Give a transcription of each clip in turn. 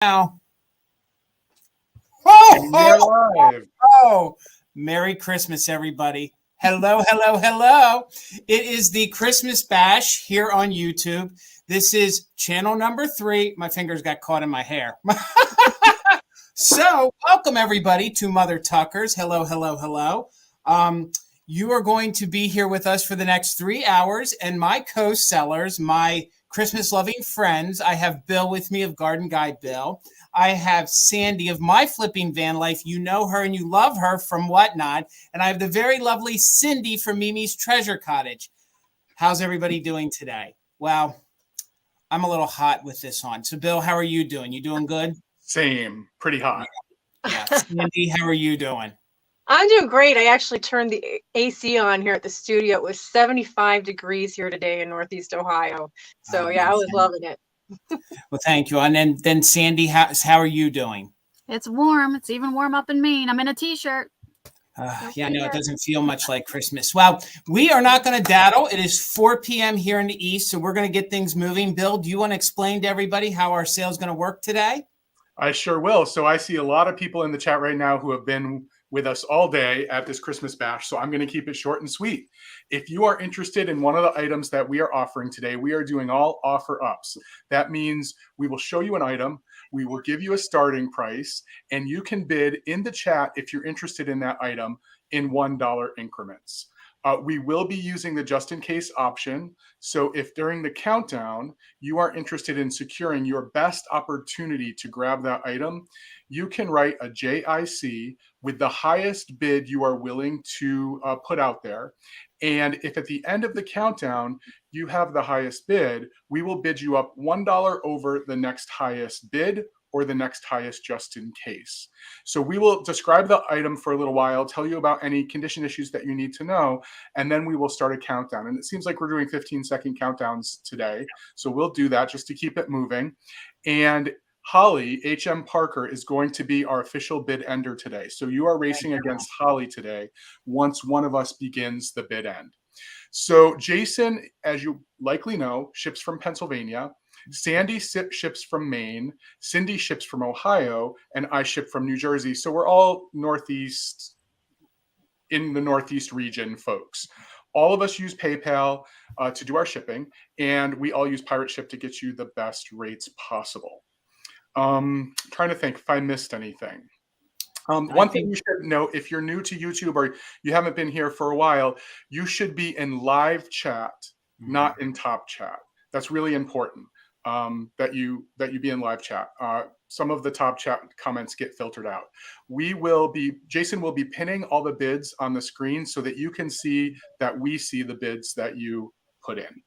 Now, And we are live. oh, Merry Christmas, everybody. Hello, hello, hello. It is the Christmas Bash here on YouTube. This is channel number 3. My fingers got caught in my hair. So, welcome everybody to Mother Tucker's. Hello, hello, hello. You are going to be here with us for the next 3 hours, and my co-sellers, my Christmas-loving friends. I have Bill with me of Garden Guide Bill. I have Sandy of My Flipping Van Life. You know her and you love her from Whatnot. And I have the very lovely Cindy from Mimi's Treasure Cottage. How's everybody doing today? Well, I'm a little hot with this on. So, Bill, how are you doing? You doing good? Same. Pretty hot. Yeah. Sandy, how are you doing? I'm doing great. I actually turned the AC on here at the studio. It was 75 degrees here today in Northeast Ohio. So, yeah, I was loving it. Well, thank you. And then Sandy, how are you doing? It's warm. It's even warm up in Maine. I'm in a t-shirt. Yeah, no, it doesn't feel much like Christmas. Well, we are not going to daddle. It is 4 p.m. here in the East, so we're going to get things moving. Bill, do you want to explain to everybody how our sale is going to work today? I sure will. So I see a lot of people in the chat right now who have been with us all day at this Christmas bash. So I'm going to keep it short and sweet. If you are interested in one of the items that we are offering today, we are doing all offer ups. That means we will show you an item. We will give you a starting price, and you can bid in the chat if you're interested in that item in $1 increments. We will be using the just in case option. So if during the countdown, you are interested in securing your best opportunity to grab that item, you can write a JIC with the highest bid you are willing to put out there. And if at the end of the countdown, you have the highest bid, we will bid you up $1 over the next highest bid or the next highest just in case. So we will describe the item for a little while, tell you about any condition issues that you need to know, and then we will start a countdown. And it seems like we're doing 15-second countdowns today. So we'll do that just to keep it moving. And Holly, HM Parker, is going to be our official bid ender today. So you are racing against Holly today once one of us begins the bid end. So Jason, as you likely know, ships from Pennsylvania. Sandy ships from Maine, Cindy ships from Ohio, and I ship from New Jersey. So we're all Northeast, in the Northeast region, folks. All of us use PayPal to do our shipping, and we all use Pirate Ship to get you the best rates possible. Trying to think if I missed anything. One thing you should know, if you're new to YouTube or you haven't been here for a while, you should be in live chat, not in top chat. That's really important. That you be in live chat. Some of the top chat comments get filtered out. Jason will be pinning all the bids on the screen so that you can see that we see the bids that you put in.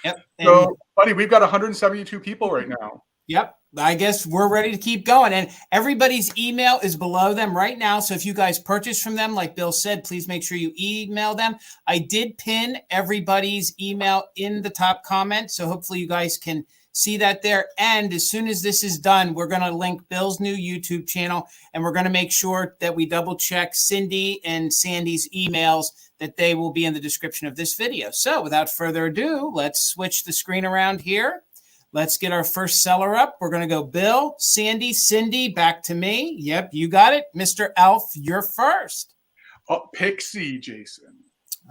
Yep. So, buddy, we've got 172 people right now. Yep. I guess we're ready to keep going. And everybody's email is below them right now. So if you guys purchase from them, like Bill said, please make sure you email them. I did pin everybody's email in the top comment. So hopefully you guys can see that there. And as soon as this is done, we're going to link Bill's new YouTube channel. And we're going to make sure that we double check Cindy and Sandy's emails, that they will be in the description of this video. So without further ado, let's switch the screen around here. Let's get our first seller up. We're going to go Bill, Sandy, Cindy, back to me. Yep, you got it. Mr. Elf, you're first. Oh, Pixie, Jason.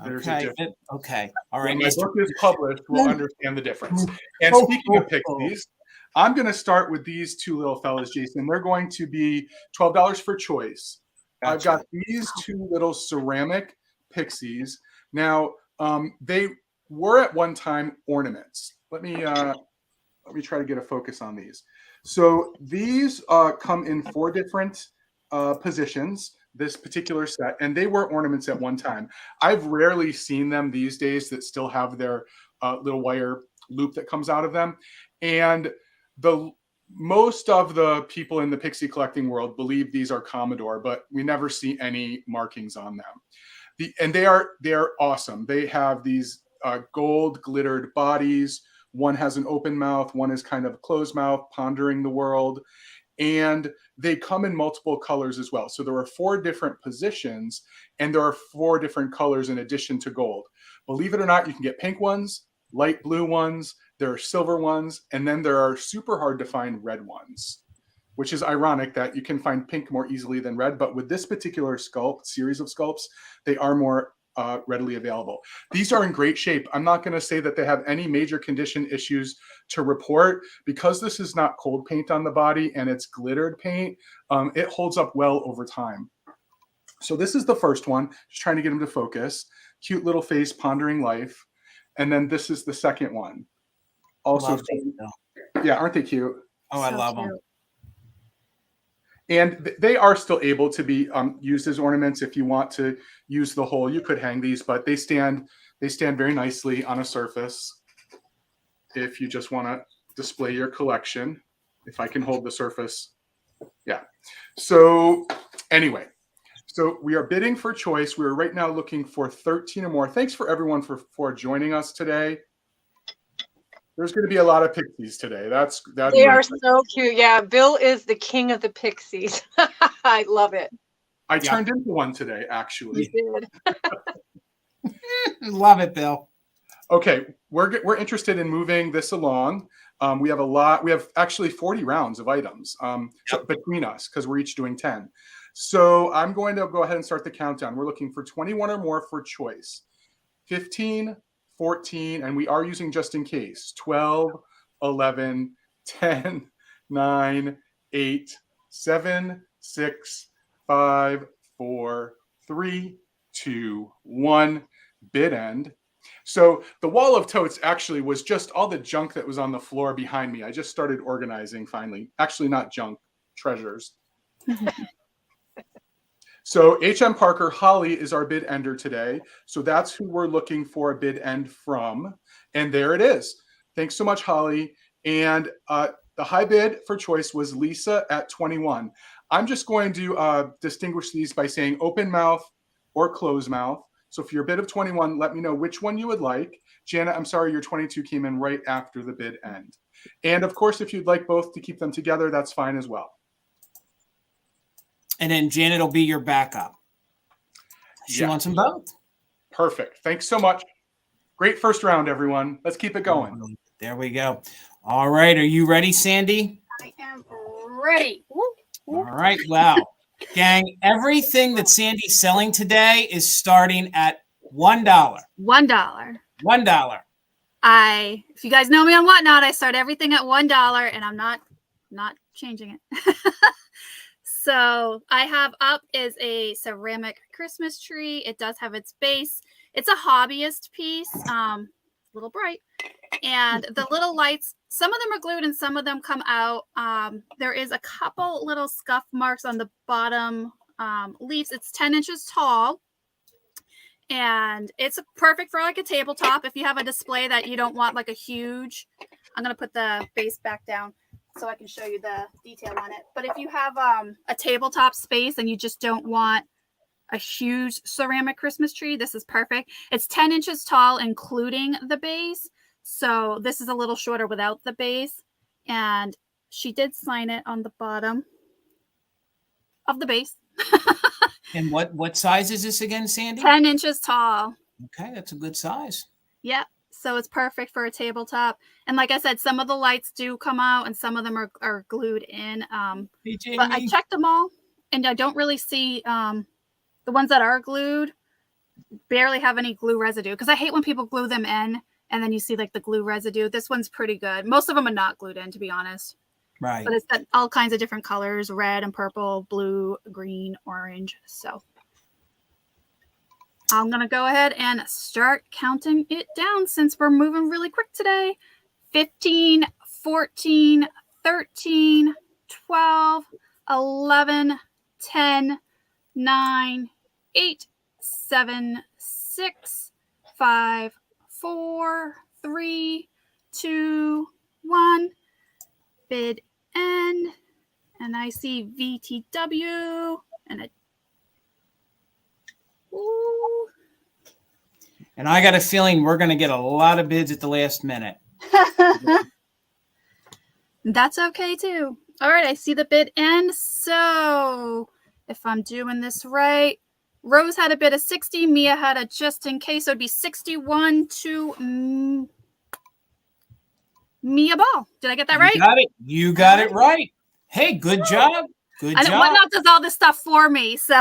There's a difference. Okay. All right. When my book is published, we'll understand the difference. And speaking of Pixies, I'm going to start with these two little fellas, Jason. They're going to be $12 for choice. Gotcha. I've got these two little ceramic Pixies. Now, they were at one time ornaments. Let me try to get a focus on these. So these come in 4 different positions, this particular set, and they were ornaments at one time. I've rarely seen them these days that still have their little wire loop that comes out of them. And most of the people in the Pixie collecting world believe these are Commodore, but we never see any markings on them. And they are awesome. They have these gold glittered bodies. One has an open mouth, one is kind of a closed mouth, pondering the world. And they come in multiple colors as well. So there are 4 different positions, and there are 4 different colors in addition to gold. Believe it or not, you can get pink ones, light blue ones, there are silver ones, and then there are super hard to find red ones. which is ironic that you can find pink more easily than red. But with this particular series of sculpts, they are more readily available. These are in great shape. I'm not going to say that they have any major condition issues to report because this is not cold paint on the body and it's glittered paint. It holds up well over time. So this is the first one, just trying to get him to focus. Cute little face, pondering life. And then this is the second one. Also, yeah, aren't they cute? Oh, I love them. And they are still able to be used as ornaments. If you want to use the whole, you could hang these, but they stand very nicely on a surface. If you just want to display your collection, if I can hold the surface. Yeah. So anyway, so we are bidding for choice. We're right now looking for 13 or more. Thanks for everyone for joining us today. There's going to be a lot of pixies today. They are so cute. Yeah, Bill is the king of the pixies. I love it. I turned into one today, actually. You did. Love it, Bill. Okay, we're interested in moving this along. We have a lot. We have actually 40 rounds of items between us because we're each doing 10. So I'm going to go ahead and start the countdown. We're looking for 21 or more for choice. 15, 14, and we are using just in case. 12, 11, 10, 9, 8, 7, 6, 5, 4, 3, 2, 1. Bid end. So the wall of totes actually was just all the junk that was on the floor behind me. I just started organizing finally. Actually, not junk, treasures. So HM Parker, Holly is our bid ender today. So that's who we're looking for a bid end from. And there it is. Thanks so much, Holly. And the high bid for choice was Lisa at 21. I'm just going to distinguish these by saying open mouth or closed mouth. So for your bid of 21, let me know which one you would like. Janet, I'm sorry, your 22 came in right after the bid end. And of course, if you'd like both to keep them together, that's fine as well. And then Janet will be your backup. She wants them both. Perfect. Thanks so much. Great first round, everyone. Let's keep it going. There we go. All right. Are you ready, Sandy? I am ready. All right. Wow. Gang, everything that Sandy's selling today is starting at $1. $1. $1. If you guys know me on Whatnot, I start everything at $1 and I'm not changing it. So I have up is a ceramic Christmas tree. It does have its base. It's a hobbyist piece, a little bright. And the little lights, some of them are glued and some of them come out. There is a couple little scuff marks on the bottom leaves. It's 10 inches tall. And it's perfect for like a tabletop. If you have a display that you don't want like a huge, I'm going to put the base back down so I can show you the detail on it. But if you have a tabletop space and you just don't want a huge ceramic Christmas tree, this is perfect. It's 10 inches tall, including the base. So this is a little shorter without the base. And she did sign it on the bottom of the base. And what size is this again, Sandy? 10 inches tall. Okay, that's a good size. Yeah. So it's perfect for a tabletop. And like I said, some of the lights do come out and some of them are glued in. But I checked them all and I don't really see the ones that are glued barely have any glue residue, because I hate when people glue them in and then you see like the glue residue. This one's pretty good. Most of them are not glued in, to be honest. Right. But it's got all kinds of different colors, red and purple, blue, green, orange. So I'm going to go ahead and start counting it down since we're moving really quick today. 15, 14, 13, 12, 11, 10, 9, 8, 7, 6, 5, 4, 3, 2, 1. Bid end. And I see VTW and a ooh. And I got a feeling we're going to get a lot of bids at the last minute. That's okay too. All right, I see the bid end. So if I'm doing this right, Rose had a bid of 60. Mia had a just in case. So it'd be 61 to Mia Ball. Did I get that right? You got it right. Hey, good job. Good And job. Whatnot does all this stuff for me. So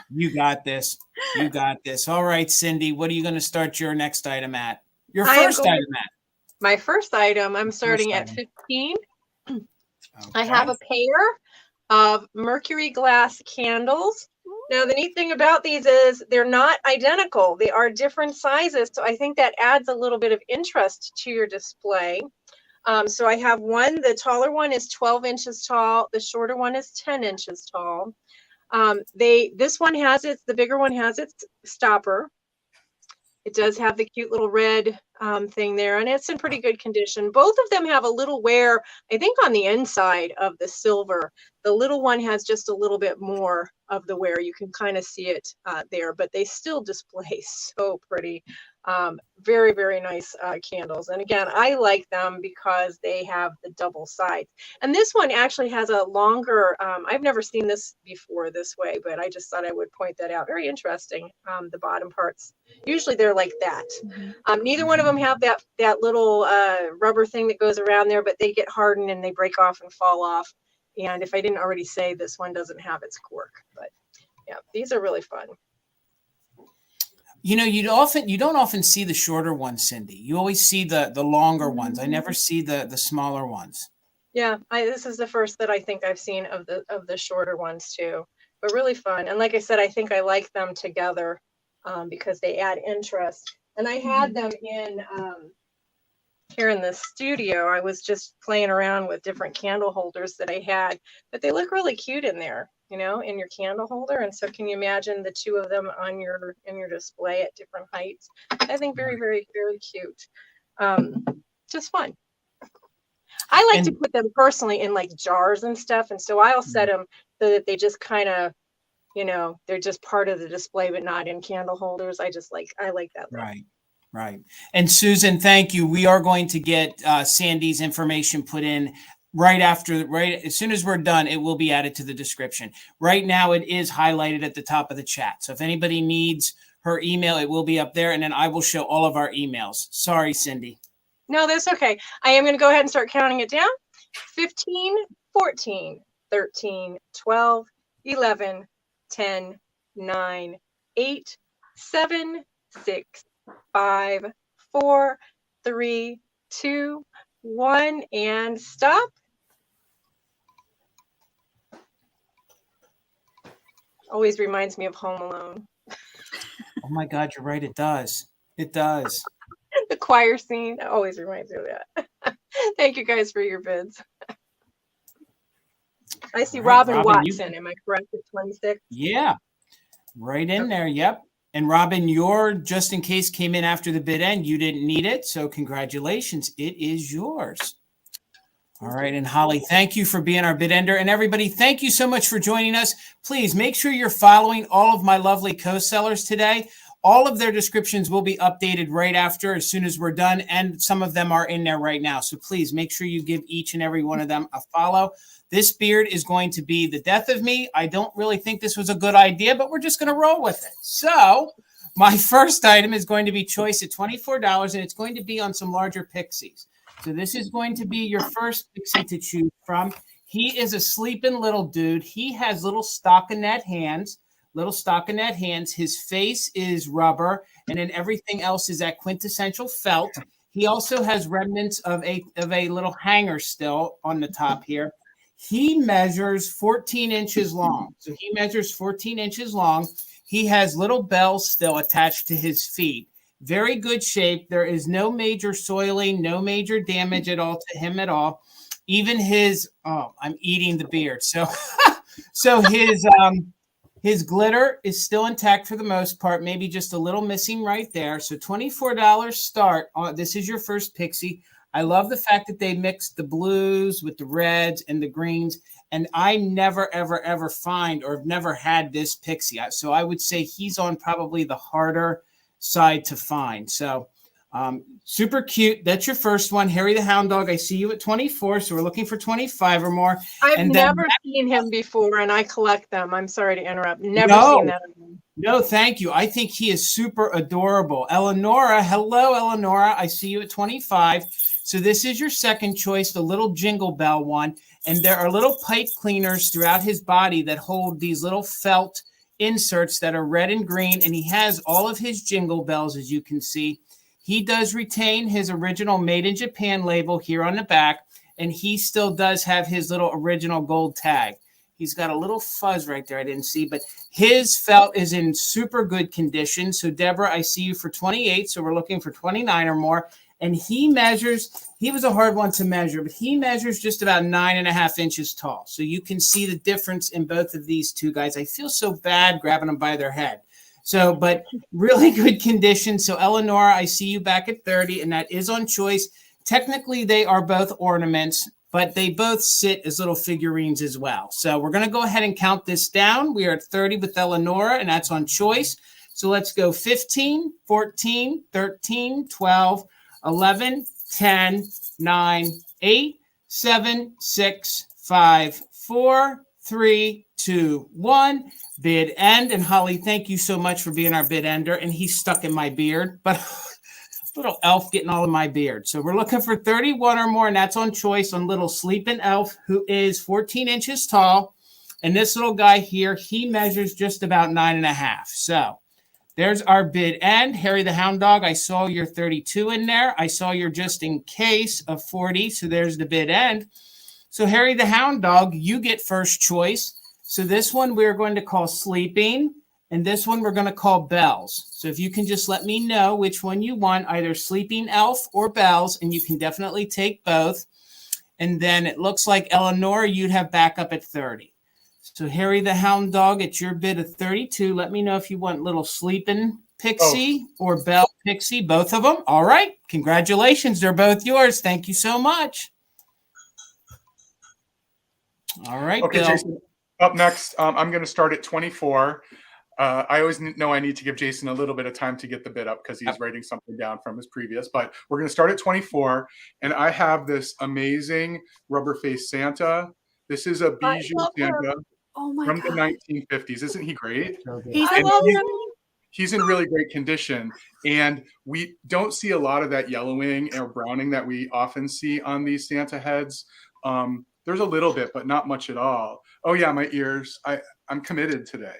You got this. You got this. All right, Cindy, what are you going to start your next item at? Your I am first going- item at? My first item, I'm starting at item. 15. Okay. I have a pair of mercury glass candles. Now, the neat thing about these is they're not identical. They are different sizes. So I think that adds a little bit of interest to your display. So I have one, the taller one is 12 inches tall. The shorter one is 10 inches tall. This one has the bigger one has its stopper. It does have the cute little red thing there, and it's in pretty good condition. Both of them have a little wear, I think, on the inside of the silver. The little one has just a little bit more of the wear. You can kind of see it there, but they still display so pretty. Very, very nice candles. And again, I like them because they have the double sides. And this one actually has a longer, I've never seen this before this way, but I just thought I would point that out. Very interesting. The bottom parts, usually they're like that. Neither one of them have that little rubber thing that goes around there, but they get hardened and they break off and fall off. And if I didn't already say, this one doesn't have its cork, but yeah, these are really fun. You know, you don't often see the shorter ones, Cindy. You always see the longer ones. I never see the smaller ones. Yeah, this is the first that I think I've seen of the shorter ones too, but really fun. And like I said, I think I like them together because they add interest. And I had them in here in the studio. I was just playing around with different candle holders that I had, but they look really cute in there, you know, in your candle holder. And so can you imagine the two of them on in your display at different heights? I think very, very, very cute. Just fun. I like to put them personally in like jars and stuff. And so I'll set them so that they just kind of, you know, they're just part of the display, but not in candle holders. I like that look. Right. And Susan, thank you. We are going to get Sandy's information put in right as soon as we're done. It will be added to the description. Right now, it is highlighted at the top of the chat. So if anybody needs her email, it will be up there. And then I will show all of our emails. Sorry, Cindy. No, that's okay. I am going to go ahead and start counting it down. 15, 14, 13, 12, 11, 10, 9, 8, 7, 6, 5, 4, 3, 2, 1, and stop. Always reminds me of Home Alone. Oh my God, you're right. It does. It does. The choir scene always reminds me of that. Thank you guys for your bids. I see Robin Watson. Am I correct at 26? Yeah, right in there. Yep. And Robin, your just in case came in after the bid end. You didn't need it. So congratulations. It is yours. All right. And Holly, thank you for being our bid ender. And everybody, thank you so much for joining us. Please make sure you're following all of my lovely co-sellers today. All of their descriptions will be updated right after, as soon as we're done. And some of them are in there right now. So please make sure you give each and every one of them a follow. This beard is going to be the death of me. I don't really think this was a good idea, but we're just going to roll with it. So my first item is going to be choice at $24, and it's going to be on some larger pixies. So this is going to be your first pixie to choose from. He is a sleeping little dude. He has little stockinette hands. His face is rubber, and then everything else is that quintessential felt. He also has remnants of a little hanger still on the top here. He measures 14 inches long. So he measures 14 inches long. He has little bells still attached to his feet. Very good shape. There is no major soiling, no major damage at all to him at all. Even his, I'm eating the beard. So his glitter is still intact for the most part, maybe just a little missing right there. So $24 start. This is your first pixie. I love the fact that they mixed the blues with the reds and the greens. And I never, ever, ever find or have never had this pixie. So I would say he's on probably the harder side to find. So super cute. That's your first one. Harry the Hound Dog. I see you at 24. So we're looking for 25 or more. I've never seen him before, and I collect them. I'm sorry to interrupt. Never seen that. No, thank you. I think he is super adorable. Eleonora. Hello, Eleonora. I see you at 25. So this is your second choice, the little jingle bell one. And there are little pipe cleaners throughout his body that hold these little felt inserts that are red and green. And he has all of his jingle bells, as you can see. He does retain his original Made in Japan label here on the back. And he still does have his little original gold tag. He's got a little fuzz right there I didn't see, but his felt is in super good condition. So, Deborah, I see you for 28, so we're looking for 29 or more. And he was a hard one to measure, but he measures just about 9.5 inches tall. So you can see the difference in both of these two guys. I feel so bad grabbing them by their head. So, but really good condition. So, Eleonora, I see you back at 30, and that is on choice. Technically, they are both ornaments, but they both sit as little figurines as well. So we're going to go ahead and count this down. We are at 30 with Eleonora, and that's on choice. So let's go 15, 14, 13, 12, 11, 10, 9, 8, 7, 6, 5, 4, 3, 2, 1. Bid end. And Holly, thank you so much for being our bid ender. And he's stuck in my beard, but little elf getting all of my beard. So we're looking for 31 or more, and that's on choice on little sleeping elf, who is 14 inches tall. And this little guy here, he measures just about 9.5. So there's our bid end. Harry the Hound Dog, I saw your 32 in there. I saw your just in case of 40. So there's the bid end. So Harry the Hound Dog, you get first choice. So this one we're going to call sleeping. And this one we're going to call bells. So if you can just let me know which one you want, either sleeping elf or bells, and you can definitely take both. And then it looks like Eleanor, you'd have backup at 30. So Harry the Hound Dog, it's your bid of 32. Let me know if you want little sleeping pixie or bell pixie, both of them. All right. Congratulations. They're both yours. Thank you so much. All right, Okay, Bill. Jason, up next, I'm going to start at 24. I always know I need to give Jason a little bit of time to get the bid up because he's writing something down from his previous, but we're going to start at 24. And I have this amazing rubber face Santa. This is a bijou Santa from the 1950s. Isn't he great? He's in really great condition. And we don't see a lot of that yellowing or browning that we often see on these Santa heads. There's a little bit, but not much at all. Oh yeah, my ears. I'm committed today.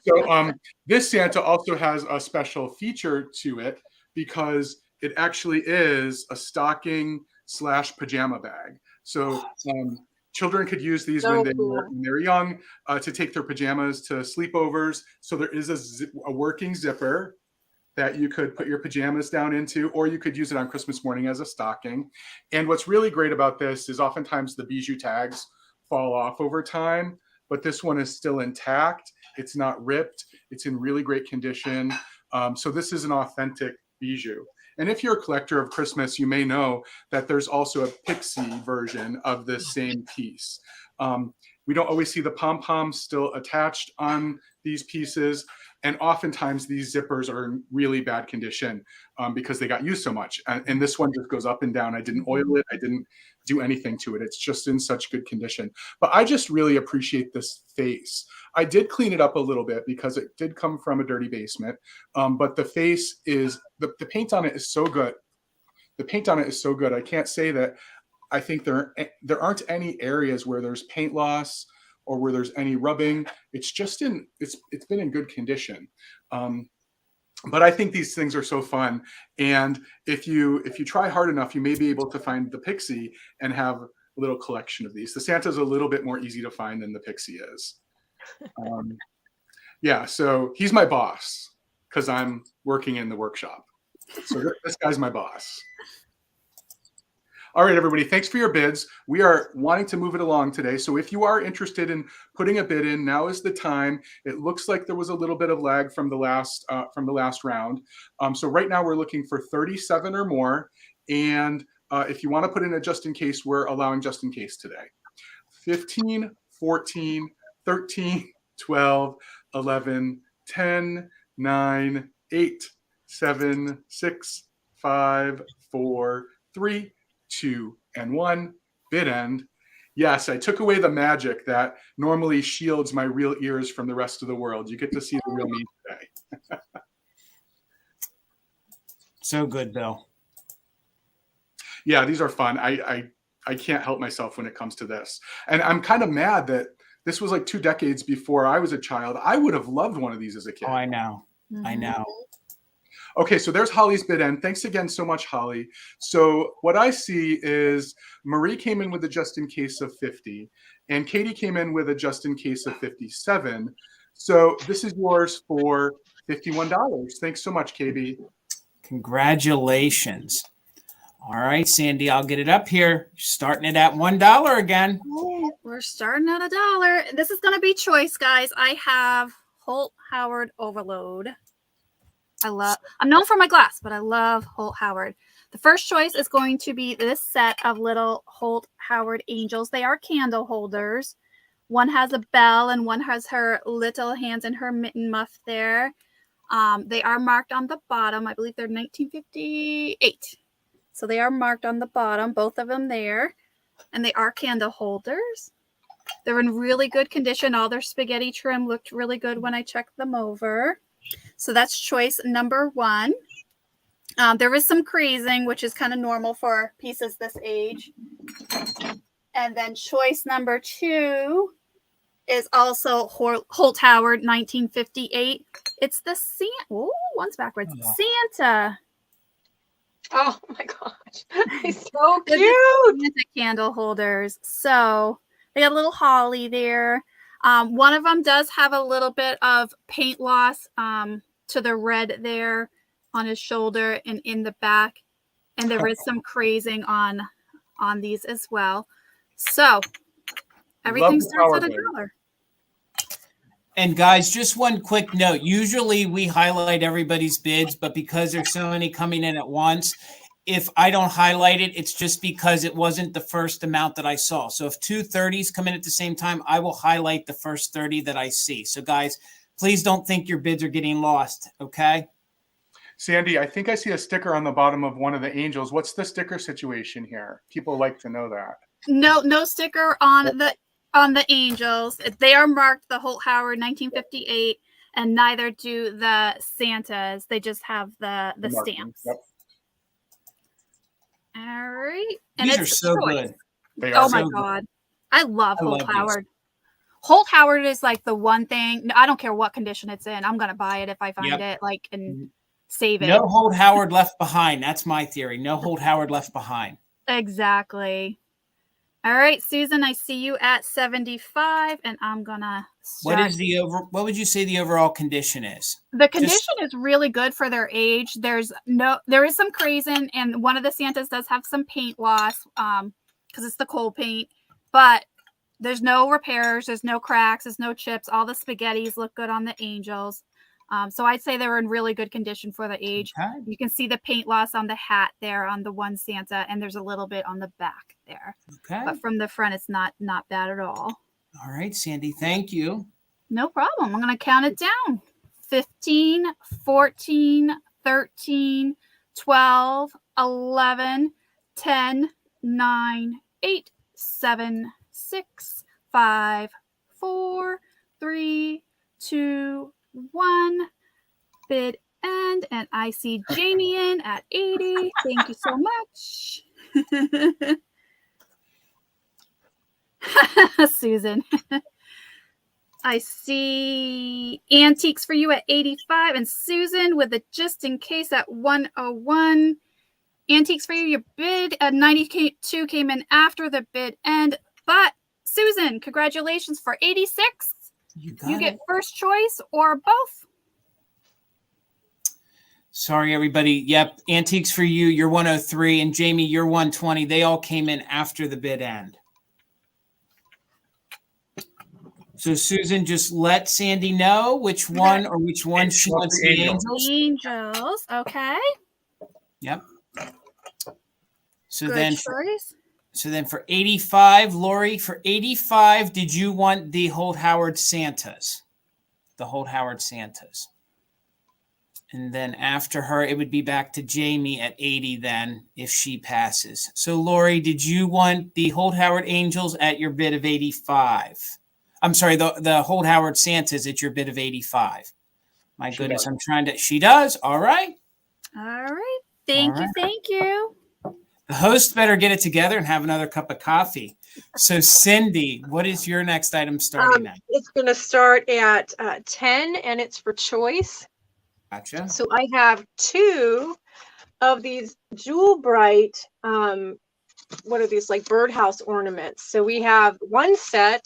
So this Santa also has a special feature to it because it actually is a stocking / pajama bag. So children could use these when they're young to take their pajamas to sleepovers. So there is a working zipper that you could put your pajamas down into, or you could use it on Christmas morning as a stocking. And what's really great about this is oftentimes the bijou tags fall off over time, but this one is still intact. It's not ripped. It's in really great condition. So this is an authentic bijou. And if you're a collector of Christmas, you may know that there's also a pixie version of this same piece. We don't always see the pom-poms still attached on these pieces. And oftentimes these zippers are in really bad condition because they got used so much. And this one just goes up and down. I didn't oil it. I didn't do anything to it. It's just in such good condition. But I just really appreciate this face. I did clean it up a little bit because it did come from a dirty basement. But the face is, the paint on it is so good. The paint on it is so good. I can't say that I think there aren't any areas where there's paint loss or where there's any rubbing. It's just it's been in good condition. But I think these things are so fun. And if you try hard enough, you may be able to find the pixie and have a little collection of these. The Santa's a little bit more easy to find than the pixie is. Yeah, so he's my boss because I'm working in the workshop. So this guy's my boss. All right, everybody, thanks for your bids. We are wanting to move it along today. So if you are interested in putting a bid in, now is the time. It looks like there was a little bit of lag from the last round. So right now we're looking for 37 or more. And if you want to put in a just in case, we're allowing just in case today. 15, 14, 13, 12, 11, 10, 9, 8, 7, 6, 5, 4, 3, 2, and 1. Bid end. Yes, I took away the magic that normally shields my real ears from the rest of the world. You get to see the real me today. So good, Bill. Yeah, these are fun. I I can't help myself when it comes to this. And I'm kind of mad that this was like 2 decades before I was a child. I would have loved one of these as a kid. Oh, I know. I know. Okay, so there's Holly's bid end. Thanks again so much, Holly. So what I see is Marie came in with a just in case of 50, and Katie came in with a just in case of 57. So this is yours for $51. Thanks so much, KB. Congratulations. All right, Sandy, I'll get it up here. Starting it at $1 again. Oh, we're starting at $1. This is going to be choice, guys. I have Holt Howard Overload. I'm known for my glass, but I love Holt Howard. The first choice is going to be this set of little Holt Howard angels. They are candle holders. One has a bell and one has her little hands and her mitten muff there. They are marked on the bottom. I believe they're 1958. So they are marked on the bottom, both of them there. And they are candle holders. They're in really good condition. All their spaghetti trim looked really good when I checked them over. So that's choice number 1. There is some creasing, which is kind of normal for pieces this age. And then choice number 2 is also Holt Howard, 1958. It's the Santa. Oh, one's backwards. Santa. Oh my gosh. He's so cute. Santa candle holders. So they got a little holly there. One of them does have a little bit of paint loss to the red there on his shoulder and in the back. And there is some crazing on these as well. So everything starts at $1. And guys, just one quick note. Usually we highlight everybody's bids, but because there's so many coming in at once, if I don't highlight it, it's just because it wasn't the first amount that I saw. So if 2 30s come in at the same time, I will highlight the first 30 that I see. So guys, please don't think your bids are getting lost, okay? Sandy, I think I see a sticker on the bottom of one of the angels. What's the sticker situation here? People like to know that. No sticker on the angels. They are marked the Holt Howard 1958, and neither do the Santas. They just have the stamps. Yep. All right. And These are so good. They are. Oh my God. I love Holt Howard. Holt Howard is like the one thing. I don't care what condition it's in. I'm going to buy it if I find it, like, and save it. No Holt Howard left behind. That's my theory. No Holt Howard left behind. Exactly. All right, Susan, I see you at 75, and I'm gonna start. What would you say the overall condition is? The condition is really good for their age. There is some crazing, and one of the Santas does have some paint loss because it's the coal paint, but there's no repairs, there's no cracks, there's no chips. All the spaghettis look good on the angels. So I'd say they were in really good condition for the age. Okay. You can see the paint loss on the hat there on the one Santa, and there's a little bit on the back there. Okay. But from the front, it's not bad at all. All right, Sandy, thank you. No problem. I'm going to count it down. 15, 14, 13, 12, 11, 10, 9, 8, 7, 6, 5, 4, 3, 2, 1. Bid end, and I see Jamie in at 80. Thank you so much. Susan. I see Antiques for you at 85, and Susan with a just in case at 101. Antiques for you, your bid at 92 came in after the bid end, but Susan, congratulations for 86. You get first choice or both. Sorry, everybody. Yep. Antiques for you. You're 103. And Jamie, you're 120. They all came in after the bid end. So, Susan, just let Sandy know which one she wants the angels. Angels. Okay. Yep. So Good then choice. So then for 85, Lori, for 85, did you want the Holt Howard Santas? The Holt Howard Santas. And then after her, it would be back to Jamie at 80 then, if she passes. So Lori, did you want the Holt Howard Angels at your bid of 85? I'm sorry, the Holt Howard Santas at your bid of 85. My goodness, I'm trying to, she does. All right. All right. Thank you. The host better get it together and have another cup of coffee. So Cindy, what is your next item starting at? It's going to start at 10 and it's for choice. Gotcha. So I have 2 of these Jewel Bright, what are these, like birdhouse ornaments. So we have one set.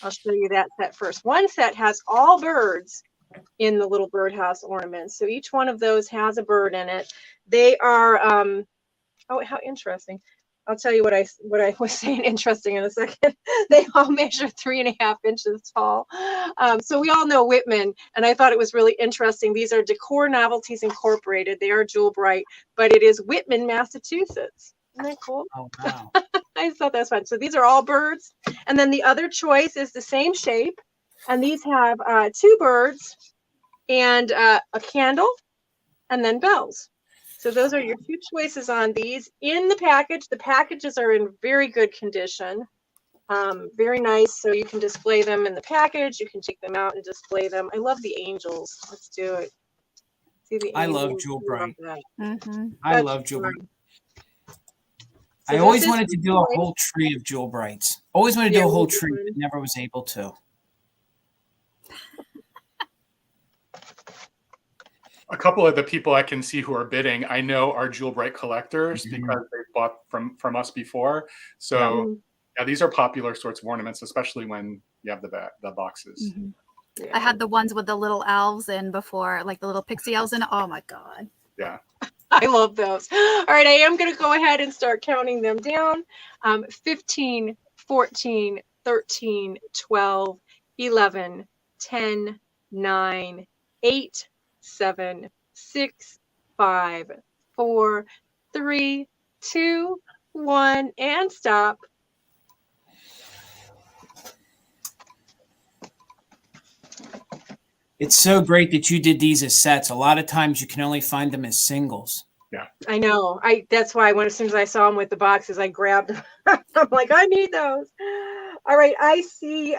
I'll show you that set first. One set has all birds in the little birdhouse ornaments. So each one of those has a bird in it. They are, oh, how interesting. I'll tell you what I was saying interesting in a second. They all measure 3.5 inches tall. So we all know Whitman, and I thought it was really interesting. These are Decor Novelties Incorporated. They are Jewel Bright, but it is Whitman, Massachusetts. Isn't that cool? Oh, wow. I thought that was fun. So these are all birds. And then the other choice is the same shape. And these have 2 birds and a candle and then bells. So those are your 2 choices on these. In the package, the packages are in very good condition. Very nice. So you can display them in the package. You can take them out and display them. I love the angels. Let's do it. See the I love angels? Jewel I Bright. love that. Mm-hmm. I That's love Jewel Bright. fun. I So always this is wanted to the do a choice. whole tree of Jewel Brights. Always wanted to do Yeah, a whole really tree, fun. but never was able to. A couple of the people I can see who are bidding, I know are Jewel Bright collectors because they bought from us before. So yeah, these are popular sorts of ornaments, especially when you have the boxes. Mm-hmm. Yeah. I had the ones with the little elves in before, like the little pixie elves in. Oh my God. Yeah. I love those. All right, I am going to go ahead and start counting them down. 15, 14, 13, 12, 11, 10, 9, 8, 7, 6, 5, 4, 3, 2, 1, and stop. It's so great that you did these as sets. A lot of times you can only find them as singles. I know. That's why as soon as I saw them with the boxes, I grabbed them. I'm like, I need those. All right, I see.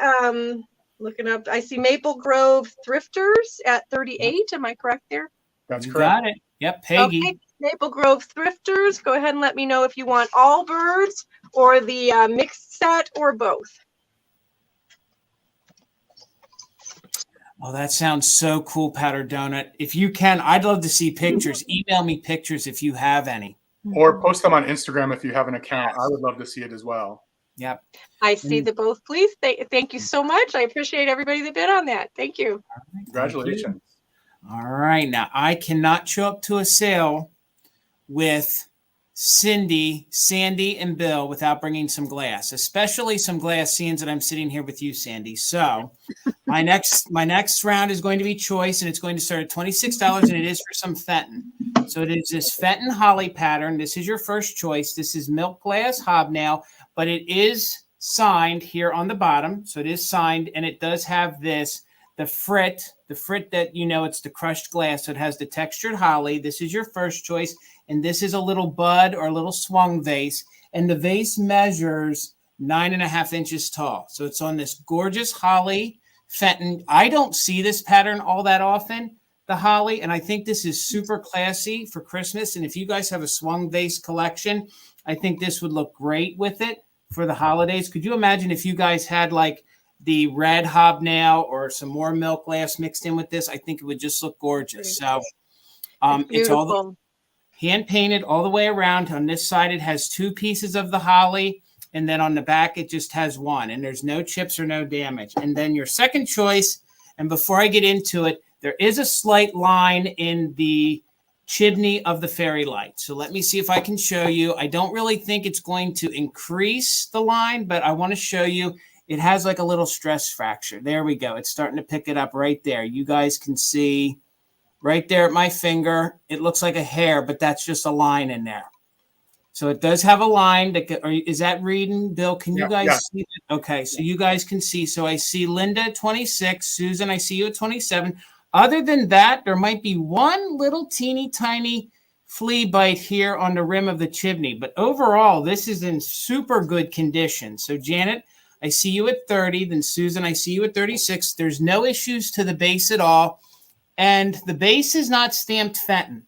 Looking up, I see Maple Grove Thrifters at 38. Am I correct there? That's You correct. got it. Yep, Peggy. Okay, Maple Grove Thrifters. Go ahead and let me know if you want all birds or the mixed set or both. Oh, that sounds so cool, Powder Donut. If you can, I'd love to see pictures. Email me pictures if you have any. Or post them on Instagram if you have an account. I would love to see it as well. Yep. I see the both, please. Thank you so much. I appreciate everybody that bid on that. Thank you. Congratulations. All right. Now, I cannot show up to a sale with Cindy, Sandy, and Bill without bringing some glass, especially some glass, seeing that I'm sitting here with you, Sandy. So my next round is going to be choice, and it's going to start at $26, and it is for some Fenton. So it is this Fenton Holly pattern. This is your first choice. This is milk glass hobnail, but it is signed here on the bottom. So it is signed, and it does have the frit that, you know, it's the crushed glass. So it has the textured holly. This is your first choice. And this is a little bud or a little swung vase. And the vase measures 9.5 inches tall. So it's on this gorgeous holly Fenton. I don't see this pattern all that often, the holly. And I think this is super classy for Christmas. And if you guys have a swung vase collection, I think this would look great with it for the holidays. Could you imagine if you guys had like the red hobnail or some more milk glass mixed in with this? I think it would just look gorgeous. So it's all hand painted all the way around. On this side, it has 2 pieces of the holly. And then on the back, it just has 1. And there's no chips or no damage. And then your second choice, and before I get into it, there is a slight line in the chimney of the fairy light. So let me see if I can show you. I don't really think it's going to increase the line, but I want to show you. It has like a little stress fracture. There we go. It's starting to pick it up right there. You guys can see right there at my finger. It looks like a hair, but that's just a line in there. So it does have a line. Is that reading, Bill? Can you guys see it? Okay, so you guys can see. So I see Linda at 26. Susan, I see you at 27. Other than that, there might be one little teeny tiny flea bite here on the rim of the chimney. But overall, this is in super good condition. So Janet, I see you at 30. Then Susan, I see you at 36. There's no issues to the base at all. And the base is not stamped Fenton.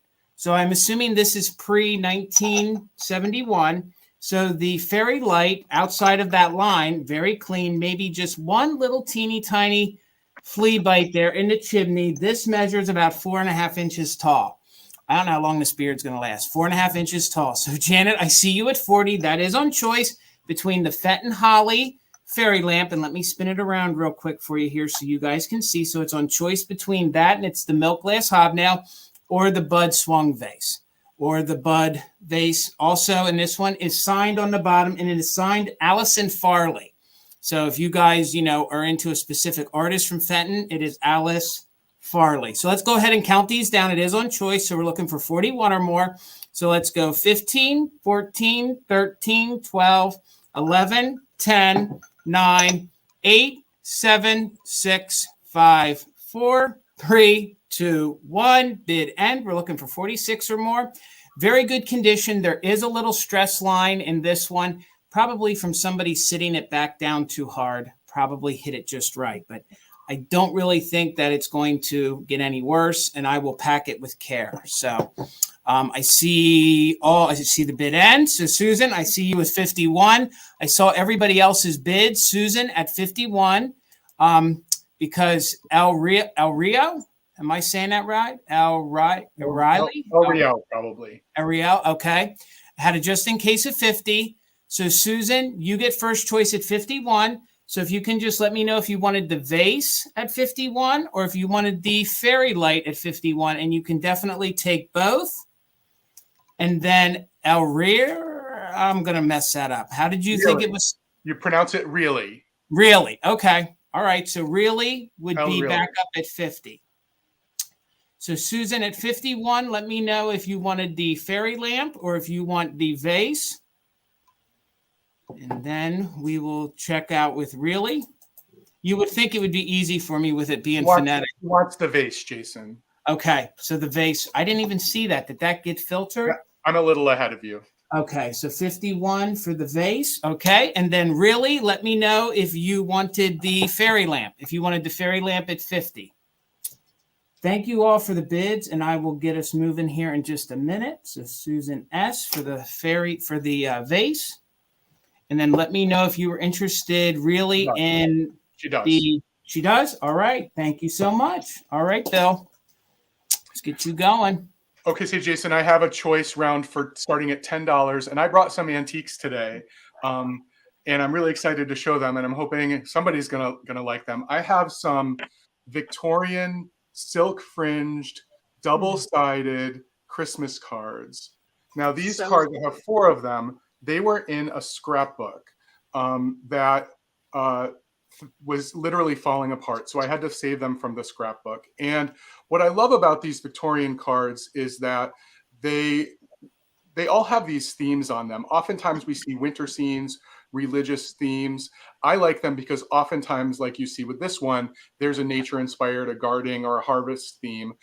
So I'm assuming this is pre-1971. So the fairy light outside of that line, very clean, maybe just one little teeny tiny flea bite there in the chimney. This measures about 4.5 inches tall. I don't know how long this beard's going to last. 4.5 inches tall. So Janet, I see you at 40. That is on choice between the Fenton Holly fairy lamp. And let me spin it around real quick for you here so you guys can see. So it's on choice between that and it's the milk glass hobnail or the bud swung vase. Or the bud vase. Also, and this one is signed on the bottom, and it is signed Allison Farley. So if you guys, are into a specific artist from Fenton, it is Alice Farley. So let's go ahead and count these down. It is on choice, so we're looking for 41 or more. So let's go 15, 14, 13, 12, 11, 10, 9, 8, 7, 6, 5, 4, 3, 2, 1. Bid end. We're looking for 46 or more. Very good condition. There is a little stress line in this one, probably from somebody sitting it back down too hard, probably hit it just right. But I don't really think that it's going to get any worse, and I will pack it with care. So I see the bid end. So Susan, I see you with 51. I saw everybody else's bids. Susan at 51, because El Rio, am I saying that right? O'Reilly? Ariel, probably. Ariel, okay. Had a just in case of 50. So Susan, you get first choice at 51. So if you can just let me know if you wanted the vase at 51 or if you wanted the fairy light at 51, and you can definitely take both. And then El Rio, I'm going to mess that up. How did you think it was? You pronounce it really. Really? Okay. All right. So really would El be Really. back up at 50. So Susan at 51, let me know if you wanted the fairy lamp or if you want the vase. And then we will check out with really. You would think it would be easy for me with it being phonetic. What's the vase, Jason? Okay, so the vase, I didn't even see that. Did that get filtered? Yeah, I'm a little ahead of you. Okay, so 51 for the vase. Okay, and then really, let me know if you wanted the fairy lamp. If you wanted the fairy lamp at 50. Thank you all for the bids, and I will get us moving here in just a minute. So Susan S. for the vase. And then let me know if you were interested really in She does. She does? All right. Thank you so much. All right, Bill. Let's get you going. Okay, so Jason, I have a choice round for starting at $10, and I brought some antiques today, and I'm really excited to show them, and I'm hoping somebody's gonna like them. I have some Victorian silk fringed, double-sided Christmas cards. Now these cards, I have 4 of them. They were in a scrapbook that was literally falling apart. So I had to save them from the scrapbook. And what I love about these Victorian cards is that they all have these themes on them. Oftentimes we see winter scenes, religious themes. I like them because oftentimes, like you see with this one, there's a nature inspired, a gardening or a harvest theme.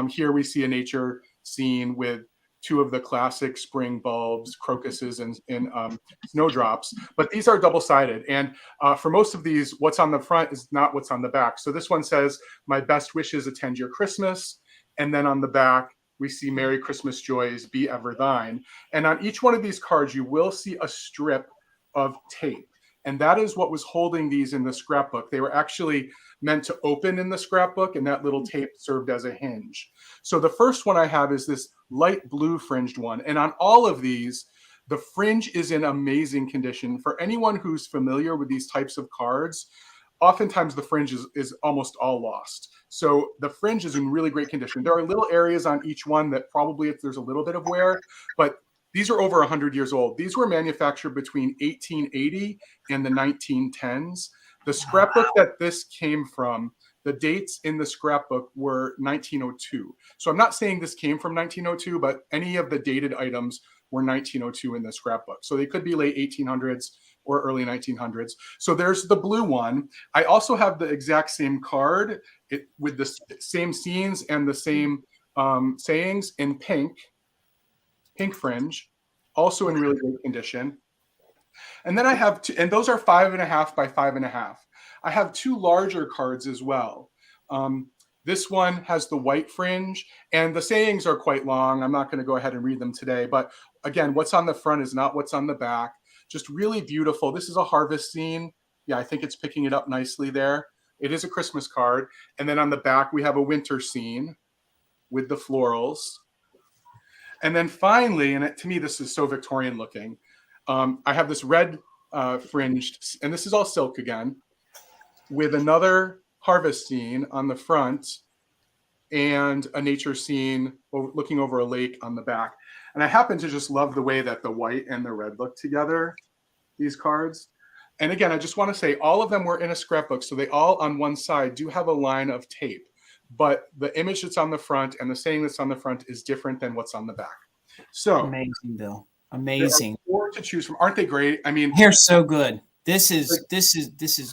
Here we see a nature scene with 2 of the classic spring bulbs, crocuses and snowdrops, but these are double-sided. And for most of these, what's on the front is not what's on the back. So this one says, "My best wishes attend your Christmas." And then on the back, we see "Merry Christmas joys, be ever thine." And on each one of these cards, you will see a strip of tape. And that is what was holding these in the scrapbook. They were actually meant to open in the scrapbook, and that little tape served as a hinge. So the first one I have is this light blue fringed one. And on all of these, the fringe is in amazing condition. For anyone who's familiar with these types of cards, oftentimes the fringe is almost all lost. So the fringe is in really great condition. There are little areas on each one that probably there's a little bit of wear, but these are over 100 years old. These were manufactured between 1880 and the 1910s. The scrapbook that this came from, the dates in the scrapbook were 1902. So I'm not saying this came from 1902, but any of the dated items were 1902 in the scrapbook. So they could be late 1800s or early 1900s. So there's the blue one. I also have the exact same card with the same scenes and the same sayings in pink fringe, also in really good condition. And then I have two, and those are 5.5 by 5.5. I have 2 larger cards as well. This one has the white fringe, and the sayings are quite long. I'm not going to go ahead and read them today, but again, what's on the front is not what's on the back. Just really beautiful. This is a harvest scene. Yeah, I think it's picking it up nicely there. It is a Christmas card. And then on the back, we have a winter scene with the florals. And then finally, and to me, this is so Victorian looking, I have this red fringed, and this is all silk again, with another harvest scene on the front and a nature scene looking over a lake on the back. And I happen to just love the way that the white and the red look together, these cards. And again, I just want to say all of them were in a scrapbook. So they all on one side do have a line of tape, but the image that's on the front and the saying that's on the front is different than what's on the back. So amazing, Bill. Amazing. 4 to choose from. Aren't they great? I mean, they're so good. This is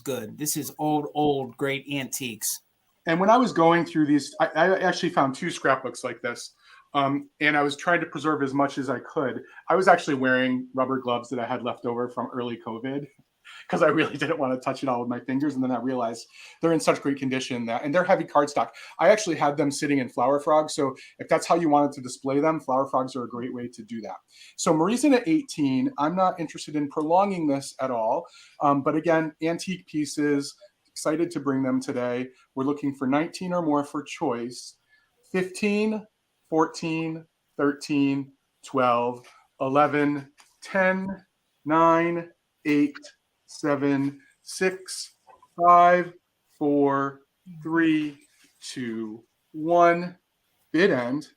good. This is old great antiques. And when I was going through these, I actually found 2 scrapbooks like this. And I was trying to preserve as much as I could. I was actually wearing rubber gloves that I had left over from early COVID because I really didn't want to touch it all with my fingers. And then I realized they're in such great condition and they're heavy cardstock. I actually had them sitting in flower frogs. So if that's how you wanted to display them, flower frogs are a great way to do that. So Marie's in at 18. I'm not interested in prolonging this at all. But again, antique pieces, excited to bring them today. We're looking for 19 or more for choice. 15, 14, 13, 12, 11, 10, 9, 8, 7, 6, 5, 4, 3, 2, 1. Bid end.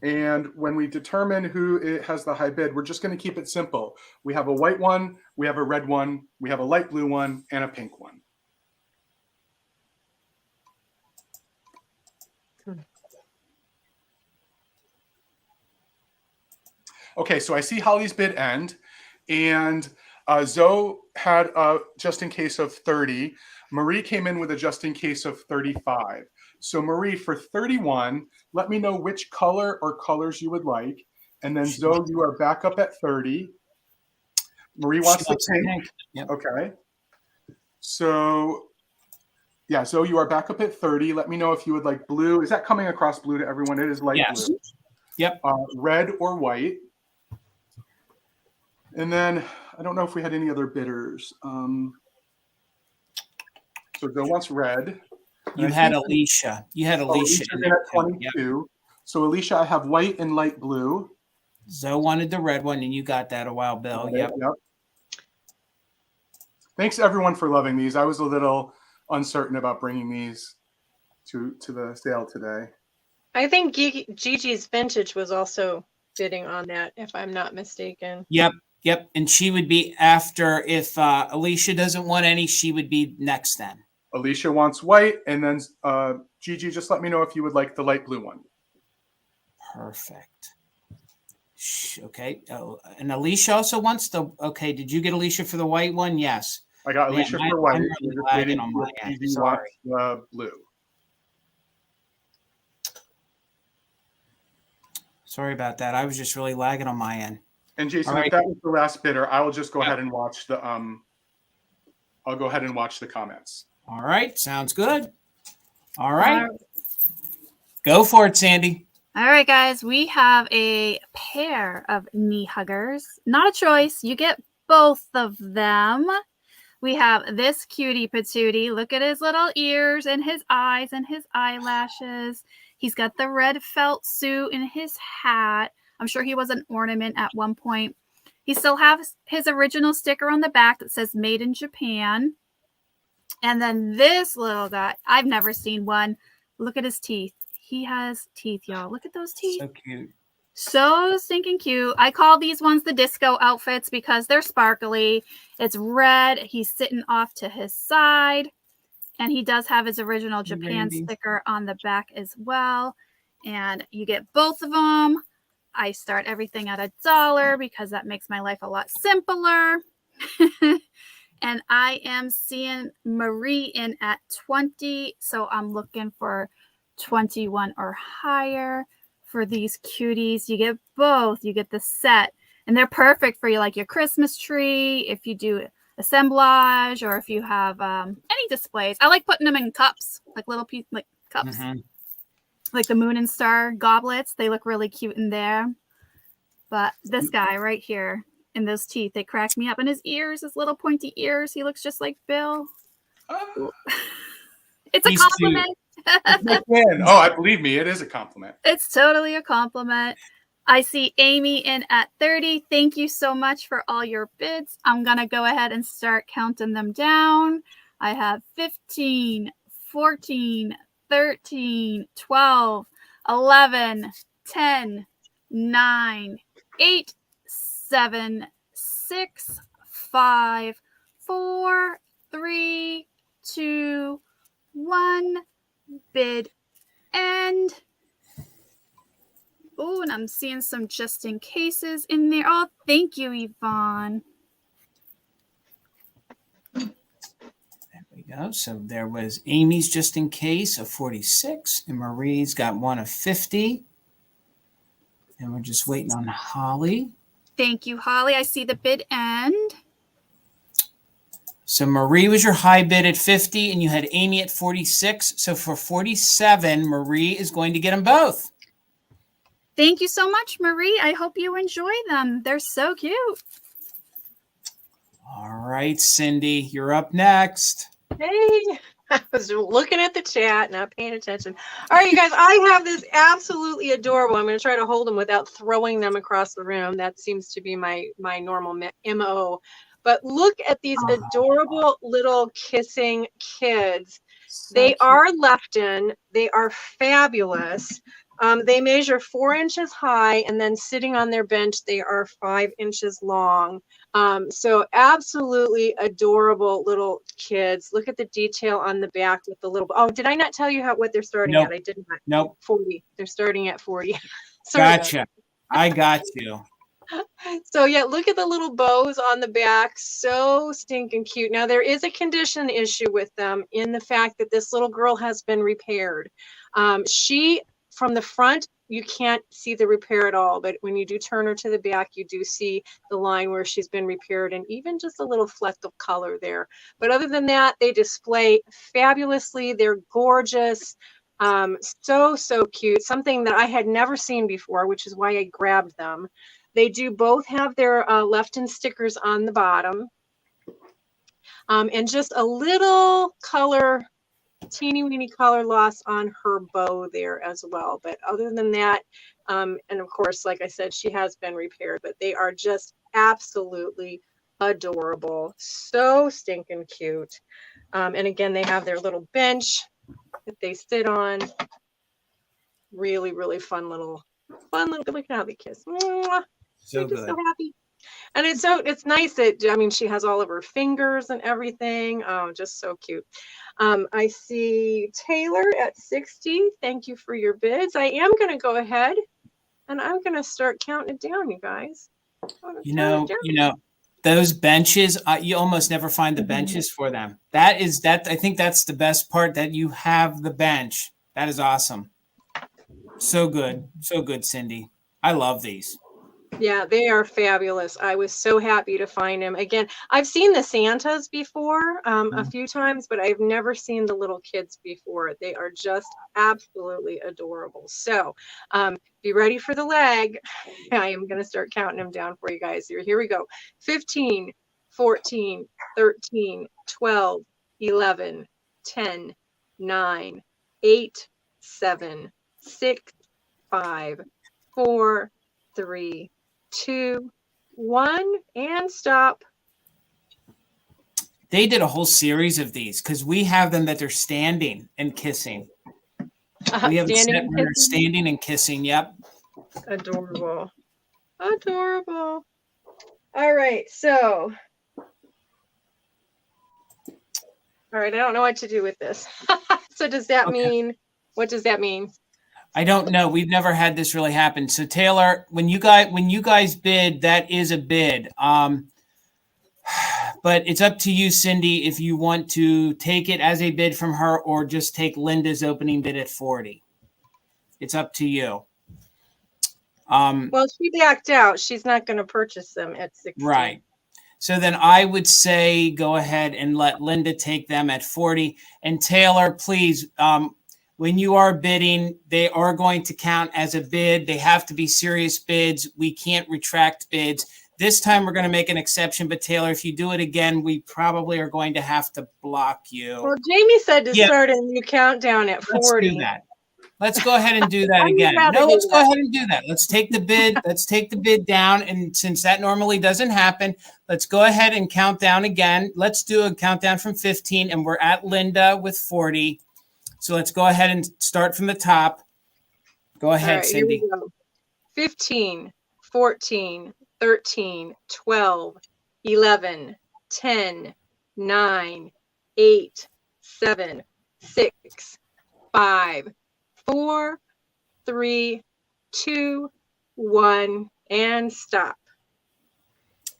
And when we determine who it has the high bid, we're just going to keep it simple. We have a white one, we have a red one, we have a light blue one, and a pink one. Okay, so I see Holly's bid end, and Zoe had a just in case of 30. Marie came in with a just in case of 35. So Marie, for 31, let me know which color or colors you would like. And then Zoe, you are back up at 30. Marie wants the pink. Yep. Okay. So yeah, Zoe, you are back up at 30. Let me know if you would like blue. Is that coming across blue to everyone? It is light blue. Yep. Red or white. And then I don't know if we had any other bidders. So Zoe wants red. You had Alicia. You had Alicia. Alicia's in at 22. Yep. So Alicia, I have white and light blue. Zoe wanted the red one, and you got that a while, Bill. Yep. Thanks everyone for loving these. I was a little uncertain about bringing these to the sale today. I think Gigi's Vintage was also bidding on that, if I'm not mistaken. Yep. And she would be after, if Alicia doesn't want any, she would be next then. Alicia wants white, and then Gigi, just let me know if you would like the light blue one. Perfect. Okay. Oh, and Alicia also wants the. Okay. Did you get Alicia for the white one? Yes. I got Alicia for white. I'm really lagging on my end. Gigi wants blue. Sorry about that. I was just really lagging on my end. And Jason, if that was the last bidder, I will just go ahead and watch the. I'll go ahead and watch the comments. All right. Sounds good. All right. Go for it, Sandy. All right, guys. We have a pair of knee huggers. Not a choice. You get both of them. We have this cutie patootie. Look at his little ears and his eyes and his eyelashes. He's got the red felt suit and his hat. I'm sure he was an ornament at one point. He still has his original sticker on the back that says Made in Japan. And then this little guy, I've never seen one. Look at his teeth. He has teeth, y'all. Look at those teeth. So cute. So stinking cute. I call these ones the disco outfits because they're sparkly. It's red. He's sitting off to his side. And he does have his original Japan sticker on the back as well. And you get both of them. I start everything at $1 because that makes my life a lot simpler. And I am seeing Marie in at 20. So I'm looking for 21 or higher for these cuties. You get both. You get the set. And they're perfect for you, like your Christmas tree. If you do assemblage, or if you have any displays. I like putting them in cups, like little like cups, like the moon and star goblets. They look really cute in there. But this guy right here, in those teeth, they crack me up. And his ears, his little pointy ears, he looks just like Bill. It's a compliment. Oh, I believe me, it is a compliment. It's totally a compliment. I see Amy in at 30. Thank you so much for all your bids. I'm going to go ahead and start counting them down. I have 15, 14, 13, 12, 11, 10, 9, 8, 7, 6, 5, 4, 3, 2, 1. Bid end. Oh, and I'm seeing some just in cases in there. Oh, thank you, Yvonne. There we go. So there was Amy's just in case of 46, and Marie's got one of 50. And we're just waiting on Holly. Thank you, Holly. I see the bid end. So Marie was your high bid at 50, and you had Amy at 46. So for 47, Marie is going to get them both. Thank you so much, Marie. I hope you enjoy them. They're so cute. All right, Cindy, you're up next. Hey, I was looking at the chat, not paying attention. All right, you guys, I have this absolutely adorable. I'm going to try to hold them without throwing them across the room. That seems to be my normal MO. But look at these adorable little kissing kids. So they cute. are Lefton. They are fabulous. They measure 4 inches high, and then sitting on their bench, they are 5 inches long. So absolutely adorable little kids. Look at the detail on the back with the little. Oh, did I not tell you what they're starting at? I did not. Nope. 40. They're starting at 40. Gotcha. I got you. So yeah, look at the little bows on the back. So stinking cute. Now there is a condition issue with them in the fact that this little girl has been repaired. From the front, you can't see the repair at all, but when you do turn her to the back, you do see the line where she's been repaired and even just a little fleck of color there. But other than that, they display fabulously. They're gorgeous. So cute. Something that I had never seen before, which is why I grabbed them. They do both have their Lefton stickers on the bottom. And just a little color, teeny weeny color loss on her bow there as well. But other than that, and of course, like I said, she has been repaired, but they are just absolutely adorable. So stinking cute. And again, they have their little bench that they sit on. Really, really fun little, look at how they kiss. Mwah. So Just good. so happy. And it's nice that, I mean, she has all of her fingers and everything. Oh, just so cute. I see Taylor at 60. Thank you for your bids. I am going to go ahead and I'm going to start counting it down, you guys. You know, those benches, you almost never find the benches for them. I think that's the best part, that you have the bench. That is awesome. So good, Cindy. I love these. Yeah, they are fabulous. I was so happy to find them. Again, I've seen the Santas before a few times, but I've never seen the little kids before. They are just absolutely adorable. So be ready for the leg. I am going to start counting them down for you guys here. Here we go. 15, 14, 13, 12, 11, 10, 9, 8, 7, 6, 5, 4, 3, 2, 1, and stop. They did a whole series of these because we have them that they're standing and kissing. We have standing and kissing. Yep. Adorable. Adorable. All right. So, all right. I don't know what to do with this. So does that mean, what does that mean? I don't know. We've never had this really happen. So Taylor, when you guys bid, that is a bid. But it's up to you, Cindy, if you want to take it as a bid from her or just take Linda's opening bid at 40. It's up to you. Well, she backed out. She's not going to purchase them at 60. Right. So then I would say go ahead and let Linda take them at 40. And Taylor, please, when you are bidding, they are going to count as a bid. They have to be serious bids. We can't retract bids. This time we're going to make an exception, but Taylor, if you do it again, we probably are going to have to block you. Well, Jamie said to Yeah. start a new countdown at 40. Let's do that. Let's go ahead and do that I would again. rather No, do let's go that. ahead and do that. Let's take the bid. Let's take the bid down. And since that normally doesn't happen, let's go ahead and count down again. Let's do a countdown from 15, and we're at Linda with 40. So let's go ahead and start from the top. Go ahead, All right, here we Cindy. go. 15, 14, 13, 12, 11, 10, 9, 8, 7, 6, 5, 4, 3, 2, 1, and stop.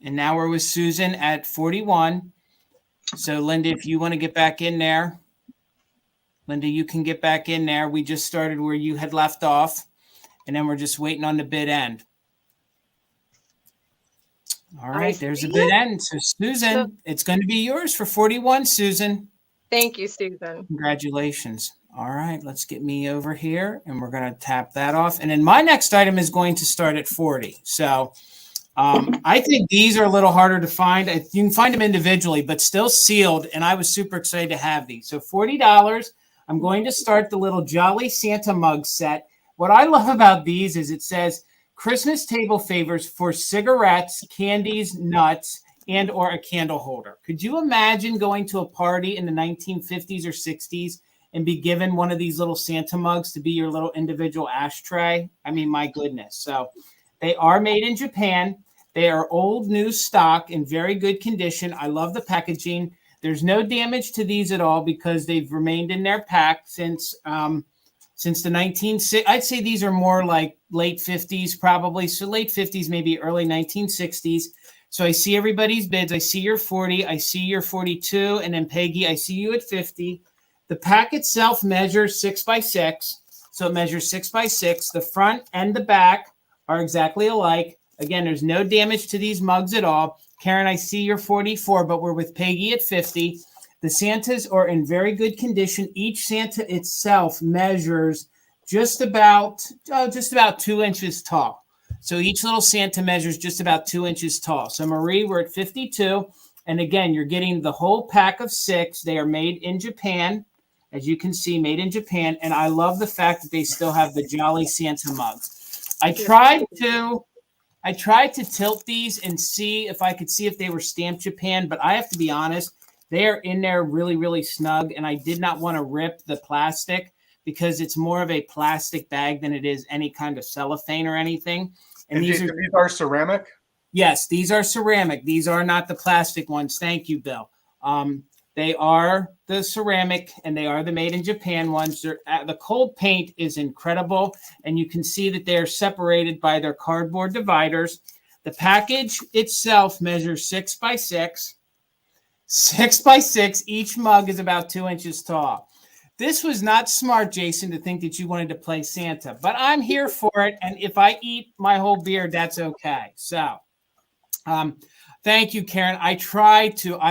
And now we're with Susan at 41. So Linda, if you want to get back in there. Linda, you can get back in there. We just started where you had left off, and then we're just waiting on the bid end. All right, there's a bid end. So Susan, it's going to be yours for 41, Susan. Thank you, Susan. Congratulations. All right, let's get me over here, and we're going to tap that off. And then my next item is going to start at 40. So I think these are a little harder to find. You can find them individually, but still sealed, and I was super excited to have these. So $40. I'm going to start the little Jolly Santa mug set. What I love about these is it says Christmas table favors for cigarettes, candies, nuts, and or a candle holder. Could you imagine going to a party in the 1950s or 60s and be given one of these little Santa mugs to be your little individual ashtray? I mean, my goodness. So they are made in Japan. They are old new stock in very good condition. I love the packaging. There's no damage to these at all because they've remained in their pack since the 1960s. I'd say these are more like late 50s probably. So late 50s, maybe early 1960s. So I see everybody's bids. I see your 40. I see your 42. And then Peggy, I see you at 50. The pack itself measures 6 by 6. So it measures 6 by 6. The front and the back are exactly alike. Again, there's no damage to these mugs at all. Karen, I see you're 44, but we're with Peggy at 50. The Santas are in very good condition. Each Santa itself measures just about 2 inches tall. So each little Santa measures just about 2 inches tall. So Marie, we're at 52. And again, you're getting the whole pack of 6. They are made in Japan. As you can see, made in Japan. And I love the fact that they still have the Jolly Santa mugs. I tried to tilt these and see if they were stamped Japan, but I have to be honest, they are in there really, really snug, and I did not want to rip the plastic because it's more of a plastic bag than it is any kind of cellophane or anything. And these are ceramic? Yes, these are ceramic. These are not the plastic ones. Thank you, Bill. They are the ceramic, and they are the made in Japan ones. The cold paint is incredible, and you can see that they're separated by their cardboard dividers. The package itself measures 6 by 6. 6 by 6. Each mug is about 2 inches tall. This was not smart, Jason, to think that you wanted to play Santa, but I'm here for it, and if I eat my whole beard, that's okay. So, thank you, Karen. I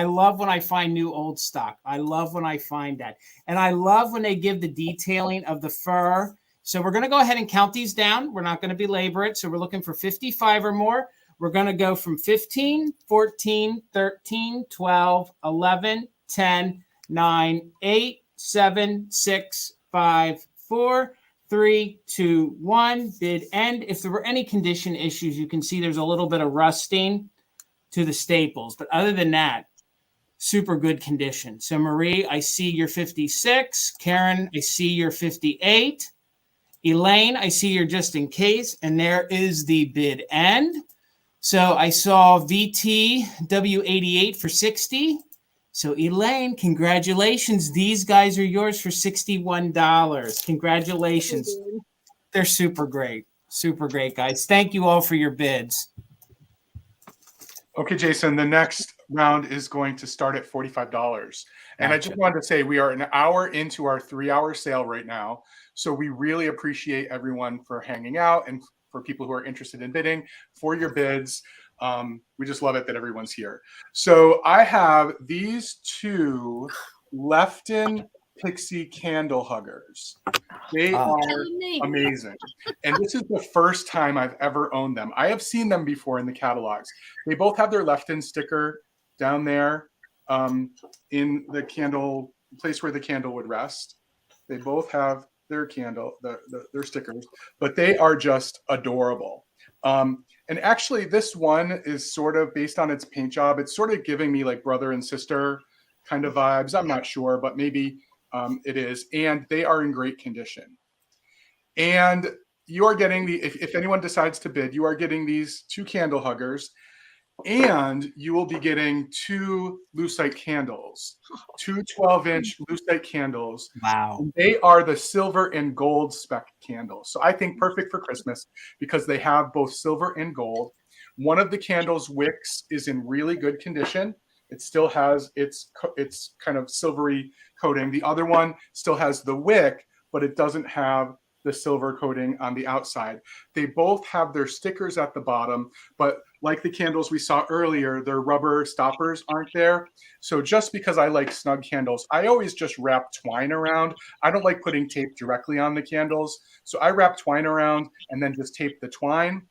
love when I find new old stock. I love when I find that. And I love when they give the detailing of the fur. So we're going to go ahead and count these down. We're not going to belabor it. So we're looking for 55 or more. We're going to go from 15, 14, 13, 12, 11, 10, 9, 8, 7, 6, 5, 4, 3, 2, 1. Bid end. If there were any condition issues, you can see there's a little bit of rusting to the staples. But other than that, super good condition. So Marie, I see you're 56. Karen, I see you're 58. Elaine, I see you're just in case. And there is the bid end. So I saw VTW88 for 60. So Elaine, congratulations. These guys are yours for $61. Congratulations. They're super great. Super great, guys. Thank you all for your bids. Okay, Jason, the next round is going to start at $45. And I just wanted to say we are an hour into our 3-hour sale right now. So we really appreciate everyone for hanging out and for people who are interested in bidding for your bids. We just love it that everyone's here. So I have these two Lefton Pixie candle huggers. They Oh. are amazing. And this is the first time I've ever owned them. I have seen them before in the catalogs. They both have their Lefton sticker down there in the candle place where the candle would rest. They both have their candle, their stickers, but they are just adorable. And actually, this one is sort of based on its paint job. It's sort of giving me like brother and sister kind of vibes. I'm not sure, but maybe it is. And they are in great condition. And you are getting if anyone decides to bid, you are getting these two candle huggers. And you will be getting two lucite candles, two 12-inch lucite candles. Wow. And they are the silver and gold spec candles. So I think perfect for Christmas because they have both silver and gold. One of the candles' wicks is in really good condition. It still has its kind of silvery coating. The other one still has the wick, but it doesn't have the silver coating on the outside. They both have their stickers at the bottom, but like the candles we saw earlier, their rubber stoppers aren't there. So just because I like snug candles, I always just wrap twine around. I don't like putting tape directly on the candles. So I wrap twine around and then just tape the twine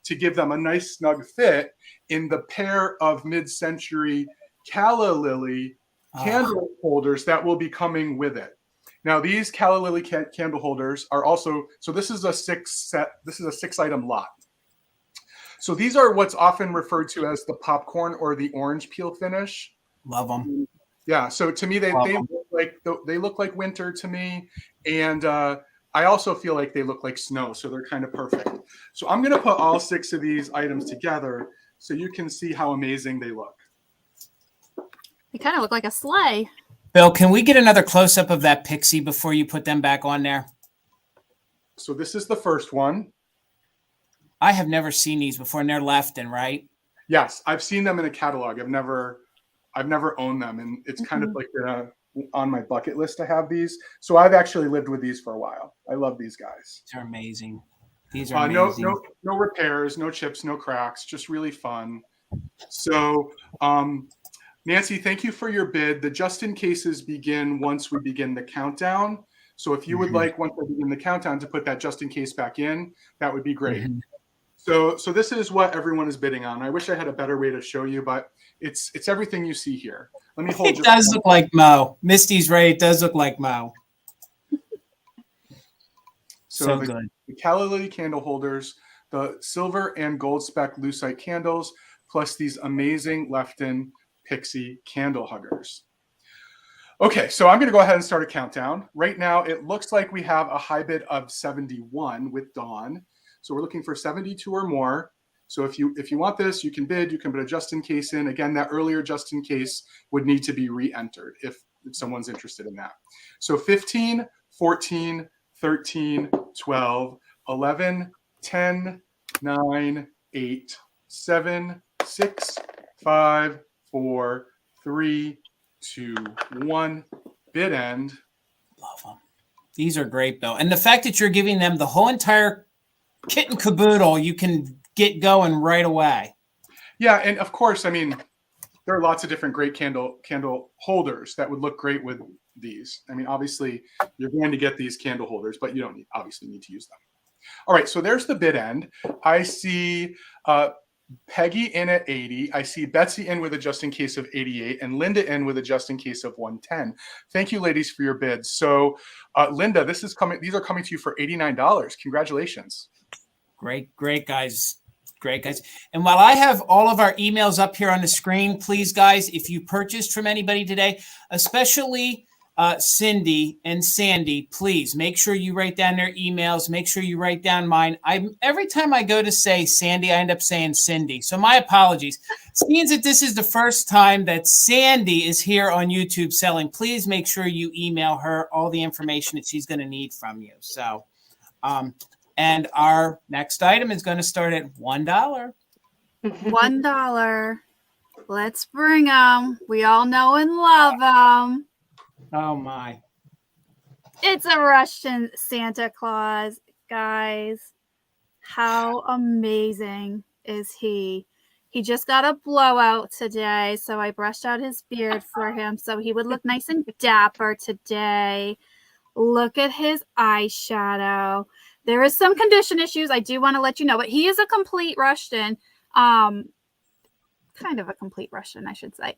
to give them a nice snug fit in the pair of mid-century calla lily candle holders that will be coming with it. Now, these calla lily candle holders are also, so this is a 6-item lot. So these are what's often referred to as the popcorn or the orange peel finish. Love them. Yeah. So to me, they look like winter to me. And I also feel like they look like snow. So they're kind of perfect. So I'm going to put all 6 of these items together so you can see how amazing they look. They kind of look like a sleigh. Bill, can we get another close-up of that pixie before you put them back on there? So this is the first one. I have never seen these before, and they're Lefton, right? Yes, I've seen them in a catalog. I've never owned them, and it's kind of like on my bucket list to have these. So I've actually lived with these for a while. I love these guys. They're amazing. These are amazing. No repairs, no chips, no cracks, just really fun. So Nancy, thank you for your bid. The just in cases begin once we begin the countdown. So if you would like, once we begin the countdown, to put that just in case back in, that would be great. So this is what everyone is bidding on. I wish I had a better way to show you, but it's everything you see here. Let me hold it. It does look like Mo. Misty's right. It does look like Mo. So good. The calla lily candle holders, the silver and gold spec lucite candles, plus these amazing Lefton Pixie candle huggers. Okay, so I'm going to go ahead and start a countdown. Right now, it looks like we have a high bid of 71 with Dawn. So we're looking for 72 or more. So if you want this, you can bid. You can put a just in case in. Again, that earlier just in case would need to be re-entered if someone's interested in that. So 15, 14, 13, 12, 11, 10, 9, 8, 7, 6, 5, 4, 3, 2, 1. Bid end. Love them. These are great, Bill. And the fact that you're giving them the whole entire kit and caboodle, you can get going right away. Yeah, and of course, I mean, there are lots of different great candle holders that would look great with these. I mean, obviously, you're going to get these candle holders, but you don't obviously need to use them. All right, so there's the bid end. I see Peggy in at 80. I see Betsy in with a just in case of 88 and Linda in with a just in case of 110. Thank you, ladies, for your bids. So Linda, these are coming to you for $89. Congratulations. Great guys. Great guys. And while I have all of our emails up here on the screen, please, guys, if you purchased from anybody today, especially Cindy and Sandy, please make sure you write down their emails. Make sure you write down mine. Every time I go to say Sandy, I end up saying Cindy. So my apologies. Seeing that this is the first time that Sandy is here on YouTube selling, please make sure you email her all the information that she's going to need from you. So, and our next item is going to start at $1. $1. Let's bring them. We all know and love them. Oh my. It's a Russian Santa Claus, guys. How amazing is he? He just got a blowout today, so I brushed out his beard for him so he would look nice and dapper today. Look at his eyeshadow. There is some condition issues. I do want to let you know, but he is a complete Russian. Kind of a complete Russian, I should say.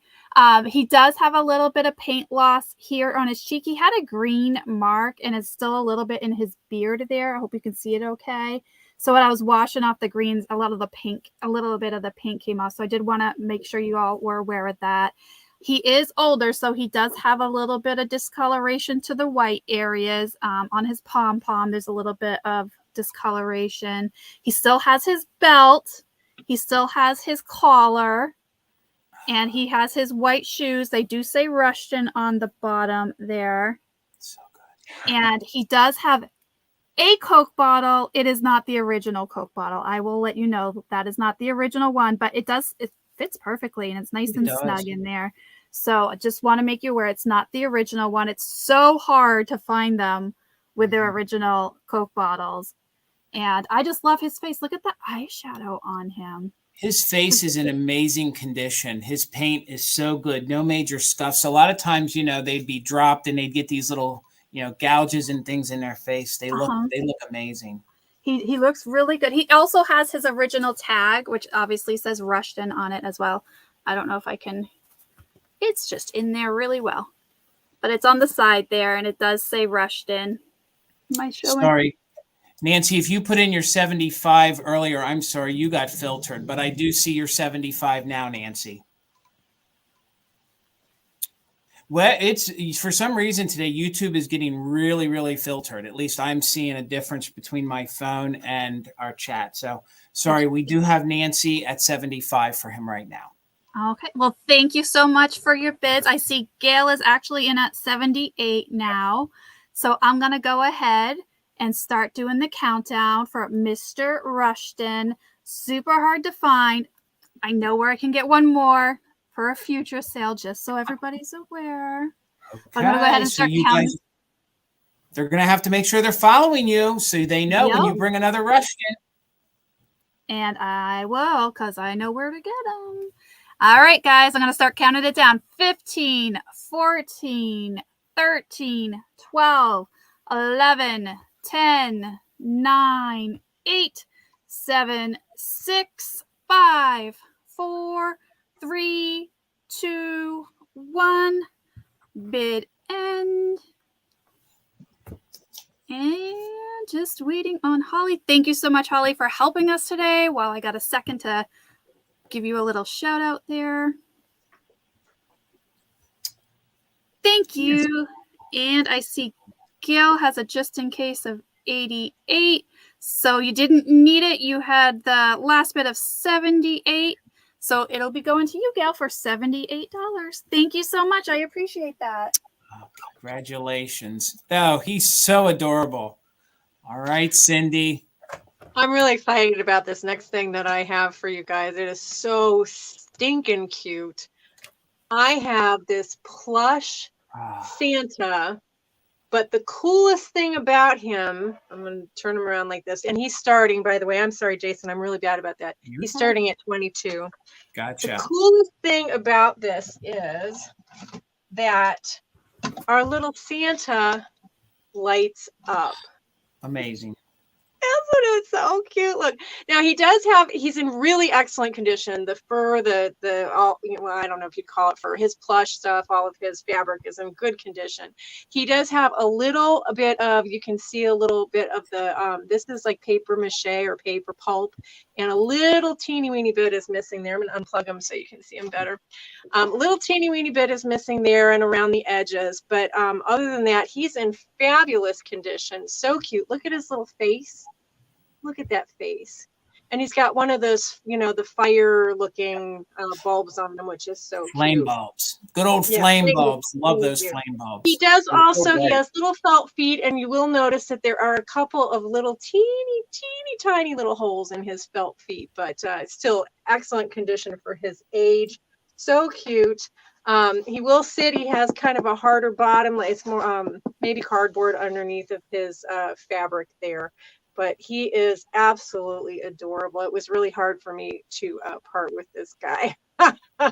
He does have a little bit of paint loss here on his cheek. He had a green mark and it's still a little bit in his beard there. I hope you can see it okay. So when I was washing off the greens, a little bit of the paint came off. So I did want to make sure you all were aware of that. He is older, so he does have a little bit of discoloration to the white areas. On his pom-pom, there's a little bit of discoloration. He still has his belt. He still has his collar, and he has his white shoes. They do say Russian on the bottom there. So good. And he does have a Coke bottle. It is not the original Coke bottle. I will let you know that is not the original one, but it fits perfectly, and it's nice and snug in there. So I just want to make you aware it's not the original one. It's so hard to find them with their original Coke bottles. And I just love his face. Look at the eyeshadow on him. His face is in amazing condition. His paint is so good. No major scuffs. A lot of times, they'd be dropped and they'd get these little, gouges and things in their face. They look amazing. He looks really good. He also has his original tag, which obviously says Russian on it as well. I don't know if I can. It's just in there really well. But it's on the side there, and it does say Russian. Am I showing? Sorry. Nancy, if you put in your 75 earlier, I'm sorry, you got filtered, but I do see your 75 now, Nancy. Well, it's for some reason today, YouTube is getting really, really filtered. At least I'm seeing a difference between my phone and our chat. So sorry, we do have Nancy at 75 for him right now. Okay. Well, thank you so much for your bids. I see Gail is actually in at 78 now. So I'm going to go ahead and start doing the countdown for Mr. Rushton. Super hard to find. I know where I can get one more for a future sale, just so everybody's aware. Okay. I'm going to go ahead and start counting. They're going to have to make sure they're following you so they know when you bring another Rushton. And I will, because I know where to get them. All right, guys, I'm going to start counting it down. 15, 14, 13, 12, 11, 10, 9, 8, 7, 6, 5, 4, 3, 2, 1. Bid end. And just waiting on Holly. Thank you so much, Holly, for helping us today. While I got a second to give you a little shout out there. Thank you. And I see Gail has a just in case of 88. So you didn't need it. You had the last bit of 78. So it'll be going to you, Gail, for $78. Thank you so much. I appreciate that. Oh, congratulations. Oh, he's so adorable. All right, Cindy. I'm really excited about this next thing that I have for you guys. It is so stinking cute. I have this plush Santa, but the coolest thing about him, I'm going to turn him around like this, and he's starting, by the way, I'm sorry, Jason, I'm really bad about that. He's starting at 22. Gotcha. The coolest thing about this is that our little Santa lights up. Amazing. It's so cute. Look, now he's in really excellent condition. The fur, well, I don't know if you'd call it fur, his plush stuff, all of his fabric is in good condition. He does have a bit of, you can see a little bit of the, this is like paper mache or paper pulp, and a little teeny weeny bit is missing there. I'm going to unplug him so you can see him better. A little teeny weeny bit is missing there and around the edges, but other than that, he's in fabulous condition. So cute. Look at his little face. Look at that face. And he's got one of those, the fire looking bulbs on them, which is so flame cute. bulbs. Good old flame bulbs. Love those flame bulbs. He does also, he has little felt feet, and you will notice that there are a couple of little teeny tiny little holes in his felt feet, but still excellent condition for his age. So cute. He will sit. He has kind of a harder bottom. It's more maybe cardboard underneath of his fabric there. but he is absolutely adorable. It was really hard for me to part with this guy.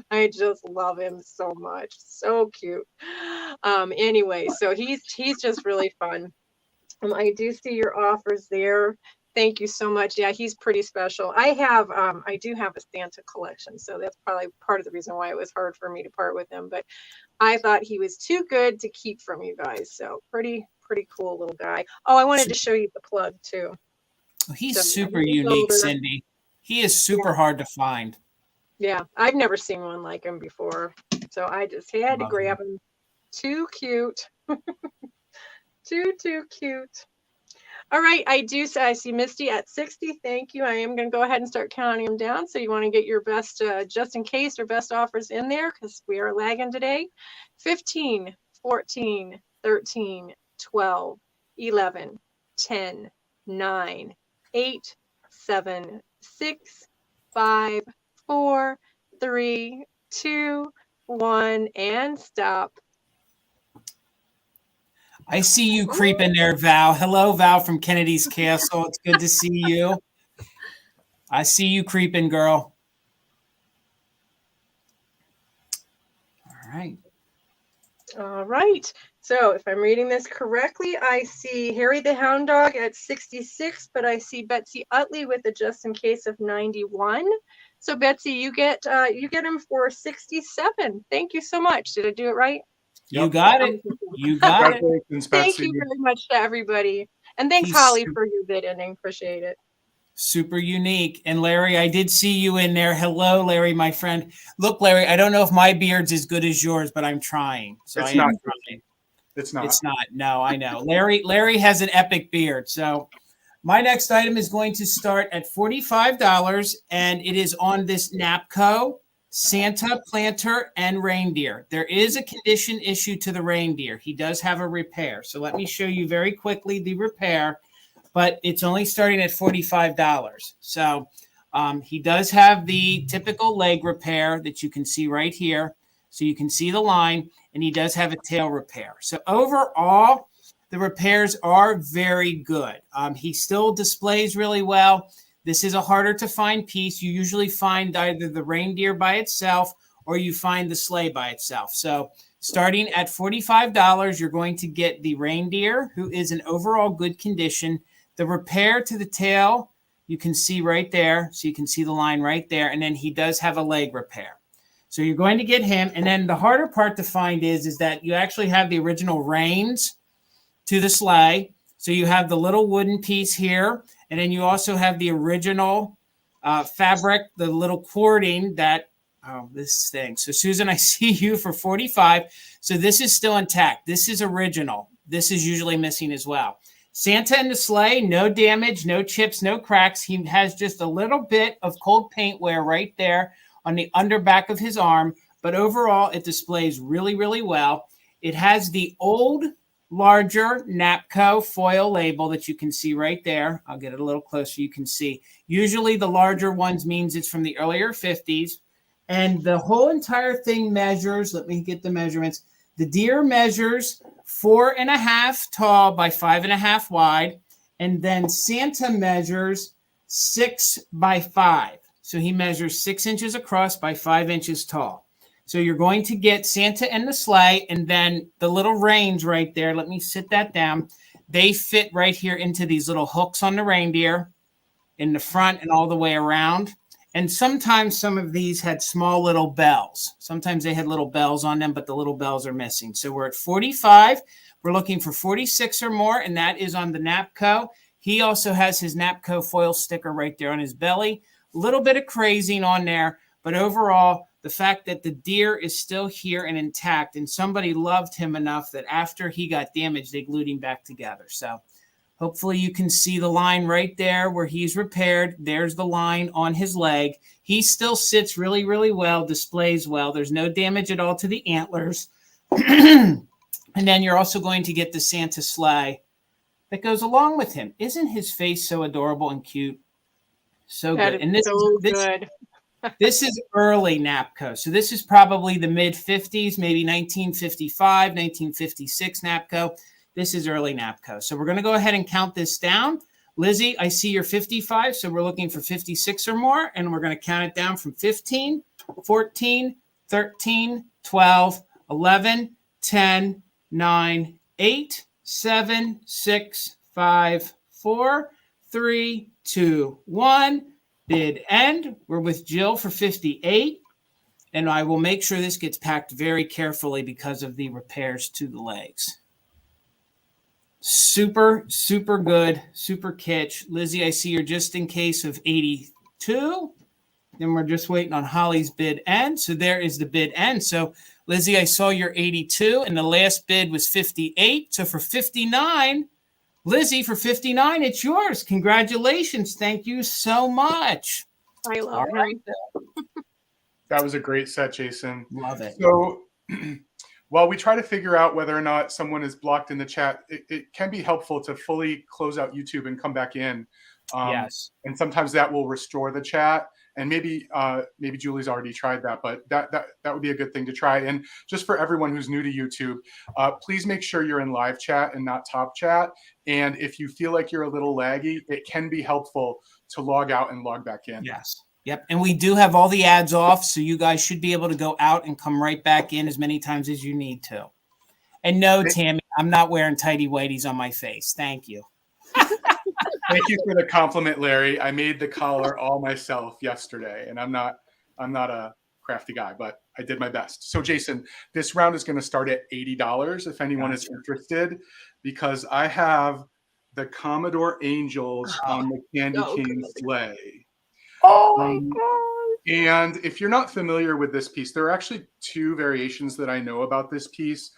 I just love him so much. So cute. Anyway, so he's just really fun. I do see your offers there. Thank you so much. Yeah, he's pretty special. I do have a Santa collection, so that's probably part of the reason why it was hard for me to part with him. But I thought he was too good to keep from you guys. So pretty cool little guy. Oh, I wanted to show you the plug too. He's So, super he's unique, older. Cindy. He is super hard to find. Yeah, I've never seen one like him before. So I just had to Love grab him. Too cute. Too cute. All right, I see Misty at 60. Thank you. I am going to go ahead and start counting them down. So you want to get your best, just in case, or best offers in there because we are lagging today. 15, 14, 13, 12, 11, 10, 9, 8, 7, 6, 5, 4, 3, 2, 1, and stop. I see you creeping there, Val. Hello, Val from Kennedy's Castle. It's good to see you. I see you creeping, girl. All right. All right. So if I'm reading this correctly, I see Harry the Hound Dog at 66, but I see Betsy Utley with a just in case of 91. So Betsy, you get him for 67. Thank you so much. Did I do it right? You got it. You got it. Congratulations, Thank Betsy. you very much to everybody. And thanks, He's Holly, for your bid ending. Appreciate it. Super unique. And Larry, I did see you in there. Hello, Larry, my friend. Look, Larry, I don't know if my beard's as good as yours, but I'm trying. So It's I am not. trying. It's not. It's not. No, I know. Larry has an epic beard. So my next item is going to start at $45, and it is on this Napco Santa planter and reindeer. There is a condition issue to the reindeer. He does have a repair. So let me show you very quickly the repair, but it's only starting at $45. So he does have the typical leg repair that you can see right here. So you can see the line, and he does have a tail repair. So overall, the repairs are very good. He still displays really well. This is a harder to find piece. You usually find either the reindeer by itself or you find the sleigh by itself. So starting at $45, you're going to get the reindeer, who is in overall good condition. The repair to the tail, you can see right there. So you can see the line right there. And then he does have a leg repair. So you're going to get him. And then the harder part to find is that you actually have the original reins to the sleigh. So you have the little wooden piece here. And then you also have the original fabric, the little cording that, this thing. So Susan, I see you for 45. So this is still intact. This is original. This is usually missing as well. Santa and the sleigh, no damage, no chips, no cracks. He has just a little bit of cold paint wear right there on the under back of his arm. But overall, it displays really, really well. It has the old larger Napco foil label that you can see right there. I'll get it a little closer. You can see usually the larger ones means it's from the earlier 50s. And the whole entire thing measures, let me get the measurements. The deer measures 4.5 tall by 5.5 wide. And then Santa measures 6 by 5. So he measures 6 inches across by 5 inches tall. So you're going to get Santa and the sleigh, and then the little reins right there. Let me sit that down. They fit right here into these little hooks on the reindeer in the front and all the way around. And sometimes some of these had small little bells. Sometimes they had little bells on them, but the little bells are missing. So we're at 45. We're looking for 46 or more, and that is on the Napco. He also has his Napco foil sticker right there on his belly. A little bit of crazing on there, but overall, the fact that the deer is still here and intact, and somebody loved him enough that after he got damaged, they glued him back together. So hopefully you can see the line right there where he's repaired. There's the line on his leg. He still sits really, really well, displays well. There's no damage at all to the antlers. And then you're also going to get the Santa sleigh that goes along with him. Isn't his face so adorable and cute? So That good. is And this so is good. This is early Napco. So this is probably the mid-50s, maybe 1955, 1956 Napco. This is early Napco. So we're going to go ahead and count this down. Lizzie, I see you're 55, so we're looking for 56 or more, and we're going to count it down from 15, 14, 13, 12, 11, 10, 9, 8, 7, 6, 5, 4, 3, 2, 1. Bid end. We're with Jill for 58. And I will make sure this gets packed very carefully because of the repairs to the legs. Super, super good. Super catch. Lizzie, I see you're just in case of 82. Then we're just waiting on Holly's bid end. So there is the bid end. So Lizzie, I saw your 82 and the last bid was 58. So for 59, Lizzie, for 59, it's yours. Congratulations. Thank you so much. I love All him. right. That was a great set, Jason. Love it. So while we try to figure out whether or not someone is blocked in the chat, it can be helpful to fully close out YouTube and come back in. Yes. And sometimes that will restore the chat. And maybe Julie's already tried that, but that would be a good thing to try. And just for everyone who's new to YouTube, please make sure you're in live chat and not top chat. And if you feel like you're a little laggy, it can be helpful to log out and log back in. Yes. Yep. And we do have all the ads off, so you guys should be able to go out and come right back in as many times as you need to. And no, Tammy, I'm not wearing tighty whities on my face. Thank you. Thank you for the compliment, Larry. I made the collar all myself yesterday, and I'm not a crafty guy, but I did my best. So, Jason, this round is going to start at $80 if anyone is interested, because I have the Commodore Angels on the candy cane sleigh. Oh my God. And if you're not familiar with this piece, there are actually two variations that I know about this piece,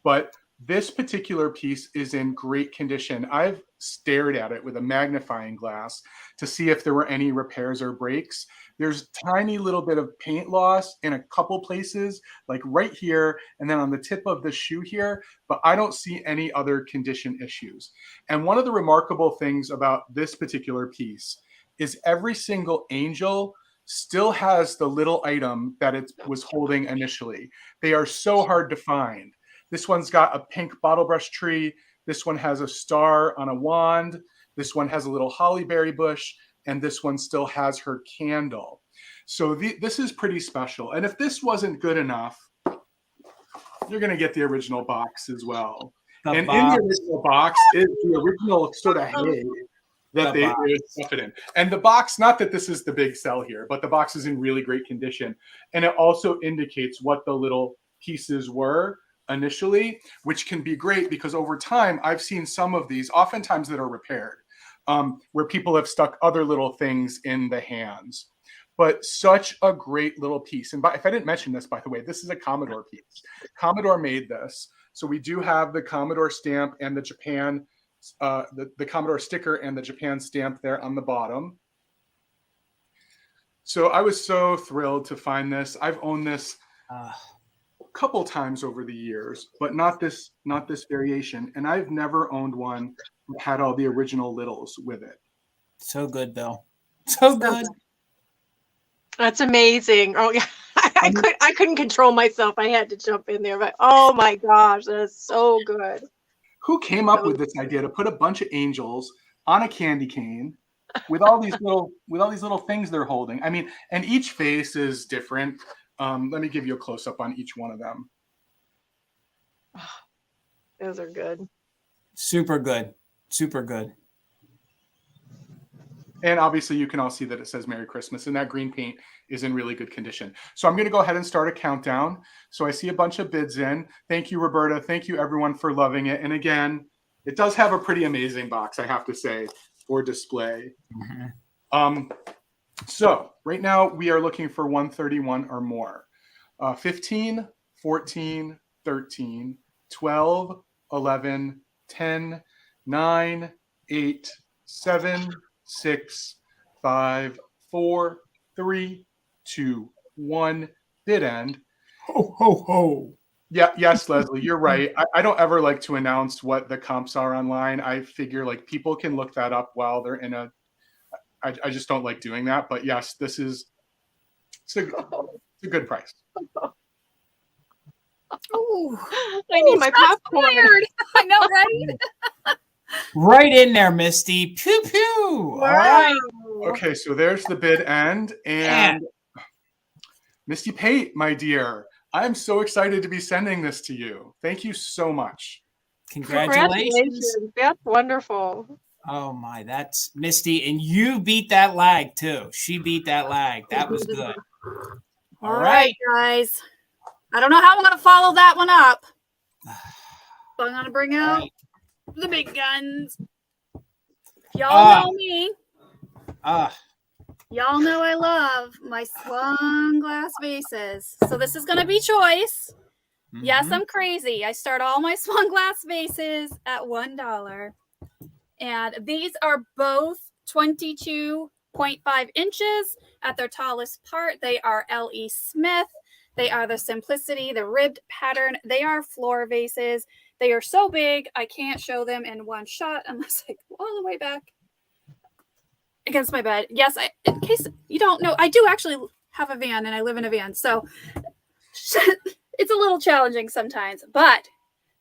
but this particular piece is in great condition. I've stared at it with a magnifying glass to see if there were any repairs or breaks. There's tiny little bit of paint loss in a couple places, like right here, and then on the tip of the shoe here, but I don't see any other condition issues. And one of the remarkable things about this particular piece is every single angel still has the little item that it was holding initially. They are so hard to find. This one's got a pink bottle brush tree. This one has a star on a wand. This one has a little holly berry bush. And this one still has her candle. So this is pretty special. And if this wasn't good enough, you're going to get the original box as well. In the original box is the original sort of hay that they stuff it in. And the box, not that this is the big sell here, but the box is in really great condition. And it also indicates what the little pieces were initially, which can be great because over time, I've seen some of these, oftentimes that are repaired, where people have stuck other little things in the hands. But such a great little piece. And if I didn't mention this, by the way, this is a Commodore piece. Commodore made this. So we do have the Commodore stamp and the Japan the Commodore sticker and the Japan stamp there on the bottom. So I was so thrilled to find this. I've owned this a couple times over the years, but not this variation. And I've never owned one that had all the original littles with it. So good, Bill. So good. That's amazing. Oh yeah. I couldn't control myself. I had to jump in there, but oh my gosh, that is so good. Who came up with this idea to put a bunch of angels on a candy cane with all these little things they're holding? I mean, and each face is different. Let me give you a close up on each one of them. Those are good. Super good. Super good. And obviously you can all see that it says Merry Christmas, and that green paint is in really good condition. So I'm going to go ahead and start a countdown. So I see a bunch of bids in. Thank you, Roberta. Thank you, everyone, for loving it. And again, it does have a pretty amazing box, I have to say, for display. Mm-hmm. So right now we are looking for 131 or more. 15, 14, 13, 12, 11, 10, 9, 8, 7, 6, 5, 4, 3, 2, 1. Bid end. Ho, ho, ho. Yeah, yes, Leslie, you're right. I don't ever like to announce what the comps are online. I figure like people can look that up while they're in a. I just don't like doing that. But yes, it's a good price. Ooh, I need my popcorn. I know, right? Right in there, Misty. Pew pew. All right. Okay, so there's the bid end. And Misty Pate, my dear, I'm so excited to be sending this to you. Thank you so much. Congratulations. That's wonderful. Oh my, that's Misty. And you beat that lag too. She beat that lag. That was good. All right, guys. I don't know how I'm going to follow that one up. But I'm going to bring out the big guns. Y'all know me. Y'all know I love my swung glass vases. So this is going to be choice. Mm-hmm. Yes, I'm crazy. I start all my swung glass vases at $1. And these are both 22.5 inches at their tallest part. They are L.E. Smith. They are the Simplicity, the ribbed pattern. They are floor vases. They are so big, I can't show them in one shot unless I go all the way back against my bed. Yes, in case you don't know, I do actually have a van and I live in a van. So it's a little challenging sometimes, but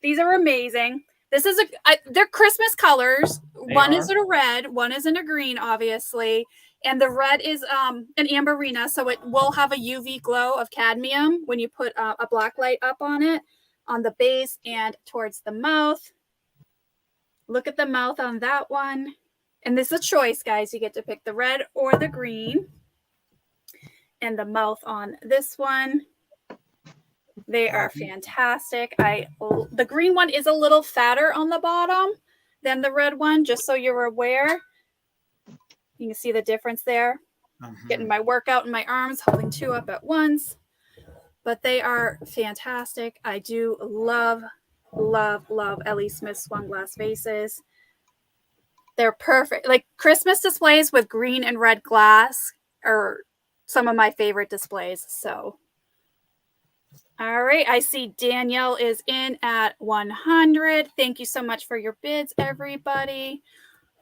these are amazing. This is they're Christmas colors. One is in a red, one is in a green, obviously. And the red is an amberina, so it will have a UV glow of cadmium when you put a black light up on it, on the base and towards the mouth. Look at the mouth on that one. And this is a choice, guys. You get to pick the red or the green. And the mouth on this one. They are fantastic. The green one is a little fatter on the bottom than the red one, just so you're aware. You can see the difference there. Getting my workout in my arms, holding two up at once. But they are fantastic. I do love, love, love L.E. Smith swung glass vases. They're perfect. Like Christmas displays with green and red glass are some of my favorite displays. So, all right. I see Danielle is in at 100. Thank you so much for your bids, everybody.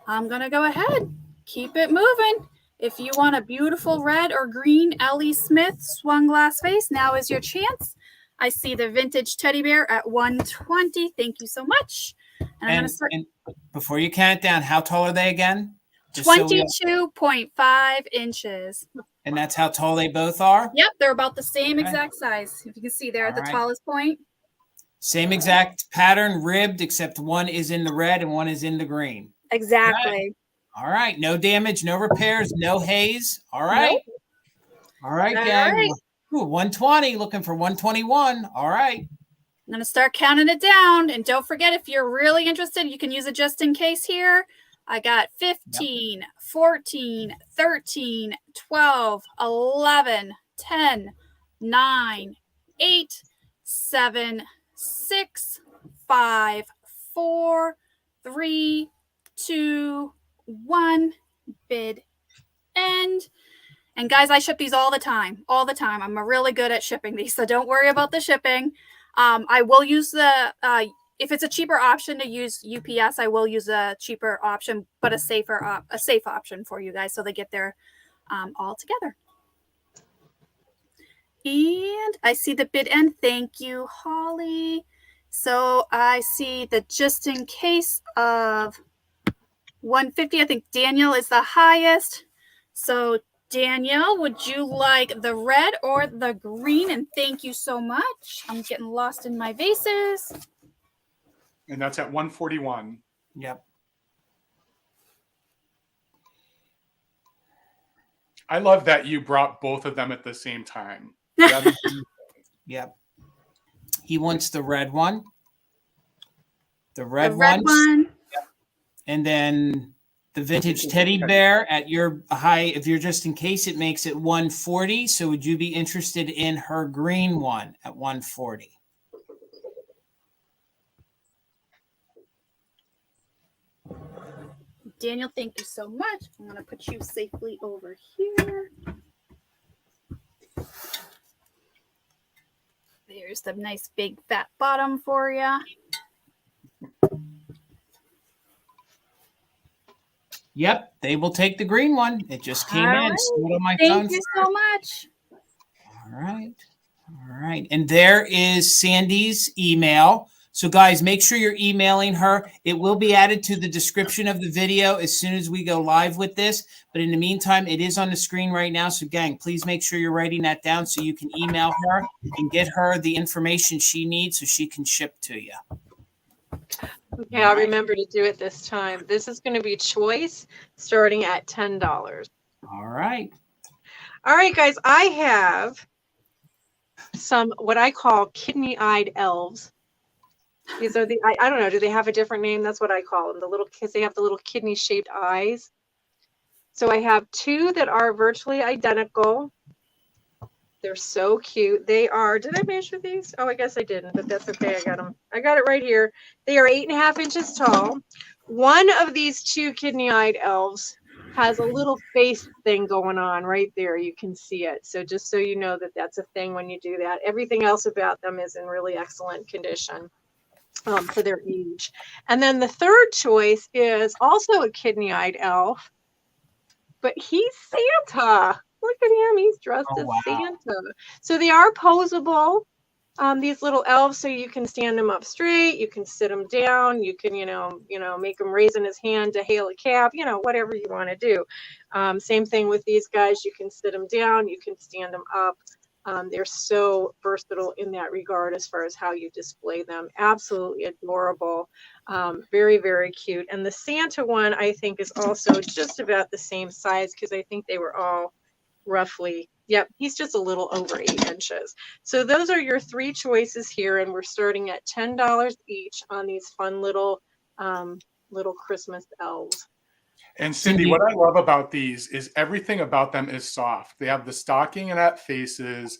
I'm going to go ahead. Keep it moving. If you want a beautiful red or green L.E. Smith swung glass vase, now is your chance. I see the vintage teddy bear at 120. Thank you so much. And I'm going to start. And before you count down, how tall are they again? 22.5 inches. And that's how tall they both are? Yep, they're about the same exact size. If you can see there at the tallest point. Same exact pattern, ribbed, except one is in the red and one is in the green. Exactly. All right. No damage, no repairs, no haze. All right. Nope. All right, gang. Right. Ooh, 120, looking for 121. All right. I'm going to start counting it down. And don't forget, if you're really interested, you can use it just in case here. I got 15, 14, 13, 12, 11, 10, 9, 8, 7, 6, 5, 4, 3, 2, 1. Bid end. And guys, I ship these all the time. I'm really good at shipping these, so don't worry about the shipping. I will use the if it's a cheaper option to use UPS, I will use a cheaper option, but a safe option for you guys, so they get there all together. And I see the bid end. Thank you, Holly. So I see the just in case of 150. I think Daniel is the highest. So Danielle, would you like the red or the green? And thank you so much. I'm getting lost in my vases. And that's at 141. Yep. I love that you brought both of them at the same time. Yep. He wants the red one. The red one. Yep. And then the vintage teddy bear at your high, if you're just in case, it makes it 140. So would you be interested in her green one at 140? Daniel, thank you so much. I'm going to put you safely over here. There's the nice big fat bottom for you. Yep, they will take the green one. It just came in. On my phone. Thank you so much. All right. All right. And there is Sandy's email. So guys, make sure you're emailing her. It will be added to the description of the video as soon as we go live with this. But in the meantime, it is on the screen right now. So gang, please make sure you're writing that down so you can email her and get her the information she needs so she can ship to you. Okay, I'll remember to do it this time. This is going to be choice starting at $10. All right. All right, guys, I have some what I call kidney-eyed elves. These are the, I don't know, do they have a different name? That's what I call them, the little kids. They have the little kidney-shaped eyes. So I have two that are virtually identical. They're so cute. They are, did I measure these? Oh, I guess I didn't, but that's okay. I got them. I got it right here. They are 8.5 inches tall. One of these two kidney-eyed elves has a little face thing going on right there. You can see it. So just so you know that that's a thing when you do that. Everything else about them is in really excellent condition for their age. And then the third choice is also a kidney-eyed elf, but he's Santa. Look at him. He's dressed as Santa. So they are posable, these little elves, so you can stand them up straight. You can sit them down. You can, make him raising his hand to hail a cab, whatever you want to do. Same thing with these guys. You can sit them down. You can stand them up. They're so versatile in that regard as far as how you display them. Absolutely adorable. Very, very cute. And the Santa one, I think, is also just about the same size because I think they were all roughly, yep, he's just a little over 8 inches. So those are your three choices here, and we're starting at $10 each on these fun little Christmas elves. And Cindy, what I love about these is everything about them is soft. They have the stocking and at faces.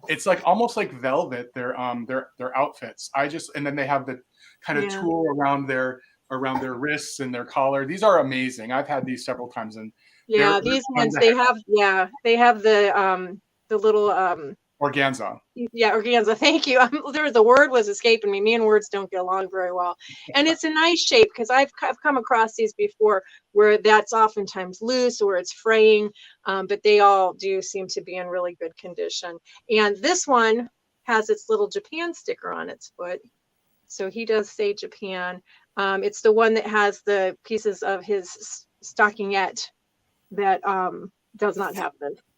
It's like almost like velvet. Their outfits. And then they have the kind of tulle around their wrists and their collar. These are amazing. I've had these several times, and yeah, these ones they have the little organza. Yeah, organza. Thank you. The word was escaping me. Me and words don't get along very well. And it's a nice shape because I've come across these before where that's oftentimes loose or it's fraying, but they all do seem to be in really good condition. And this one has its little Japan sticker on its foot. So he does say Japan. It's the one that has the pieces of his stockingette that does not have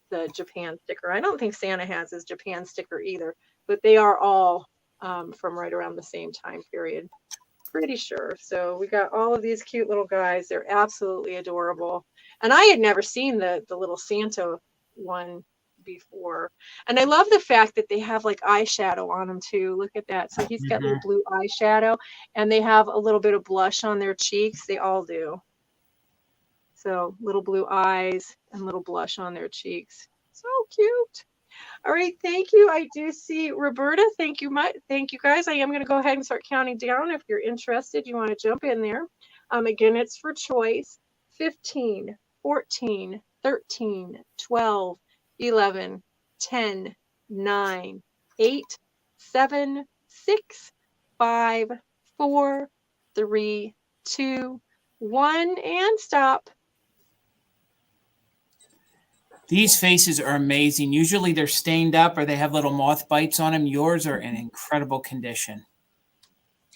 the Japan sticker. I don't think Santa has his Japan sticker either, but they are all from right around the same time period. Pretty sure. So we got all of these cute little guys. They're absolutely adorable. And I had never seen the little Santa one before. And I love the fact that they have like eyeshadow on them too. Look at that. So he's got little blue eyeshadow, and they have a little bit of blush on their cheeks. They all do. So little blue eyes and little blush on their cheeks. So cute. All right, thank you. I do see Roberta. Thank you much. Thank you, guys. I am going to go ahead and start counting down. If you're interested, you want to jump in there. Again, it's for choice. 15, 14, 13, 12, 11, 10, 9, 8, 7, 6, 5, 4, 3, 2, 1, and stop. These faces are amazing. Usually they're stained up or they have little moth bites on them. Yours are in incredible condition.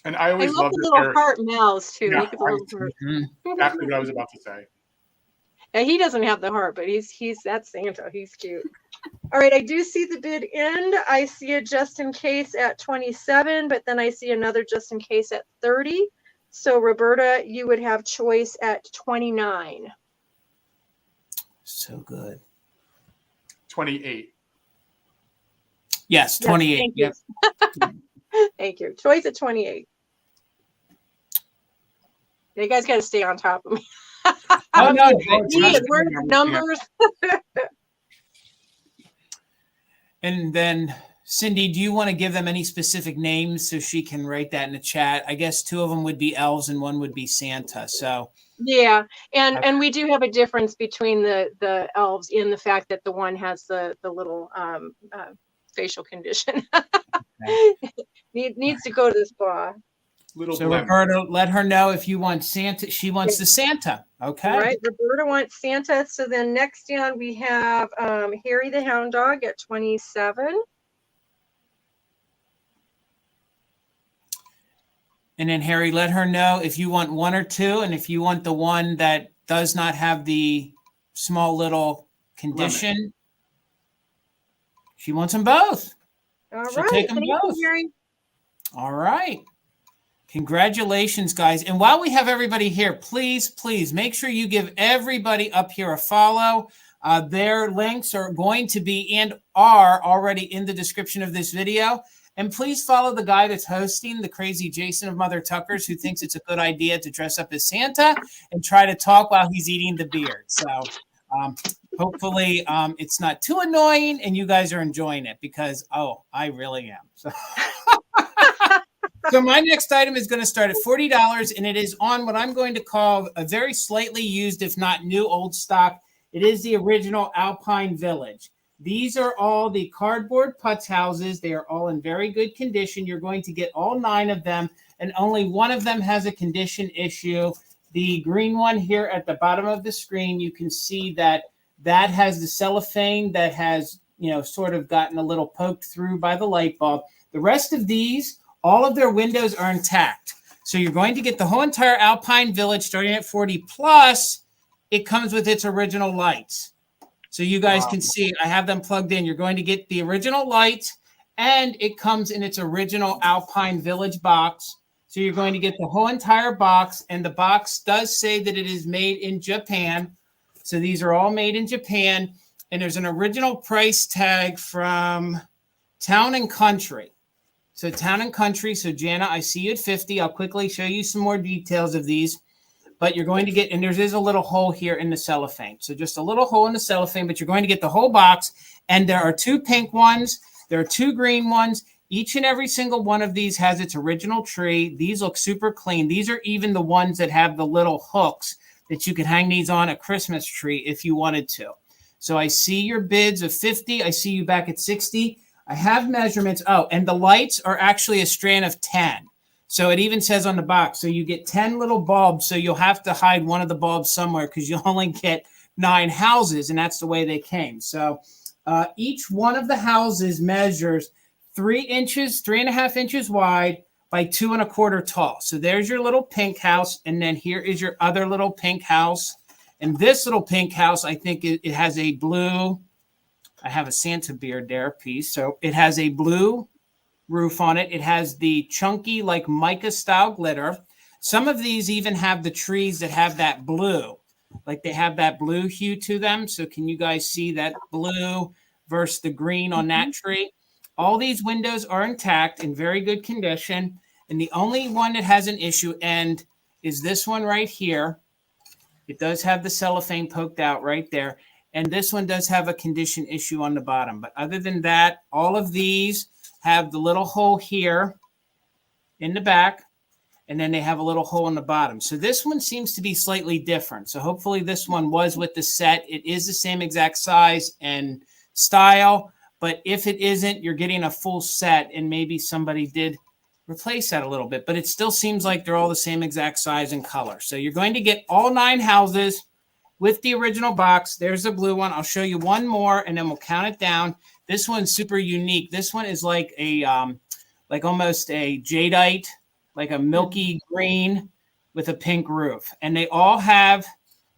And I always love the little heart mouths too. Yeah, Look at the little heart. Exactly what I was about to say. Yeah, he doesn't have the heart, but that's Santa. He's cute. All right, I do see the bid end. I see a just in case at 27, but then I see another just in case at 30. So Roberta, you would have choice at 29. So good. 28. Yes, 28. Yes, thank you. Thank you. Choice at 28. You guys got to stay on top of me. Oh, no. Where's the numbers? And then, Cindy, do you want to give them any specific names so she can write that in the chat? I guess two of them would be elves and one would be Santa. So yeah, and we do have a difference between the elves in the fact that the one has the little facial condition. Needs to go to the spa. So Roberta, let her know if you want Santa. She wants the Santa. Okay. All right, Roberta wants Santa. So then next down we have Harry the Hound Dog at 27. And then Harry, let her know if you want one or two, and if you want the one that does not have the small little condition, she wants them both. All She'll right. take them Thank both. you, Mary. All right. Congratulations, guys. And while we have everybody here, please make sure you give everybody up here a follow. Their links are going to be and are already in the description of this video. And please follow the guy that's hosting, the crazy Jason of Mother Tuckers, who thinks it's a good idea to dress up as Santa and try to talk while he's eating the beard. So hopefully it's not too annoying and you guys are enjoying it because, I really am. So my next item is going to start at $40, and it is on what I'm going to call a very slightly used, if not new, old stock. It is the original Alpine Village. These are all the cardboard putz houses. They are all in very good condition. You're going to get all 9 of them, and only one of them has a condition issue. The green one here at the bottom of the screen, you can see that has the cellophane that has, sort of gotten a little poked through by the light bulb. The rest of these, all of their windows are intact. So you're going to get the whole entire Alpine Village starting at $40, plus it comes with its original lights. So you guys can see I have them plugged in. You're going to get the original lights, and it comes in its original Alpine Village box. So you're going to get the whole entire box, and the box does say that it is made in Japan. So these are all made in Japan, and there's an original price tag from Town and Country. So Town and Country. So Jana, I see you at 50. I'll quickly show you some more details of these. But you're going to get, and there is a little hole here in the cellophane. So just a little hole in the cellophane, but you're going to get the whole box. And there are 2 pink ones. There are 2 green ones. Each and every single one of these has its original tree. These look super clean. These are even the ones that have the little hooks that you could hang these on a Christmas tree if you wanted to. So I see your bids of 50. I see you back at 60. I have measurements. Oh, and the lights are actually a strand of 10. So it even says on the box, so you get 10 little bulbs. So you'll have to hide one of the bulbs somewhere because you'll only get 9 houses, and that's the way they came. So each one of the houses measures 3.5 inches wide by 2 1/4 tall. So there's your little pink house, and then here is your other little pink house. And this little pink house, I think it has a blue. I have a Santa beard there piece. So it has a blue roof on it. It has the chunky, like mica style glitter. Some of these even have the trees that have that blue, like they have that blue hue to them. So can you guys see that blue versus the green on that tree? All these windows are intact in very good condition. And the only one that has an issue and is this one right here. It does have the cellophane poked out right there. And this one does have a condition issue on the bottom. But other than that, all of these have the little hole here in the back, and then they have a little hole in the bottom. So this one seems to be slightly different. So hopefully this one was with the set. It is the same exact size and style, but if it isn't, you're getting a full set, and maybe somebody did replace that a little bit, but it still seems like they're all the same exact size and color. So you're going to get all 9 houses with the original box. There's the blue one. I'll show you one more, and then we'll count it down. This one's super unique. This one is like a, like almost a jadeite, like a milky green with a pink roof. And they all have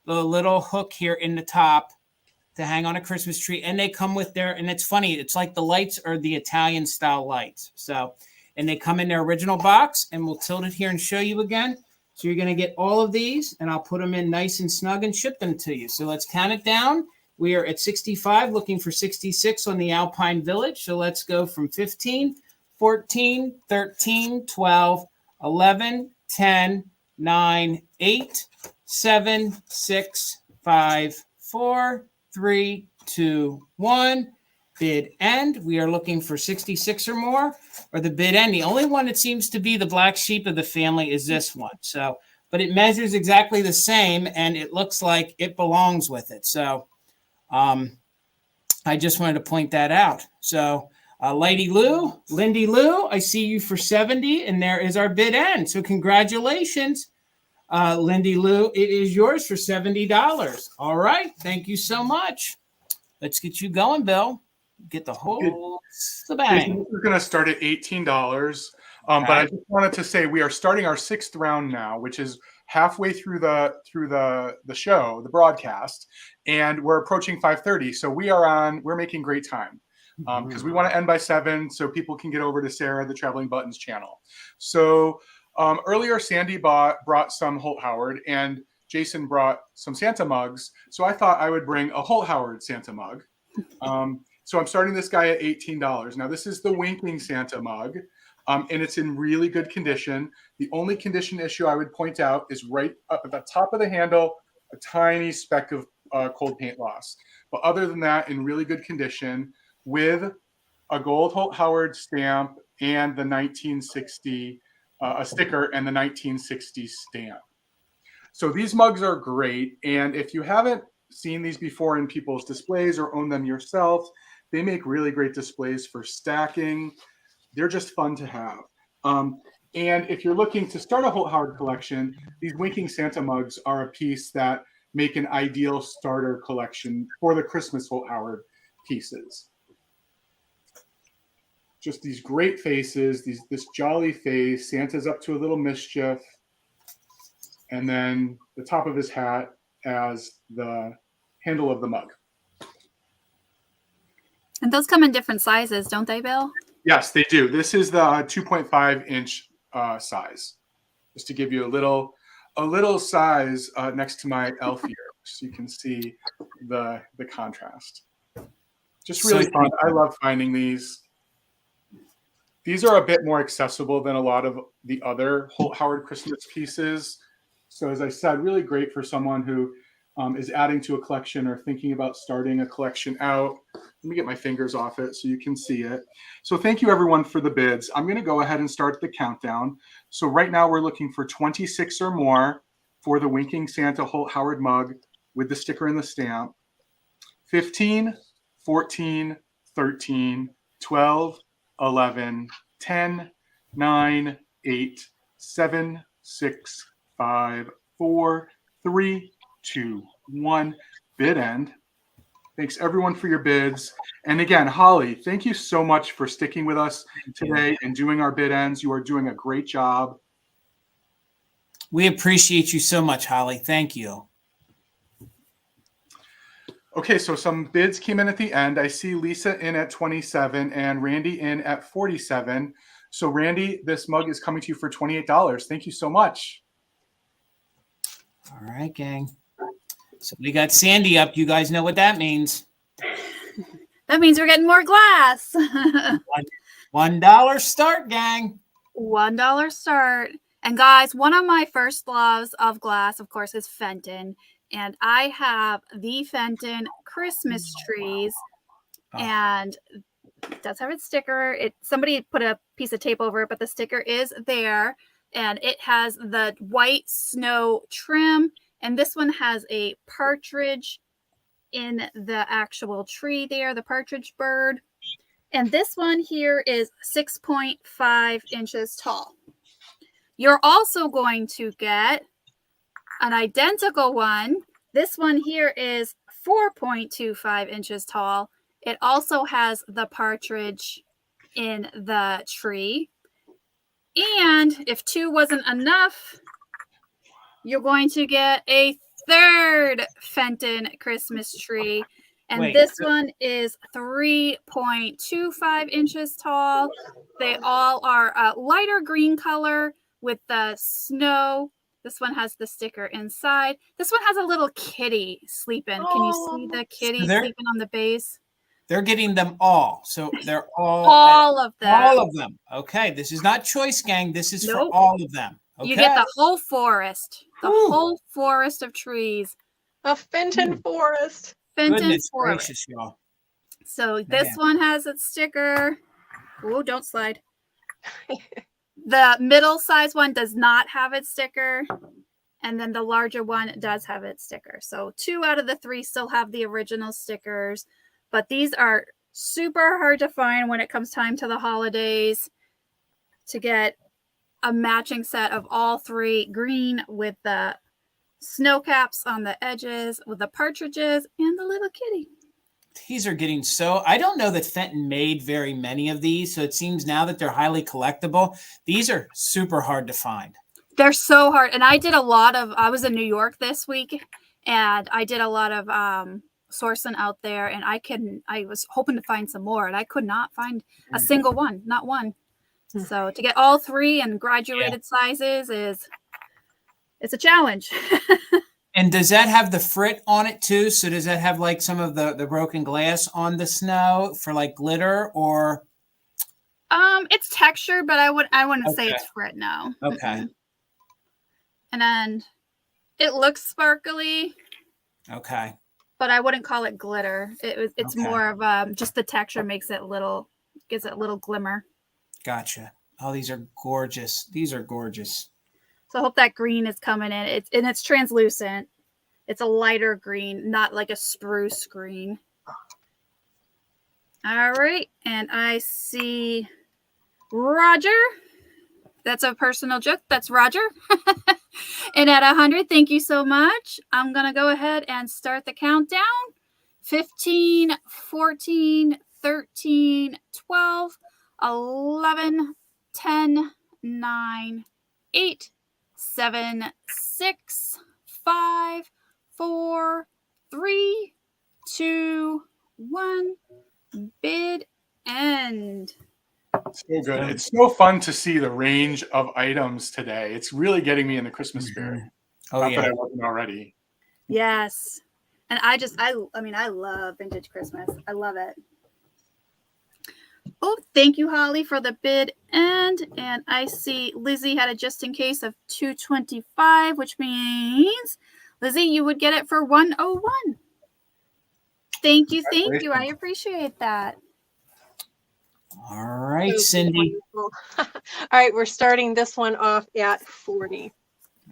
the little hook here in the top to hang on a Christmas tree. And they come with their, and it's funny, it's like the lights are the Italian style lights. So, and they come in their original box, and we'll tilt it here and show you again. So you're going to get all of these, and I'll put them in nice and snug and ship them to you. So let's count it down. We are at 65, looking for 66 on the Alpine Village. So let's go from 15, 14, 13, 12, 11, 10, 9, 8, 7, 6, 5, 4, 3, 2, 1. Bid end. We are looking for 66 or more, or the bid end. The only one that seems to be the black sheep of the family is this one. So, but it measures exactly the same, and it looks like it belongs with it. So, I just wanted to point that out. So, Lindy Lou, I see you for 70, and there is our bid end. So, congratulations, Lindy Lou. It is yours for $70. All right. Thank you so much. Let's get you going, Bill. Get the whole shebang. We're going to start at $18. But I just wanted to say we are starting our 6th round now, which is halfway through the show, the broadcast, and we're approaching 5:30. So we're making great time because we want to end by 7 so people can get over to Sarah, the Traveling Buttons channel. So earlier, Sandy brought some Holt Howard, and Jason brought some Santa mugs. So I thought I would bring a Holt Howard Santa mug. So I'm starting this guy at $18. Now this is the Winking Santa mug. And it's in really good condition. The only condition issue I would point out is right up at the top of the handle, a tiny speck of cold paint loss. But other than that, in really good condition with a gold Holt Howard stamp and the 1960, a sticker and the 1960 stamp. So these mugs are great. And if you haven't seen these before in people's displays or own them yourself, they make really great displays for stacking. They're just fun to have. And if you're looking to start a Holt Howard collection, these Winking Santa mugs are a piece that make an ideal starter collection for the Christmas Holt Howard pieces. Just these great faces, this jolly face. Santa's up to a little mischief. And then the top of his hat as the handle of the mug. And those come in different sizes, don't they, Bill? Yes, they do. This is the 2.5 inch size, just to give you a little size next to my elf here, so you can see the contrast. Just really fun. I love finding these. These are a bit more accessible than a lot of the other Holt Howard Christmas pieces. So as I said, really great for someone who is adding to a collection or thinking about starting a collection out. Let me get my fingers off it so you can see it. So thank you everyone for the bids. I'm going to go ahead and start the countdown. So right now we're looking for 26 or more for the Winking Santa Holt Howard mug with the sticker and the stamp. 15, 14, 13, 12, 11, 10, 9, 8, 7, 6, 5, 4, 3, 2, 1. Bid end. Thanks everyone for your bids. And again, Holly, thank you so much for sticking with us today and doing our bid ends. You are doing a great job. We appreciate you so much, Holly. Thank you. Okay, so some bids came in at the end. I see Lisa in at 27 and Randy in at 47. So Randy, this mug is coming to you for $28. Thank you so much. All right, gang. So we got Sandy up. You guys know what that means. That means we're getting more glass. $1 start, gang. $1 start. And guys, one of my first loves of glass, of course, is Fenton. And I have the Fenton Christmas trees. And it does have its sticker. Somebody put a piece of tape over it, but the sticker is there. And it has the white snow trim. And this one has a partridge in the actual tree there, the partridge bird. And this one here is 6.5 inches tall. You're also going to get an identical one. This one here is 4.25 inches tall. It also has the partridge in the tree. And if 2 wasn't enough, you're going to get a third Fenton Christmas tree. And this one is 3.25 inches tall. They all are a lighter green color with the snow. This one has the sticker inside. This one has a little kitty sleeping. Can you see the kitty sleeping on the base? They're getting them all. So they're all of them. All of them. Okay. This is not choice, gang. This is for all of them. Okay. You get the whole forest. The whole forest of trees. A Fenton forest. Fenton forest. Gracious, y'all. So this one has its sticker. Oh, don't slide. The middle size one does not have its sticker. And then the larger one does have its sticker. So 2 out of the 3 still have the original stickers. But these are super hard to find when it comes time to the holidays to get a matching set of all 3 green with the snow caps on the edges with the partridges and the little kitty. These are getting so, I don't know that Fenton made very many of these. So it seems now that they're highly collectible. These are super hard to find. They're so hard. And I was in New York this week, and I did a lot of sourcing out there, and I was hoping to find some more, and I could not find a single one, not one. So to get all three and graduated sizes it's a challenge. And does that have the frit on it too? So does that have like some of the broken glass on the snow for like glitter, or? It's texture, but I wouldn't say it's frit, no. Okay. Mm-hmm. And then it looks sparkly. Okay. But I wouldn't call it glitter. It's more of just the texture gives it a little glimmer. Gotcha. Oh, these are gorgeous. These are gorgeous. So I hope that green is coming in. It's translucent. It's a lighter green, not like a spruce green. All right, and I see Roger. That's a personal joke. That's Roger. And at 100, thank you so much. I'm going to go ahead and start the countdown. 15, 14, 13, 12, 11, 10, 9, 8, 7, 6, 5, 4, 3, 2, 1. Bid end. So good. It's so fun to see the range of items today. It's really getting me in the Christmas spirit. Oh, Not yeah. that I wasn't already. Yes. And I love vintage Christmas. I love it. Oh, thank you, Holly, for the bid end. And I see Lizzie had a just in case of 225, which means, Lizzie, you would get it for 101. Thank you. Thank you. I appreciate that. All right, Cindy. All right, we're starting this one off at 40.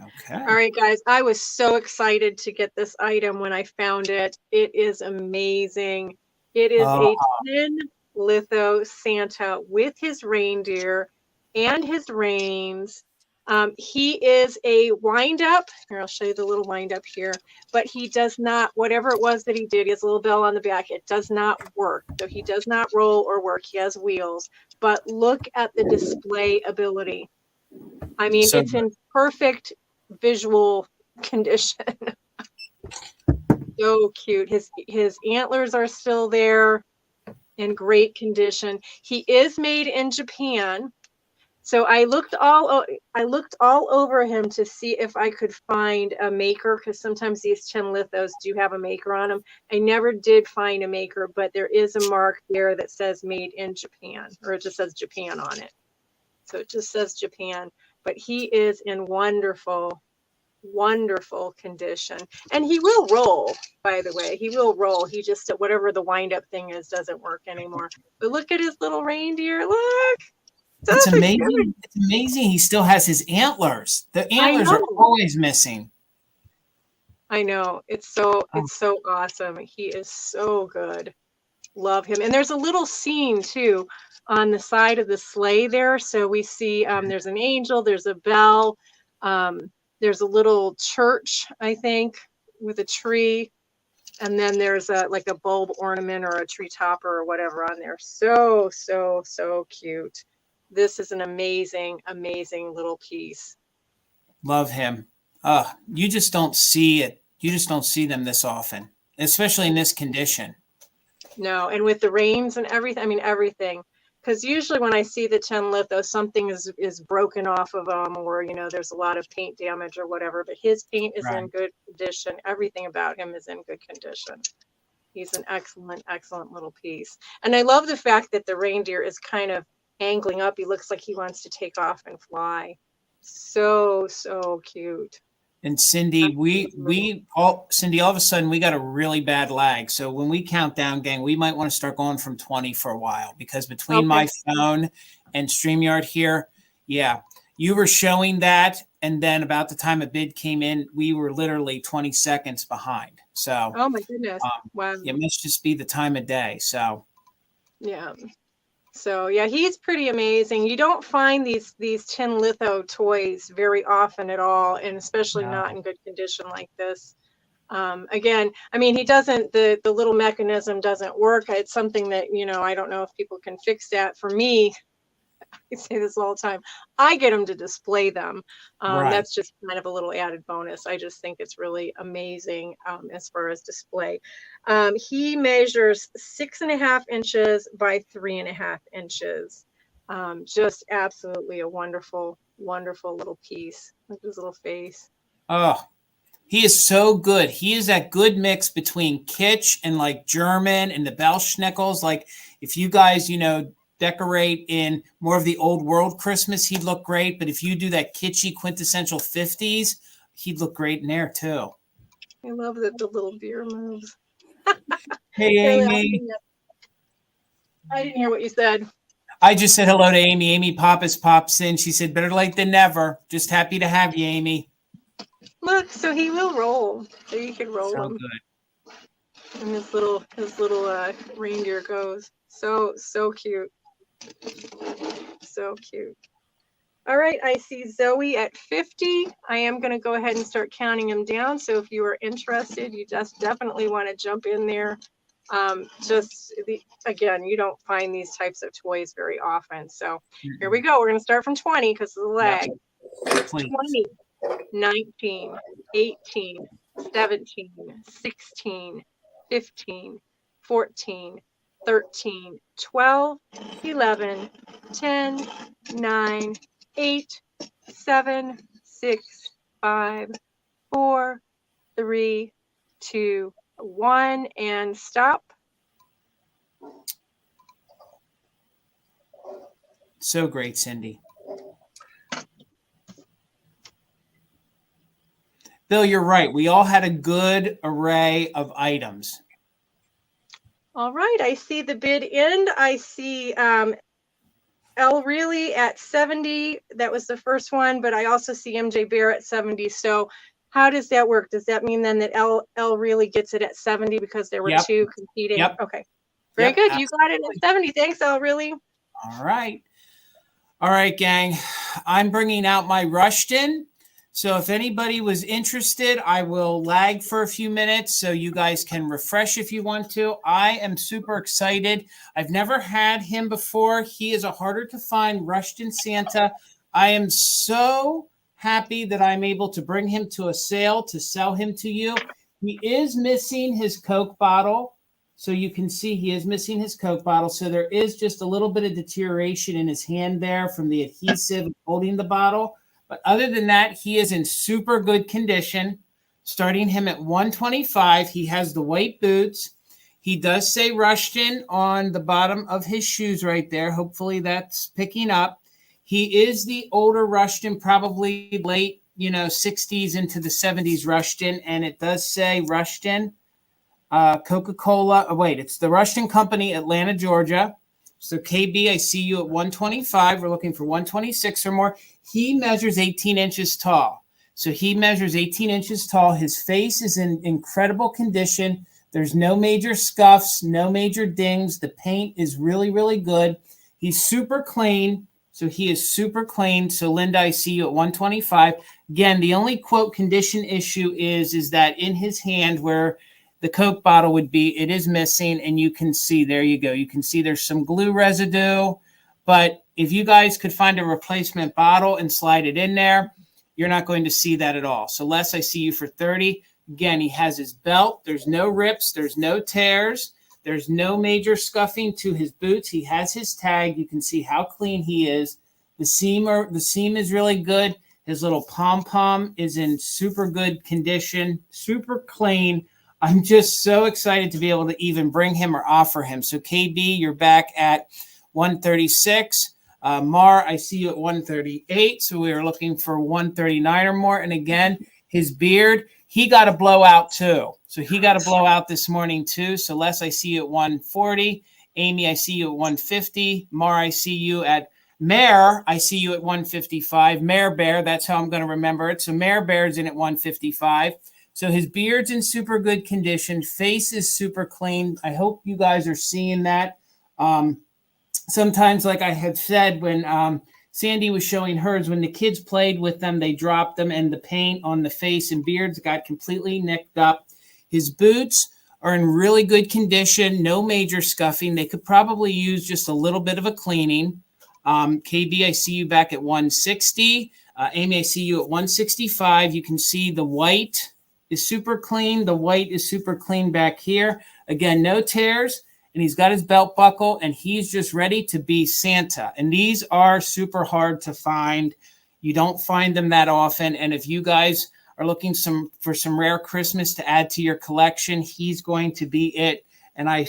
Okay. All right, guys, I was so excited to get this item when I found it. It is amazing. It is a tin litho Santa with his reindeer and his reins. He is a wind up. Here, I'll show you the little wind up here. But he does not, whatever it was that he did, he has a little bell on the back. It does not work. So he does not roll or work. He has wheels. But look at the display ability. I mean, it's in perfect visual condition. So cute. His antlers are still there in great condition. He is made in Japan. So I looked all over him to see if I could find a maker, because sometimes these tin lithos do have a maker on them. I never did find a maker, but there is a mark there that says made in Japan, or it just says Japan on it. So it just says Japan, but he is in wonderful, wonderful condition. And he will roll, by the way. He will roll. He just, whatever the wind up thing is, doesn't work anymore. But look at his little reindeer. Look. It's amazing. It's amazing. He still has his antlers. The antlers are always missing. I know. It's so awesome. He is so good. Love him. And there's a little scene too on the side of the sleigh there. So we see there's an angel, there's a bell, there's a little church, I think, with a tree. And then there's like a bulb ornament or a tree topper or whatever on there. So, so, so cute. This is an amazing, amazing little piece. Love him. You just don't see it. You just don't see them this often, especially in this condition. No, and with the reins and everything, I mean, everything. Because usually when I see the tin litho, something is broken off of them, or, you know, there's a lot of paint damage or whatever. But his paint is in good condition. Everything about him is in good condition. He's an excellent, excellent little piece. And I love the fact that the reindeer is kind of angling up. He looks like he wants to take off and fly. So, so cute. And Cindy, Cindy, all of a sudden we got a really bad lag. So when we count down, gang, we might want to start going from 20 for a while, because between my phone and StreamYard here, you were showing that. And then about the time a bid came in, we were literally 20 seconds behind. So, oh my goodness. Wow. It must just be the time of day. So, yeah. So yeah, he's pretty amazing. You don't find these tin litho toys very often at all, and especially not in good condition like this. Again, I mean, he doesn't, the little mechanism doesn't work. It's something that, I don't know if people can fix that. For me, I say this all the time, I get them to display them. Right. That's just kind of a little added bonus. I just think it's really amazing as far as display. He measures 6.5 inches by 3.5 inches. Just absolutely a wonderful, wonderful little piece. Look at his little face. Oh, he is so good. He is that good mix between kitsch and like German and the Belschnickels. Like if you guys, decorate in more of the old world Christmas, he'd look great. But if you do that kitschy quintessential 50s, he'd look great in there too. I love that the little beer moves. Hey, Amy. I didn't hear what you said. I just said hello to Amy. Amy Pappas pops in. She said, better late than never. Just happy to have you, Amy. Look, so he will roll. So you can roll him. Good. And his little reindeer goes. So cute. So cute. All right, I see Zoe at 50. I am going to go ahead and start counting them down. So if you are interested, you just definitely want to jump in there. Again, you don't find these types of toys very often. So here we go. We're going to start from 20 because of the lag. Yep. 20, 19, 18, 17, 16, 15, 14, 13, 12, 11, 10, 9, 8, 7, 6, 5, 4, 3, 2, 1, and stop. So great, Cindy. Bill, you're right. We all had a good array of items. All right, I see the bid end. I see L Really at 70. That was the first one, but I also see MJ Bear at 70. So how does that work? Does that mean then that L Really gets it at 70 because there were two competing? Yep. Okay, very good. Absolutely. You got it at 70. Thanks, L Really. All right. All right, gang. I'm bringing out my Rushton. So if anybody was interested, I will lag for a few minutes so you guys can refresh if you want to. I am super excited. I've never had him before. He is a harder to find Rushton Santa. I am so happy that I'm able to bring him to a sale to sell him to you. He is missing his Coke bottle. So you can see he is missing his Coke bottle. So there is just a little bit of deterioration in his hand there from the adhesive holding the bottle. But other than that, he is in super good condition. Starting him at $125. He has the white boots. He does say Rushton on the bottom of his shoes right there. Hopefully that's picking up. He is the older Rushton, probably late, 60s into the 70s Rushton. And it does say Rushton, Coca-Cola. Oh, wait, it's the Rushton Company, Atlanta, Georgia. So KB, I see you at 125. We're looking for 126 or more. He measures 18 inches tall. So he measures 18 inches tall. His face is in incredible condition. There's no major scuffs, no major dings. The paint is really, really good. He's super clean. So he is super clean. So Linda, I see you at 125. Again, the only quote condition issue is that in his hand where the Coke bottle would be, it is missing, and you can see, there you go. You can see there's some glue residue, but if you guys could find a replacement bottle and slide it in there, you're not going to see that at all. So Les, I see you for 30. Again, he has his belt. There's no rips. There's no tears. There's no major scuffing to his boots. He has his tag. You can see how clean he is. The seam is really good. His little pom-pom is in super good condition, super clean. I'm just so excited to be able to even bring him or offer him. So KB, you're back at 136. Mar, I see you at 138. So we are looking for 139 or more. And again, his beard, he got a blowout too. So he got a blowout this morning too. So Les, I see you at 140. Amy, I see you at 150. Mar, I see you at Mare, I see you at 155. Mare Bear, that's how I'm going to remember it. So Mare Bear's in at 155. So his beard's in super good condition. Face is super clean. I hope you guys are seeing that. Sometimes, like I had said, when Sandy was showing hers, when the kids played with them, they dropped them, and the paint on the face and beards got completely nicked up. His boots are in really good condition, no major scuffing. They could probably use just a little bit of a cleaning. KB, I see you back at 160. Amy, I see you at 165. You can see the white is super clean. The white is super clean back here. Again, no tears. And he's got his belt buckle, and he's just ready to be Santa. And these are super hard to find. You don't find them that often. And if you guys are looking for some rare Christmas to add to your collection, he's going to be it. And I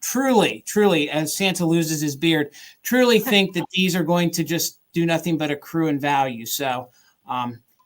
truly, as Santa loses his beard, truly think that these are going to just do nothing but accrue in value. So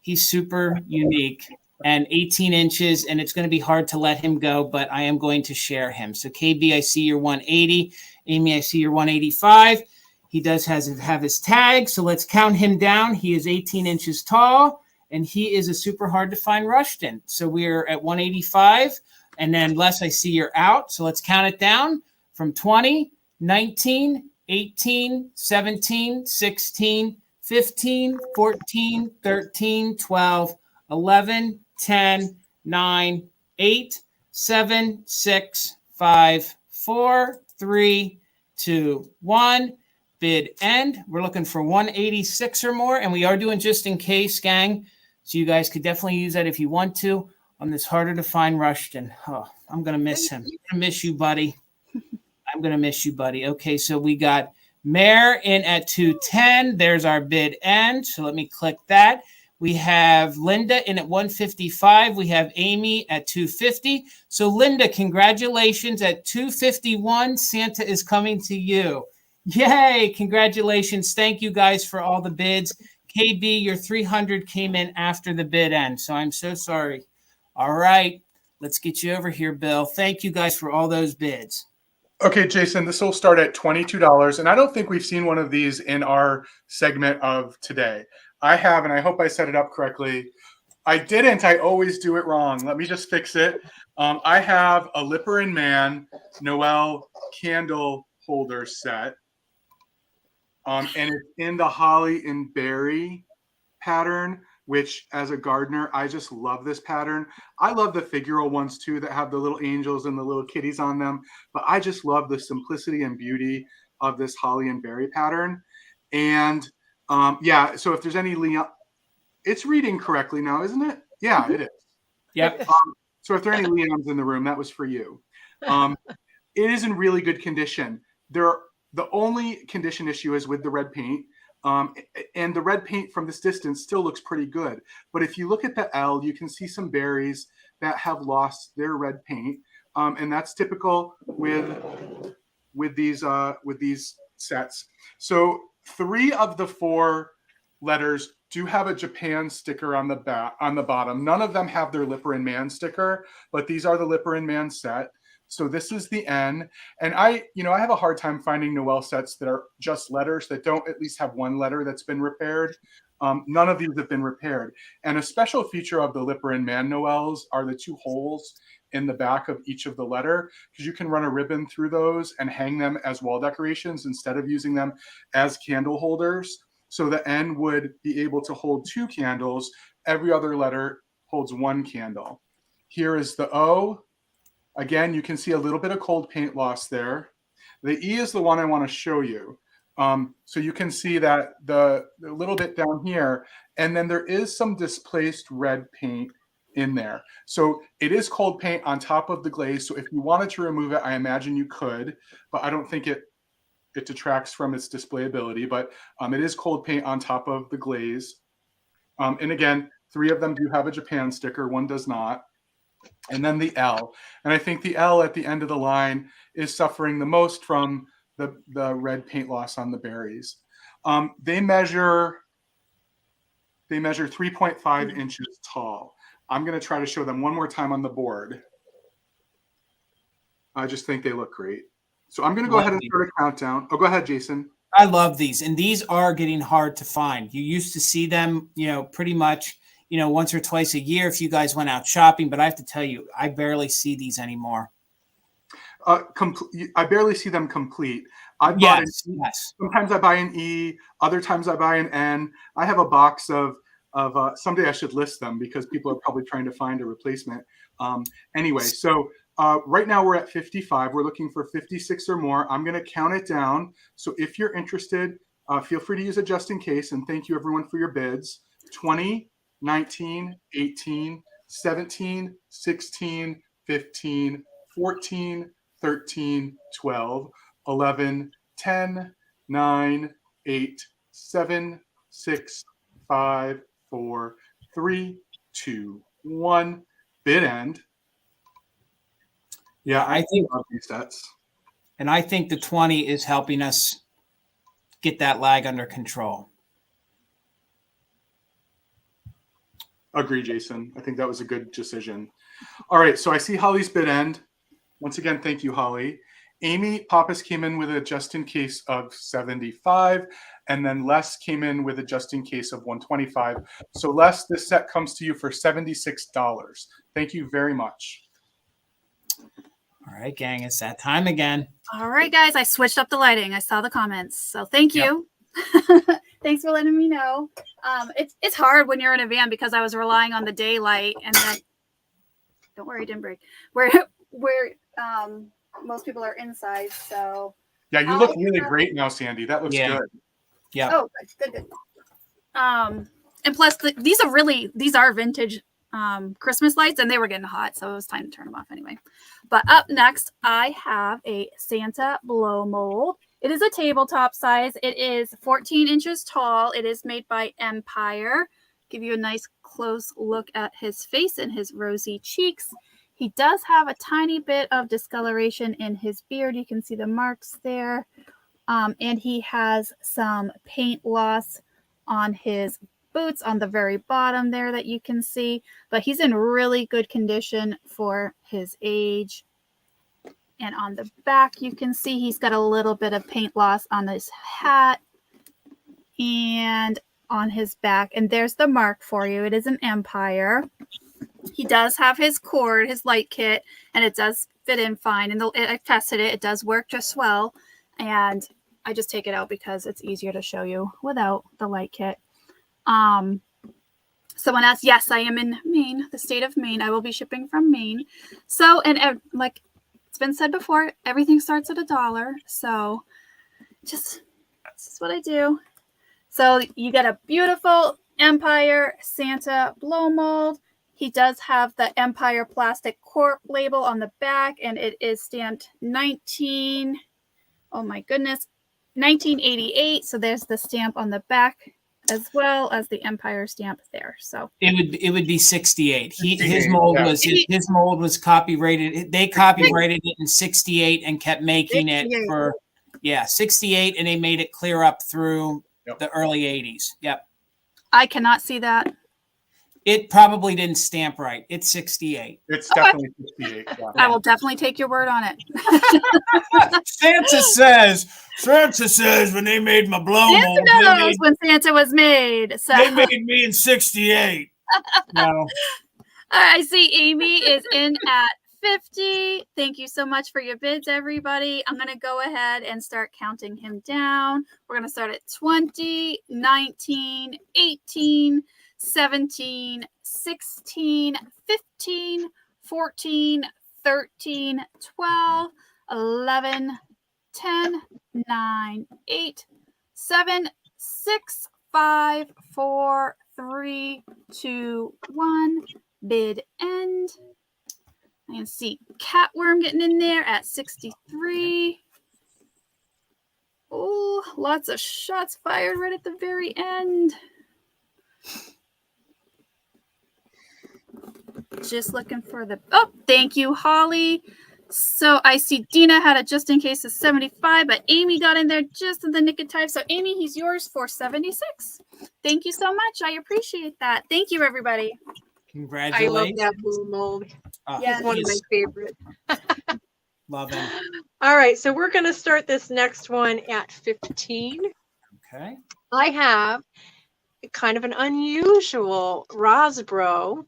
he's super unique and 18 inches, and it's going to be hard to let him go, but I am going to share him. So KB, I see your 180. Amy, I see your 185. He does have his tag, so let's count him down. He is 18 inches tall, and he is a super hard to find Rushton. So we're at 185, and then Les, I see you're out. So let's count it down from 20, 19, 18, 17, 16, 15, 14, 13, 12, 11, 10, 9, 8, 7, 6, 5, 4, 3, 2, 1. Bid end. We're looking for 186 or more, and we are doing just in case, gang. So you guys could definitely use that if you want to on this harder to find Rushton. Oh, I'm going to miss him. I'm going to miss you, buddy. I'm going to miss you, buddy. Okay, so we got Mayor in at 210. There's our bid end. So let me click that. We have Linda in at 155. We have Amy at 250. So Linda, congratulations at 251. Santa is coming to you. Yay, congratulations. Thank you guys for all the bids. KB, your 300 came in after the bid end, so I'm so sorry. All right, let's get you over here, Bill. Thank you guys for all those bids. Okay, Jason, this will start at $22, and I don't think we've seen one of these in our segment of today. I have, and I hope I set it up correctly. I didn't. I always do it wrong. Let me just fix it. I have a Lipper and Man Noel candle holder set. And it's in the holly and berry pattern, which as a gardener, I just love this pattern. I love the figural ones too that have the little angels and the little kitties on them, but I just love the simplicity and beauty of this holly and berry pattern. And yeah, so if there's any Leon, it's reading correctly now, isn't it? Yeah, it is. Yep. So if there are any Leons in the room, that was for you. It is in really good condition. The only condition issue is with the red paint. And the red paint from this distance still looks pretty good. But if you look at the L, you can see some berries that have lost their red paint. And that's typical with these sets. So 3 of the 4 letters do have a Japan sticker on the bottom. None of them have their Lipper and Man sticker, but these are the Lipper and Man set. So this is the N. And I have a hard time finding Noel sets that are just letters that don't at least have one letter that's been repaired. None of these have been repaired. And a special feature of the Lipper and Man Noels are the 2 holes in the back of each of the letter, because you can run a ribbon through those and hang them as wall decorations instead of using them as candle holders. So the N would be able to hold 2 candles. Every other letter holds 1 candle. Here is the O. Again, you can see a little bit of cold paint loss there. The E is the one I want to show you. So you can see that the little bit down here, and then there is some displaced red paint in there. So it is cold paint on top of the glaze. So if you wanted to remove it, I imagine you could, but I don't think it detracts from its displayability. But it is cold paint on top of the glaze. And again, 3 of them do have a Japan sticker, 1 does not. And then the L. And I think the L at the end of the line is suffering the most from the red paint loss on the berries. They measure 3.5 inches tall. I'm going to try to show them one more time on the board. I just think they look great. So I'm going to go ahead and start a countdown. Oh, go ahead, Jason. I love these. And these are getting hard to find. You used to see them, pretty much, once or twice a year if you guys went out shopping. But I have to tell you, I barely see these anymore. I barely see them complete. Yes. Sometimes I buy an E, other times I buy an N. I have a box of of someday I should list them because people are probably trying to find a replacement. Anyway, so right now we're at 55. We're looking for 56 or more. I'm going to count it down. So if you're interested, feel free to use it just in case. And thank you everyone for your bids. 20, 19, 18, 17, 16, 15, 14, 13, 12, 11, 10, 9, 8, 7, 6, 5, 4, 3, 2, 1. Bid end. Yeah, I think love these sets. And I think the 20 is helping us get that lag under control. Agree, Jason. I think that was a good decision. All right, so I see Holly's bid end. Once again, thank you, Holly. Amy Pappas came in with a just in case of 75, and then Les came in with a just in case of 125. So Les, this set comes to you for $76. Thank you very much. All right, gang, it's that time again. All right, guys, I switched up the lighting. I saw the comments, so thank you. Thanks for letting me know. It's hard when you're in a van because I was relying on the daylight, and then don't worry, it didn't break. Where most people are inside, so yeah, you look really great now, Sandy. That looks good. Yeah. Oh, good. And plus, these are vintage Christmas lights, and they were getting hot, so it was time to turn them off anyway. But up next, I have a Santa blow mold. It is a tabletop size. It is 14 inches tall. It is made by Empire. Give you a nice close look at his face and his rosy cheeks. He does have a tiny bit of discoloration in his beard. You can see the marks there. And he has some paint loss on his boots on the very bottom there that you can see. But he's in really good condition for his age. And on the back, you can see he's got a little bit of paint loss on his hat and on his back. And there's the mark for you. It is an Empire. He does have his cord, his light kit, and it does fit in fine. And I tested it. It does work just well. And I just take it out because it's easier to show you without the light kit. Someone asked, yes, I am in Maine, the state of Maine. I will be shipping from Maine. So, and like it's been said before, everything starts at $1. So this is what I do. So you get a beautiful Empire Santa blow mold. He does have the Empire plastic cork label on the back, and it is stamped 1988. So there's the stamp on the back as well as the Empire stamp there. So it would be 68. His mold was copyrighted. They copyrighted it in 68 and kept making it for 68, and they made it clear up through the early 80s. Yep. I cannot see that. It probably didn't stamp right. It's 68. It's definitely 68. Yeah. I will definitely take your word on it. Santa says when they made my blow mold, Santa knows when Santa was made. So they made me in 68. No. I see Amy is in at 50. Thank you so much for your bids, everybody. I'm going to go ahead and start counting him down. We're going to start at 20, 19, 18, 17, 16, 15, 14, 13, 12, 11, 10, 9, 8, 7, 6, 5, 4, 3, 2, 1. Bid end. I can see Catworm getting in there at 63. Oh, lots of shots fired right at the very end. Just looking for the... Oh, thank you, Holly. So I see Dina had a just in case of 75, but Amy got in there just in the nick of time. So Amy, he's yours for 76. Thank you so much. I appreciate that. Thank you, everybody. Congratulations. I love that blue mold. Yes. It's one of my favorites. Love him. All right, so we're going to start this next one at 15. Okay. I have kind of an unusual Rosbro.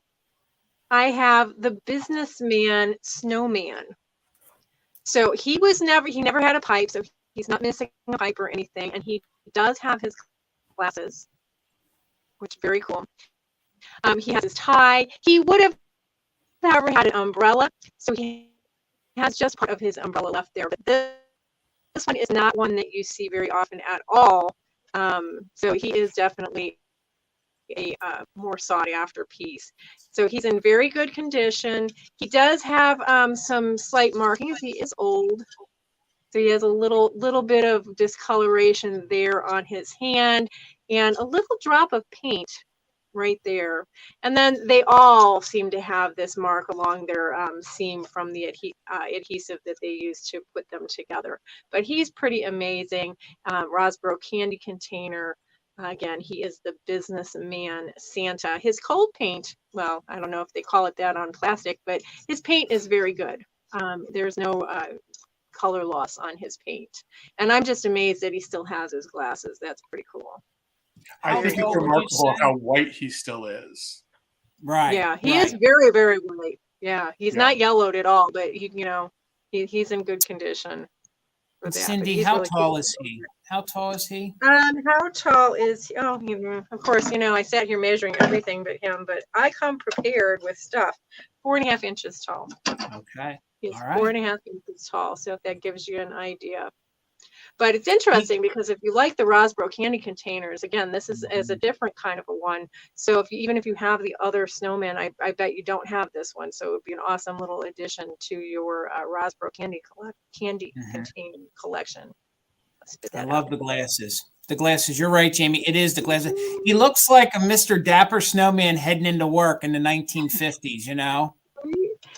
I have the Businessman Snowman. So he never had a pipe, so he's not missing a pipe or anything, and he does have his glasses. which is very cool. He has his tie. He would have, however, had an umbrella, so he has just part of his umbrella left there. But this one is not one that you see very often at all. So he is definitely a more sought after piece. So he's in very good condition. He does have some slight markings. He is old, so he has a little bit of discoloration there on his hand and a little drop of paint right there. And then they all seem to have this mark along their seam from the adhesive that they use to put them together. But he's pretty amazing. Rosboro candy container. Again, he is the businessman Santa. His cold paint, well, I don't know if they call it that on plastic, but his paint is very good. There's no color loss on his paint. And I'm just amazed that he still has his glasses. That's pretty cool. I think it's remarkable how white he still is. Right. Yeah, he is very, very white. Yeah, he's not yellowed at all, but he's in good condition. Cindy, how tall is he? How tall is he? How tall is he? Oh, of course, I sat here measuring everything but him, but I come prepared with stuff. 4.5 inches tall. Okay. He's all right. 4.5 inches tall, so if that gives you an idea. But it's interesting because if you like the Rosboro candy containers, again, this is a different kind of a one. So even if you have the other snowman, I bet you don't have this one. So it would be an awesome little addition to your Rosboro candy container collection. I love the glasses. The glasses. You're right, Jamie. It is the glasses. He looks like a Mr. Dapper snowman heading into work in the 1950s,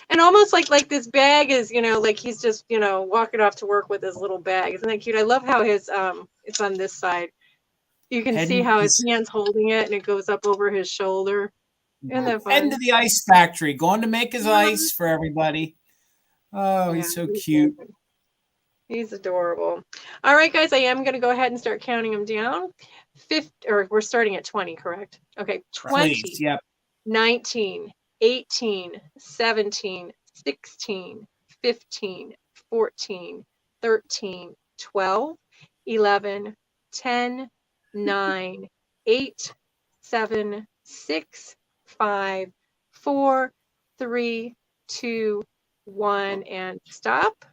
And almost like this bag is, like he's just, walking off to work with his little bag. Isn't that cute? I love how his, it's on this side. You can see how his hand's holding it and it goes up over his shoulder. Isn't that fun? Heading to the ice factory, going to make his ice for everybody. Oh, yeah, he's so cute. He's adorable. All right, guys, I am going to go ahead and start counting them down. We're starting at 20, correct? Okay, 20, please, yep. 19, 18, 17, 16, 15, 14, 13, 12, 11, 10, 9, 8, 7, 6, 5, 4, 3, 2, 1, and stop.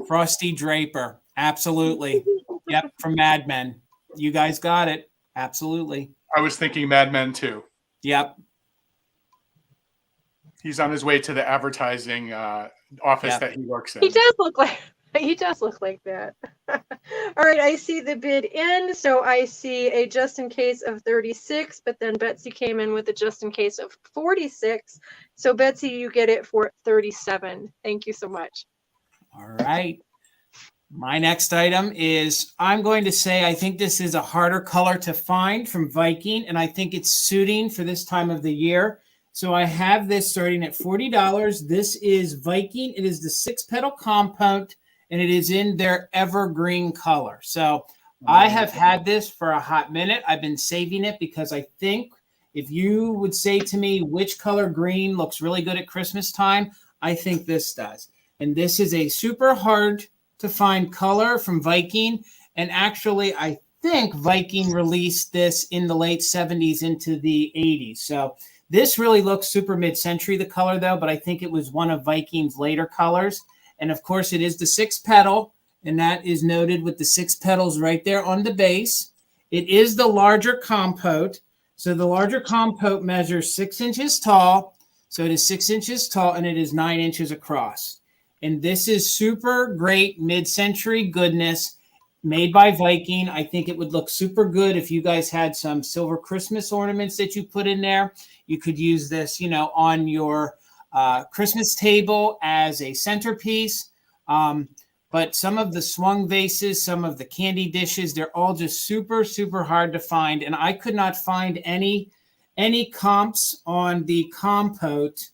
Frosty Draper. Absolutely. Yep, from Mad Men. You guys got it. Absolutely. I was thinking Mad Men too. Yep. He's on his way to the advertising office that he works in. He does look like that. All right, I see the bid in. So I see a just in case of 36, but then Betsy came in with a just in case of 46. So Betsy, you get it for 37. Thank you so much. All right. My next item is, I'm going to say, I think this is a harder color to find from Viking, and I think it's suiting for this time of the year. So I have this starting at $40. This is Viking. It is the 6-petal compote, and it is in their evergreen color. So I have had this for a hot minute. I've been saving it because I think if you would say to me which color green looks really good at Christmas time, I think this does. And this is a super hard to find color from Viking. And actually, I think Viking released this in the late 70s into the 80s. So this really looks super mid-century, the color though, but I think it was one of Viking's later colors. And of course it is the 6-petal, and that is noted with the 6 petals right there on the base. It is the larger compote. So the larger compote measures 6 inches tall. So it is 6 inches tall and it is 9 inches across. And this is super great mid-century goodness made by Viking. I think it would look super good if you guys had some silver Christmas ornaments that you put in there. You could use this, on your Christmas table as a centerpiece. But some of the swung vases, some of the candy dishes, they're all just super, super hard to find. And I could not find any comps on the compote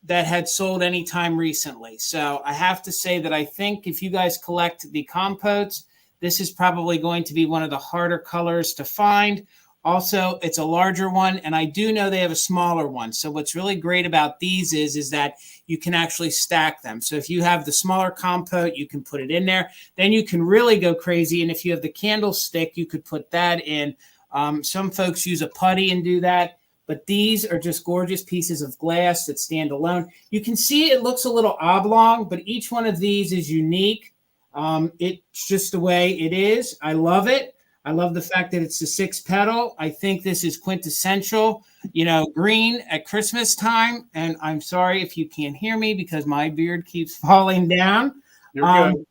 that had sold any time recently. So I have to say that I think if you guys collect the compotes, this is probably going to be one of the harder colors to find. Also, it's a larger one, and I do know they have a smaller one. So what's really great about these is that you can actually stack them. So if you have the smaller compote, you can put it in there. Then you can really go crazy. And if you have the candlestick, you could put that in. Some folks use a putty and do that, but these are just gorgeous pieces of glass that stand alone. You can see it looks a little oblong, but each one of these is unique. It's just the way it is. I love it. I love the fact that it's a 6 petal. I think this is quintessential, green at Christmas time. And I'm sorry if you can't hear me because my beard keeps falling down. You're good.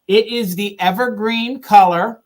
It is the evergreen color.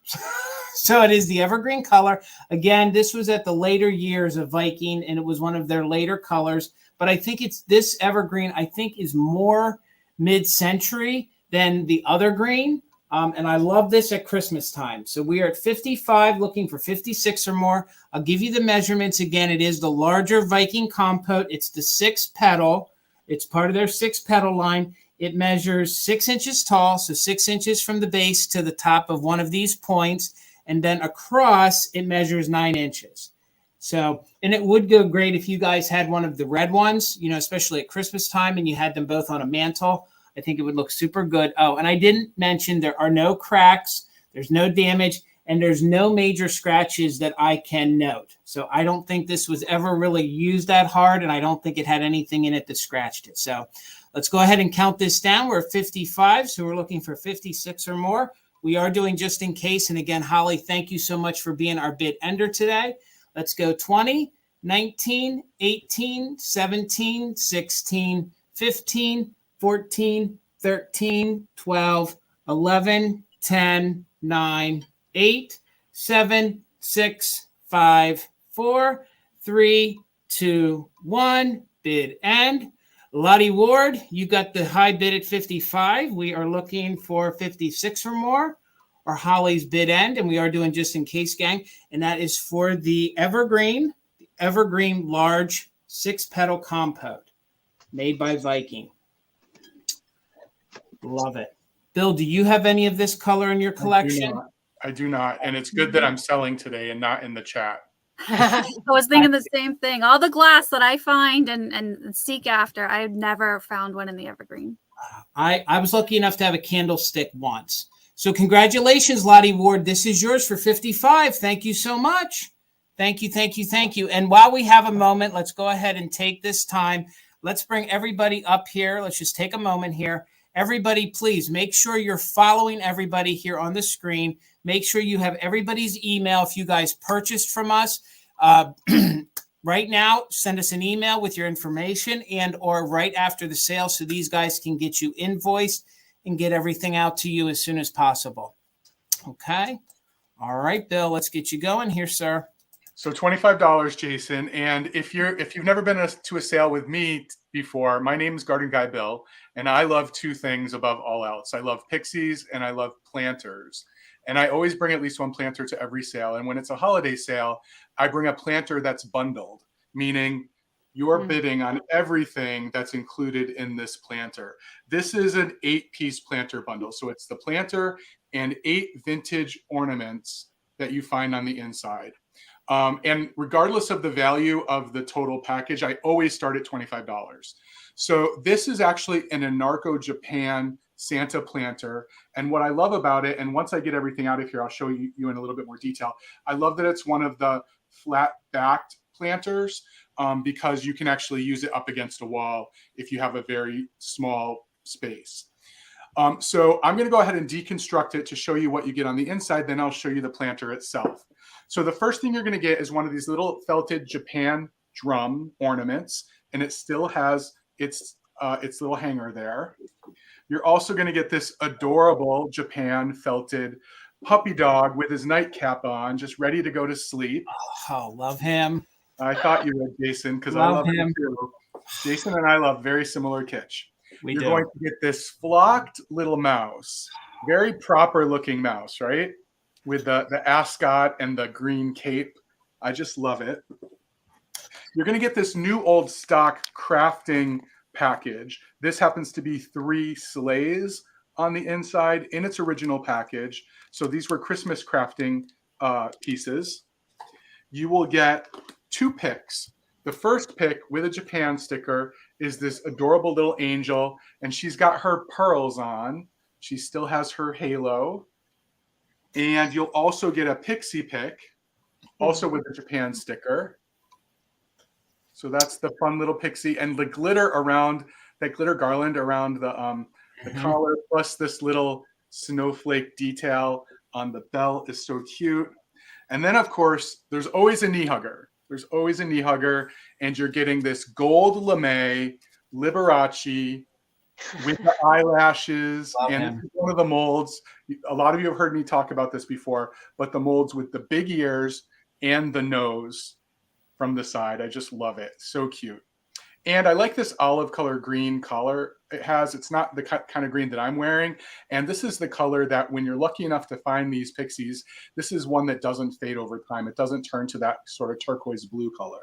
So it is the evergreen color. Again, this was at the later years of Viking, and it was one of their later colors. But I think it's this evergreen, I think, is more mid-century than the other green. And I love this at Christmas time. So we are at 55, looking for 56 or more. I'll give you the measurements again. It is the larger Viking compote. It's the 6 petal. It's part of their 6 petal line. It measures 6 inches tall, so 6 inches from the base to the top of one of these points. And then across, it measures 9 inches. So, and it would go great if you guys had one of the red ones, especially at Christmas time, and you had them both on a mantle. I think it would look super good. Oh, and I didn't mention there are no cracks, there's no damage, and there's no major scratches that I can note. So I don't think this was ever really used that hard, and I don't think it had anything in it that scratched it. So let's go ahead and count this down. We're at 55, so we're looking for 56 or more. We are doing just in case. And again, Holly, thank you so much for being our bid ender today. Let's go 20, 19, 18, 17, 16, 15, 14, 13, 12, 11, 10, 9, 8, 7, 6, 5, 4, 3, 2, 1. Bid end. Lottie Ward, you got the high bid at 55. We are looking for 56 or more, or Holly's bid end, and we are doing just in case, gang. And that is for the evergreen large 6 petal compote made by Viking. Love it. Bill, do you have any of this color in your collection? I do not. And it's good that I'm selling today and not in the chat. I was thinking the same thing. All the glass that I find and seek after, I've never found one in the evergreen. I was lucky enough to have a candlestick once. So congratulations, Lottie Ward. This is yours for 55. Thank you so much. Thank you, thank you, thank you. And while we have a moment, let's go ahead and take this time. Let's bring everybody up here. Let's just take a moment here. Everybody, please make sure you're following everybody here on the screen. Make sure you have everybody's email. If you guys purchased from us right now, send us an email with your information and or right after the sale so these guys can get you invoiced and get everything out to you as soon as possible. Okay. All right, Bill, let's get you going here, sir. So $25, Jason. And if you've never been to a sale with me before, my name is Garden Guy Bill, and I love 2 things above all else. I love pixies and I love planters. And I always bring at least one planter to every sale. And when it's a holiday sale, I bring a planter that's bundled, meaning you're bidding on everything that's included in this planter. This is an 8-piece planter bundle. So it's the planter and 8 vintage ornaments that you find on the inside. And regardless of the value of the total package, I always start at $25. So this is actually an Anarco Japan Santa planter. And what I love about it, and once I get everything out of here, I'll show you in a little bit more detail. I love that it's one of the flat-backed planters because you can actually use it up against a wall if you have a very small space. So I'm going to go ahead and deconstruct it to show you what you get on the inside. Then I'll show you the planter itself. So the first thing you're going to get is one of these little felted Japan drum ornaments, and it still has its little hanger there. You're also going to get this adorable Japan felted puppy dog with his nightcap on, just ready to go to sleep. Oh, love him. I thought you would, Jason, because I love him too. Jason and I love very similar kitsch. You're going to get this flocked little mouse, very proper looking mouse, right? With the ascot and the green cape. I just love it. You're going to get this new old stock crafting package. This happens to be 3 sleighs on the inside in its original package. So these were Christmas crafting pieces. You will get 2 picks. The first pick with a Japan sticker is this adorable little angel, and she's got her pearls on. She still has her halo. And you'll also get a pixie pick also with a Japan sticker. So that's the fun little pixie, and the glitter around that glitter garland around the collar, plus this little snowflake detail on the belt is so cute. And then, of course, there's always a knee hugger. There's always a knee hugger, and you're getting this gold lame Liberace with the eyelashes. And this is one of the molds. A lot of you have heard me talk about this before, but the molds with the big ears and the nose from the side. I just love it. So cute. And I like this olive color green collar it has. It's not the kind of green that I'm wearing. And this is the color that when you're lucky enough to find these pixies, this is one that doesn't fade over time. It doesn't turn to that sort of turquoise blue color.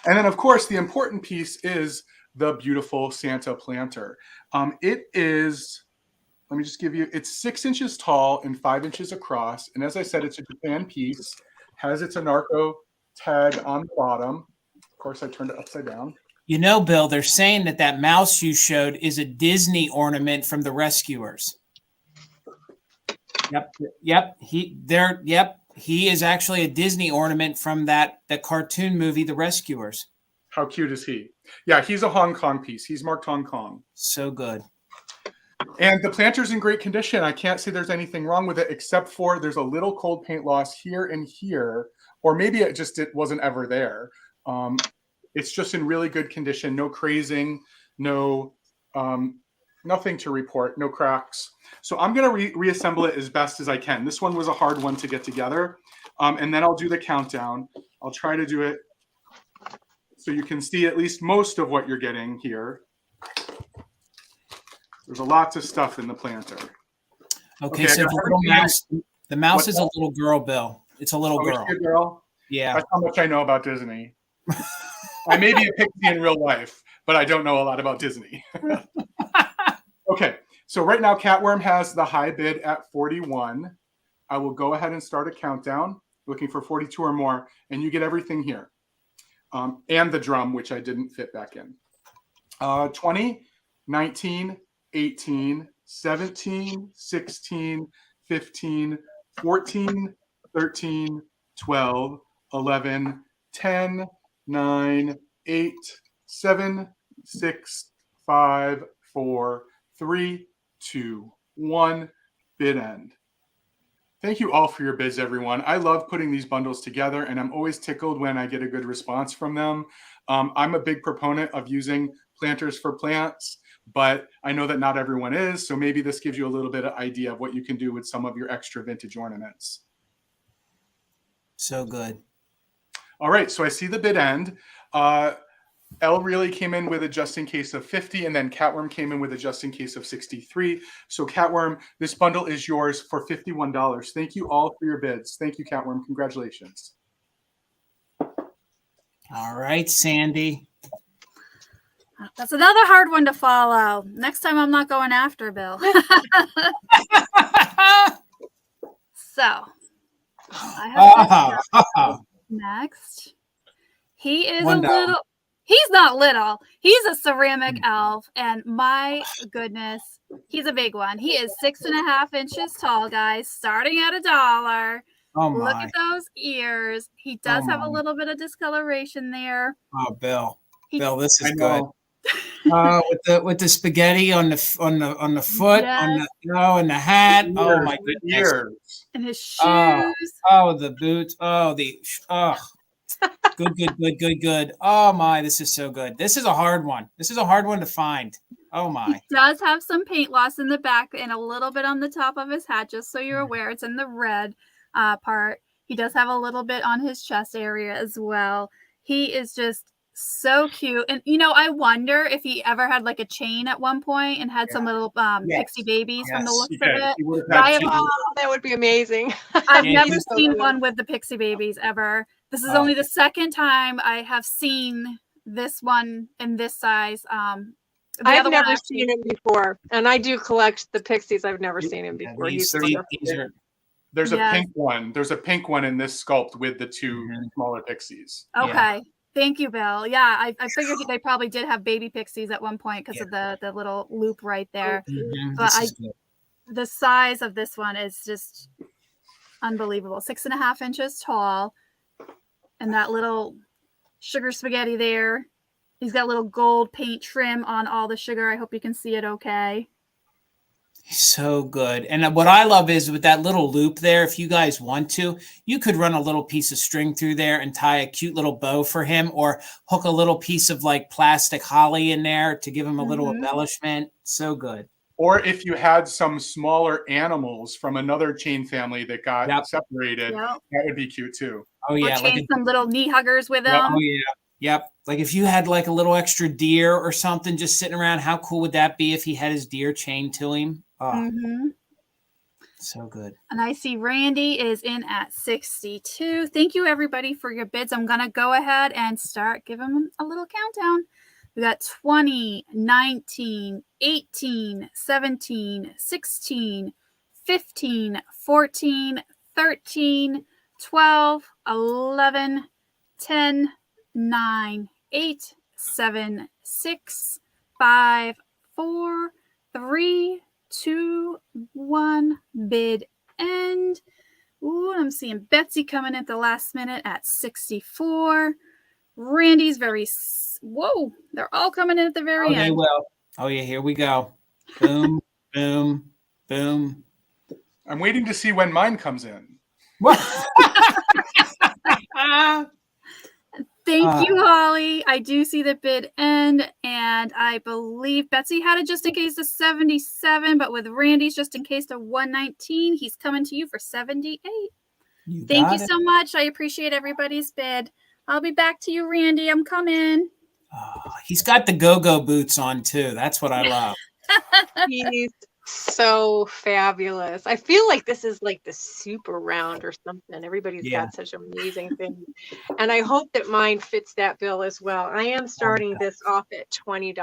And then, of course, the important piece is the beautiful Santa planter. It is, let me just give you, it's 6 inches tall and 5 inches across. And as I said, it's a Japan piece, has its Anarco tag on the bottom. Of course, I turned it upside down. You know, Bill, they're saying that mouse you showed is a Disney ornament from The Rescuers. Yep. He is actually a Disney ornament from the cartoon movie, The Rescuers. How cute is he? Yeah, he's a Hong Kong piece. He's marked Hong Kong. So good. And the planter's in great condition. I can't say there's anything wrong with it, except for there's a little cold paint loss here and here, or maybe it wasn't ever there. It's just in really good condition. No crazing, no nothing to report, no cracks. So I'm going to reassemble it as best as I can. This one was a hard one to get together. And then I'll do the countdown. I'll try to do it so you can see at least most of what you're getting here. There's a lot of stuff in the planter. Okay, so the mouse is a little girl, Bill. It's a little girl. A girl? Yeah. That's how much I know about Disney. I may be a pixie in real life, but I don't know a lot about Disney. Okay, so right now Catworm has the high bid at 41. I will go ahead and start a countdown, looking for 42 or more, and you get everything here. And the drum, which I didn't fit back in. 20, 19, 18, 17, 16, 15, 14, 13, 12, 11, 10, 9, 8, 7, 6, 5, 4, 3, 2, 1, bid end. Thank you all for your bids, everyone. I love putting these bundles together, and I'm always tickled when I get a good response from them. I'm a big proponent of using planters for plants, but I know that not everyone is, so maybe this gives you a little bit of idea of what you can do with some of your extra vintage ornaments. So good. All right, so I see the bid end. Elle really came in with a just in case of 50, and then Catworm came in with a just in case of 63. So Catworm, this bundle is yours for $51. Thank you all for your bids. Thank you, Catworm. Congratulations. All right, Sandy. That's another hard one to follow. Next time I'm not going after Bill. So I have next. He is One a down. little. He's not little. He's a ceramic elf, and my goodness, he's a big one. He is 6.5 inches tall, guys, starting at $1. Oh Look my. at those ears. He does have a my. little bit of discoloration there. Oh, Bill. He- Bill, this is I good. know. With the spaghetti on the foot, Yes. and the hat. Oh my The goodness. ears. And his shoes. Oh, the boots. Good. Oh my, this is so good. This is a hard one. This is a hard one to find. Oh my. He does have some paint loss in the back and a little bit on the top of his hat, just so you're aware. It's in the red part. He does have a little bit on his chest area as well. He is just so cute. And, I wonder if he ever had like a chain at one point and had some little pixie babies from the looks of it. He would have had two. Oh, that would be amazing. I've Yeah, never he's so seen good. one with the pixie babies ever. This is Oh. only the second time I have seen this one in this size. I've never seen him before, and I do collect the pixies. I've never seen him Yeah, before. these are There's Yes. a pink one. There's a pink one in this sculpt with the two Mhm. smaller pixies. Okay. Thank you, Bill. Yeah, I figured they probably did have baby pixies at one point because of the little loop right there. Mhm, But this is good. The size of this one is just unbelievable. 6.5 inches tall. And that little sugar spaghetti there. He's got little gold paint trim on all the sugar. I hope you can see it okay. So good. And what I love is with that little loop there, if you guys want to, you could run a little piece of string through there and tie a cute little bow for him, or hook a little piece of like plastic holly in there to give him a little embellishment. So good. Or if you had some smaller animals from another chain family that got separated, that would be cute too. Oh yeah. Or chain some little knee huggers with them. Oh yeah. Yep. Like if you had like a little extra deer or something just sitting around, how cool would that be if he had his deer chained to him? Oh, so good. And I see Randy is in at 62. Thank you, everybody, for your bids. I'm going to go ahead and start giving them a little countdown. We got 20, 19, 18, 17, 16, 15, 14, 13, 12, 11, 10, 9, 8, 7, 6, 5, 4, 3, 2, 1. Bid end. Ooh, I'm seeing Betsy coming at the last minute at 64. Randy's whoa, they're all coming in at the very end. They will. Oh yeah, here we go. Boom, boom, boom. I'm waiting to see when mine comes in. What? Thank you, Holly. I do see the bid end, and I believe Betsy had it just in case to 77, but with Randy's just in case to 119, he's coming to you for 78. Thank you so much. I appreciate everybody's bid. I'll be back to you, Randy. I'm coming. Oh, he's got the go-go boots on too. That's what I love. He's so fabulous. I feel like this is like the super round or something. Everybody's got such amazing things. And I hope that mine fits that bill as well. I am starting this off at $20.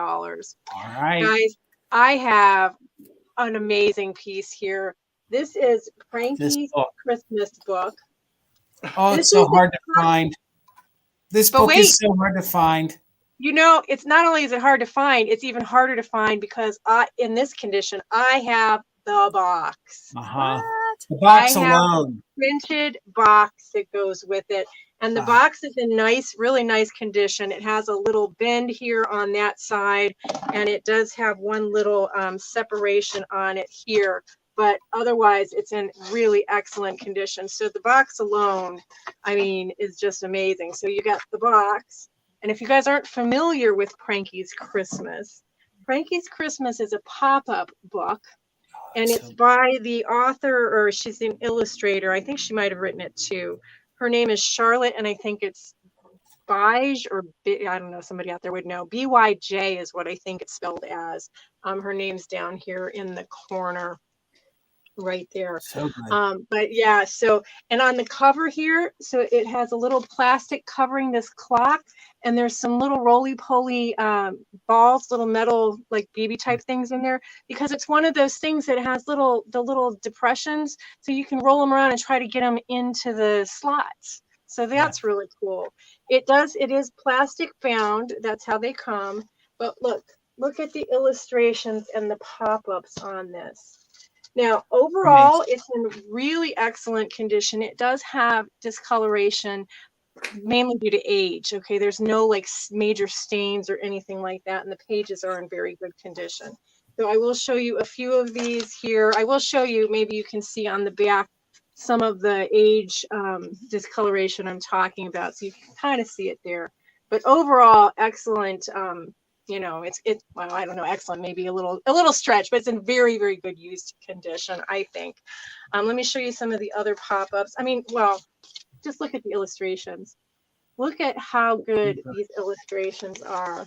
All right. Guys, I have an amazing piece here. This is Frankie's Christmas book. Oh, it's so hard to find. This book is so hard to find. You know, it's not only is it hard to find, it's even harder to find because in this condition, I have the box. The box alone. Printed box that goes with it. And the box is in really nice condition. It has a little bend here on that side, and it does have one little separation on it here. But otherwise, it's in really excellent condition. So the box alone, I mean, is just amazing. So you got the box. And if you guys aren't familiar with Frankie's Christmas is a pop-up book. And it's by the author, or she's an illustrator. I think she might have written it too. Her name is Charlotte, and I think it's Byj, or I don't know, somebody out there would know. BYJ is what I think it's spelled as. Her name's down here in the corner. Right there. So good. But yeah, so, and on the cover here, so it has a little plastic covering this clock, and there's some little roly-poly balls, little metal like BB type things in there, because it's one of those things that has the little depressions, so you can roll them around and try to get them into the slots. So that's really cool. It is plastic bound. That's how they come. But look at the illustrations and the pop-ups on this. Now, overall, it's in really excellent condition. It does have discoloration, mainly due to age. Okay, there's no like major stains or anything like that, and the pages are in very good condition. So I will show you a few of these here. I will show you, maybe you can see on the back, some of the age discoloration I'm talking about, so you can kind of see it there. But overall, excellent. You know, it's well, I don't know, excellent, maybe a little stretch, but it's in very, very good used condition, I think. Let me show you some of the other pop-ups. I mean, well, just look at the illustrations. Look at how good these illustrations are.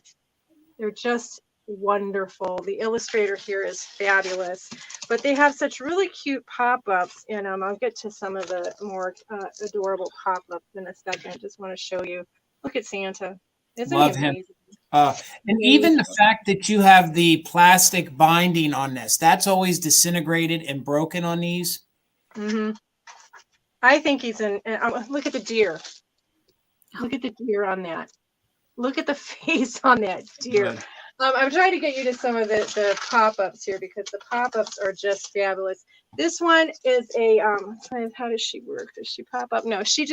They're just wonderful. The illustrator here is fabulous, but they have such really cute pop-ups in them. I'll get to some of the more adorable pop-ups in a second. I just want to show you. Look at Santa. Isn't Love he amazing? Him. And even the fact that you have the plastic binding on this, that's always disintegrated and broken on these. I think he's in. Look at the deer. Look at the deer on that. Look at the face on that deer. I'm trying to get you to some of the pop-ups here, because the pop-ups are just fabulous. This one is a how does she work? Does she pop up? No, she's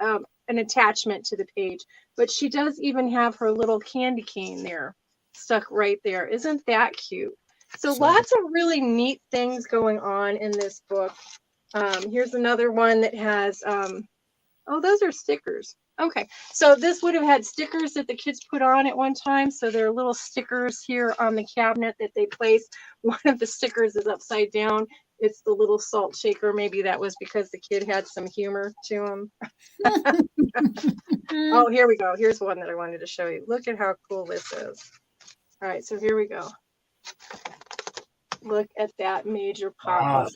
an attachment to the page, but she does even have her little candy cane there stuck right there. Isn't that cute? So lots of really neat things going on in this book. Here's another one that has oh, those are stickers. Okay, so this would have had stickers that the kids put on at one time. So there are little stickers here on the cabinet that they place. One of the stickers is upside down. It's the little salt shaker. Maybe that was because the kid had some humor to him. Oh, here we go. Here's one that I wanted to show you. Look at how cool this is. All right, so here we go. Look at that major pop-up. Wow.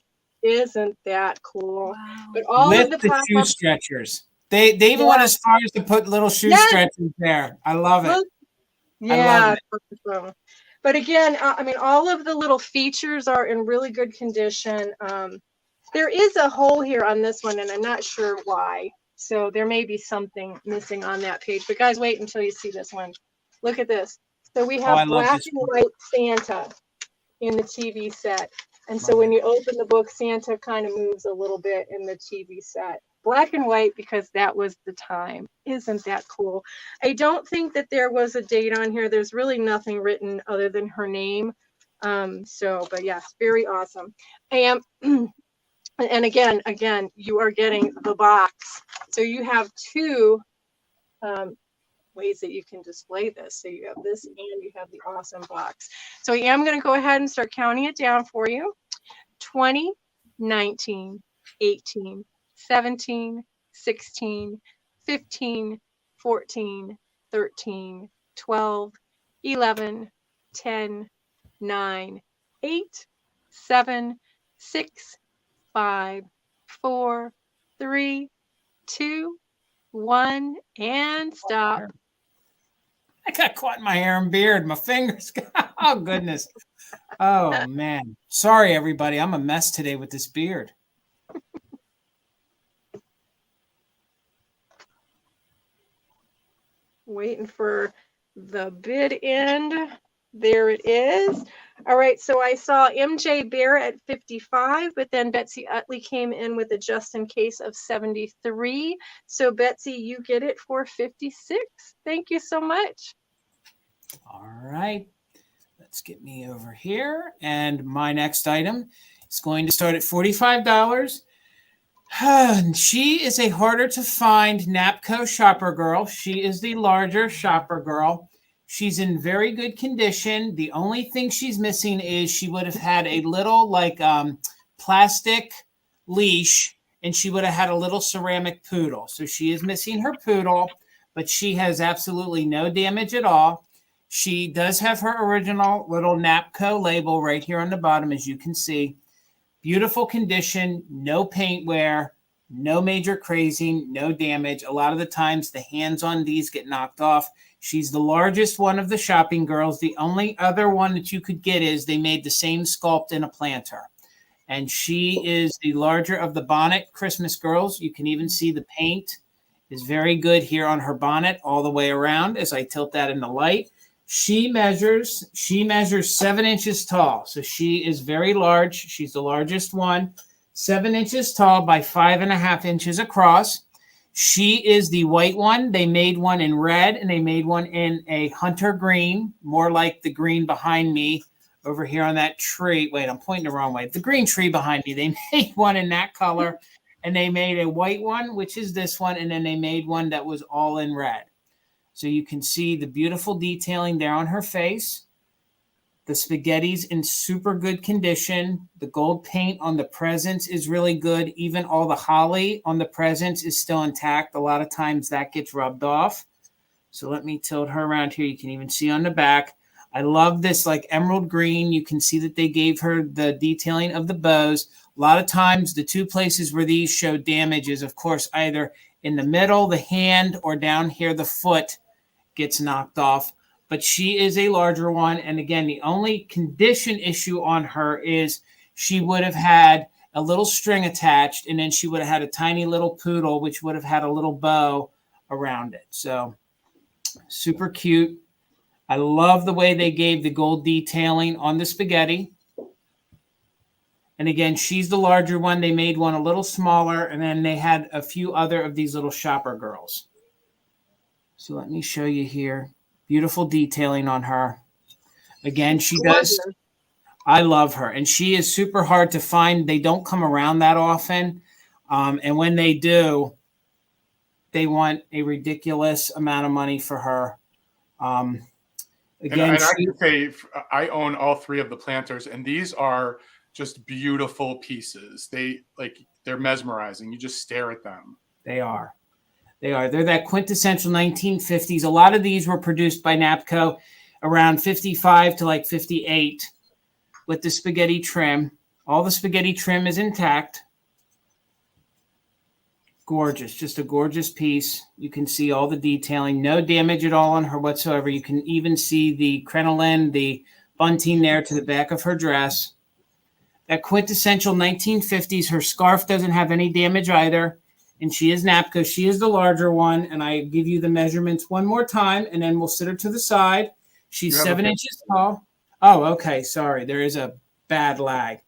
Isn't that cool? Wow. But all with of the shoe pop-ups, stretchers. They even went as far as to put little shoe stretchers there. I love it. Yeah. I love it. But again, I mean, all of the little features are in really good condition. There is a hole here on this one, and I'm not sure why. So there may be something missing on that page. But guys, wait until you see this one. Look at this. So we have black and white Santa in the TV set. And so when you open the book, Santa kind of moves a little bit in the TV set. Black and white because that was the time. Isn't that cool? I don't think that there was a date on here. There's really nothing written other than her name. But yes, very awesome. And again, you are getting the box. So you have two ways that you can display this. So you have this and you have the awesome box. So I am going to go ahead and start counting it down for you. 20, 19, 18, 17, 16, 15, 14, 13, 12, 11, 10, 9, 8, 7, 6, 5, 4, 3, 2, 1, and stop. I got caught in my hair and beard. My fingers. Oh, goodness. Oh, man. Sorry, everybody. I'm a mess today with this beard. Waiting for the bid end. There it is. All right, so I saw MJ Bear at 55, but then Betsy Utley came in with a just in case of 73. So Betsy, you get it for 56. Thank you so much. All right. Let's get me over here. And my next item is going to start at $45. She is a harder to find NAPCO shopper girl. She is the larger shopper girl. She's in very good condition. The only thing she's missing is she would have had a little plastic leash, and she would have had a little ceramic poodle. So she is missing her poodle, but she has absolutely no damage at all. She does have her original little NAPCO label right here on the bottom, as you can see. Beautiful condition, no paint wear, no major crazing, no damage. A lot of the times the hands on these get knocked off. She's the largest one of the shopping girls. The only other one that you could get is they made the same sculpt in a planter. And she is the larger of the bonnet Christmas girls. You can even see the paint is very good here on her bonnet all the way around as I tilt that in the light. She measures 7 inches tall. So she is very large. She's the largest one, 7 inches tall by 5.5 inches across. She is the white one. They made one in red and they made one in a hunter green, more like the green behind me over here on that tree. Wait, I'm pointing the wrong way. The green tree behind me. They made one in that color, and they made a white one, which is this one. And then they made one that was all in red. So you can see the beautiful detailing there on her face. The spaghetti's in super good condition. The gold paint on the presents is really good. Even all the holly on the presents is still intact. A lot of times that gets rubbed off. So let me tilt her around here. You can even see on the back. I love this like emerald green. You can see that they gave her the detailing of the bows. A lot of times the two places where these show damage is, of course, either in the middle, the hand, or down here, the foot gets knocked off. But she is a larger one. And again, the only condition issue on her is she would have had a little string attached, and then she would have had a tiny little poodle, which would have had a little bow around it. So super cute. I love the way they gave the gold detailing on the spaghetti. And again, she's the larger one. They made one a little smaller, and then they had a few other of these little shopper girls. So let me show you here. Beautiful detailing on her. Again, she does. I love her. And she is super hard to find. They don't come around that often. And when they do, they want a ridiculous amount of money for her. Again, and I can say I own all 3 of the planters, and these are just beautiful pieces. They're mesmerizing. You just stare at them. They are. They're that quintessential 1950s. A lot of these were produced by NAPCO around 55 to like 58 with the spaghetti trim. All the spaghetti trim is intact. Gorgeous. Just a gorgeous piece. You can see all the detailing. No damage at all on her whatsoever. You can even see the crinoline, the bunting there to the back of her dress. That quintessential 1950s. Her scarf doesn't have any damage either. And she is NAPCO. She is the larger one. And I give you the measurements one more time, and then we'll sit her to the side. She's 7 inches tall. Oh, okay. Sorry. There is a bad lag.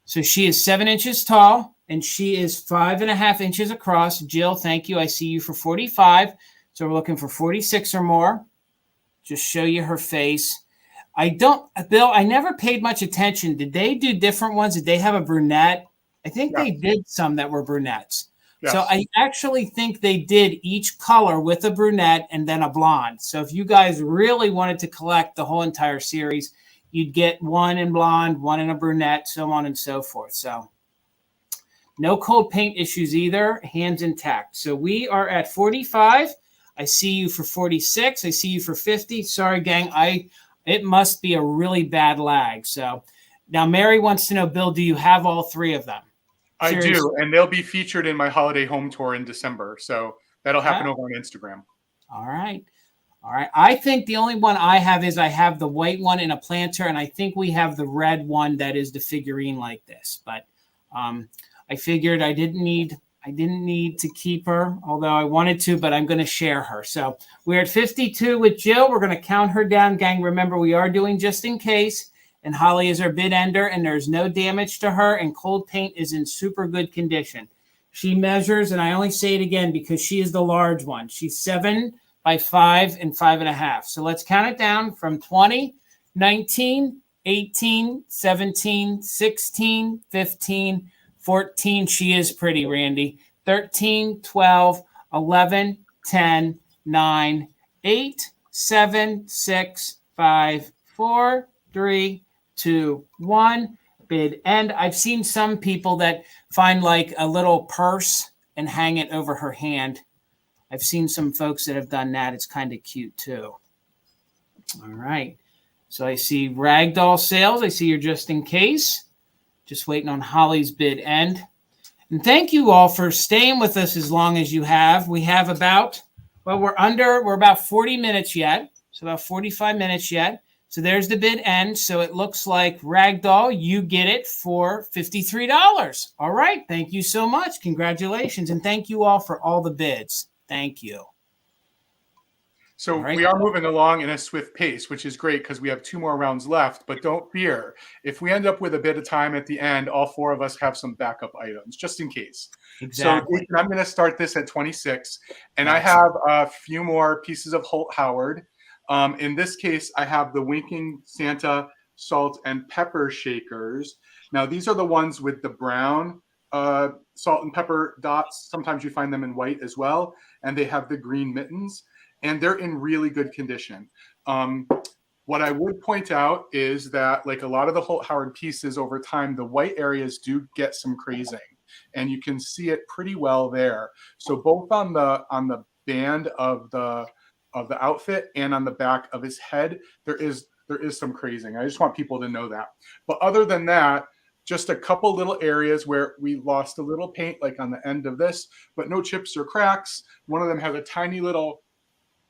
So she is 7 inches tall, and she is 5.5 inches across. Jill, thank you. I see you for 45. So we're looking for 46 or more. Just show you her face. Bill, I never paid much attention. Did they do different ones? Did they have a brunette? I think they did some that were brunettes. Yes. So I actually think they did each color with a brunette and then a blonde. So if you guys really wanted to collect the whole entire series, you'd get one in blonde, one in a brunette, so on and so forth. So no cold paint issues either, hands intact. So we are at 45. I see you for 46. I see you for 50. Sorry, gang. It must be a really bad lag. So now Mary wants to know, Bill, do you have all 3 of them? Seriously? I do, and they'll be featured in my holiday home tour in December. So that'll happen over on Instagram. All right. I think the only one I have is I have the white one in a planter, and I think we have the red one that is the figurine like this. But I figured I didn't need to keep her, although I wanted to, but I'm going to share her. So we're at 52 with Jill. We're going to count her down, gang. Remember, we are doing just in case. And Holly is our bid ender, and there's no damage to her, and cold paint is in super good condition. She measures, and I only say it again because she is the large one. She's 7 by 5 and 5.5. So let's count it down from 20, 19, 18, 17, 16, 15, 14. She is pretty, Randy. 13, 12, 11, 10, 9, 8, 7, 6, 5, 4, 3, 2, 1. Bid end. I've seen some people that find like a little purse and hang it over her hand. I've seen some folks that have done that. It's kind of cute too. All right. So I see ragdoll sales. I see you're just in case. Just waiting on Holly's bid end. And thank you all for staying with us as long as you have. We have we're about 40 minutes yet. So about 45 minutes yet. So there's the bid end. So it looks like Ragdoll, you get it for $53. All right. Thank you so much. Congratulations. And thank you all for all the bids. Thank you. So we are moving along in a swift pace, which is great because we have 2 more rounds left. But don't fear. If we end up with a bit of time at the end, all 4 of us have some backup items just in case. Exactly. So I'm going to start this at 26. And I have a few more pieces of Holt Howard. In this case, I have the Winking Santa salt and pepper shakers. Now, these are the ones with the brown salt and pepper dots. Sometimes you find them in white as well. And they have the green mittens. And they're in really good condition. What I would point out is that, like a lot of the Holt Howard pieces over time, the white areas do get some crazing. And you can see it pretty well there. So both on the band of the outfit and on the back of his head, there is some crazing. I just want people to know that. But other than that, just a couple little areas where we lost a little paint, like on the end of this, but no chips or cracks. One of them has a tiny little,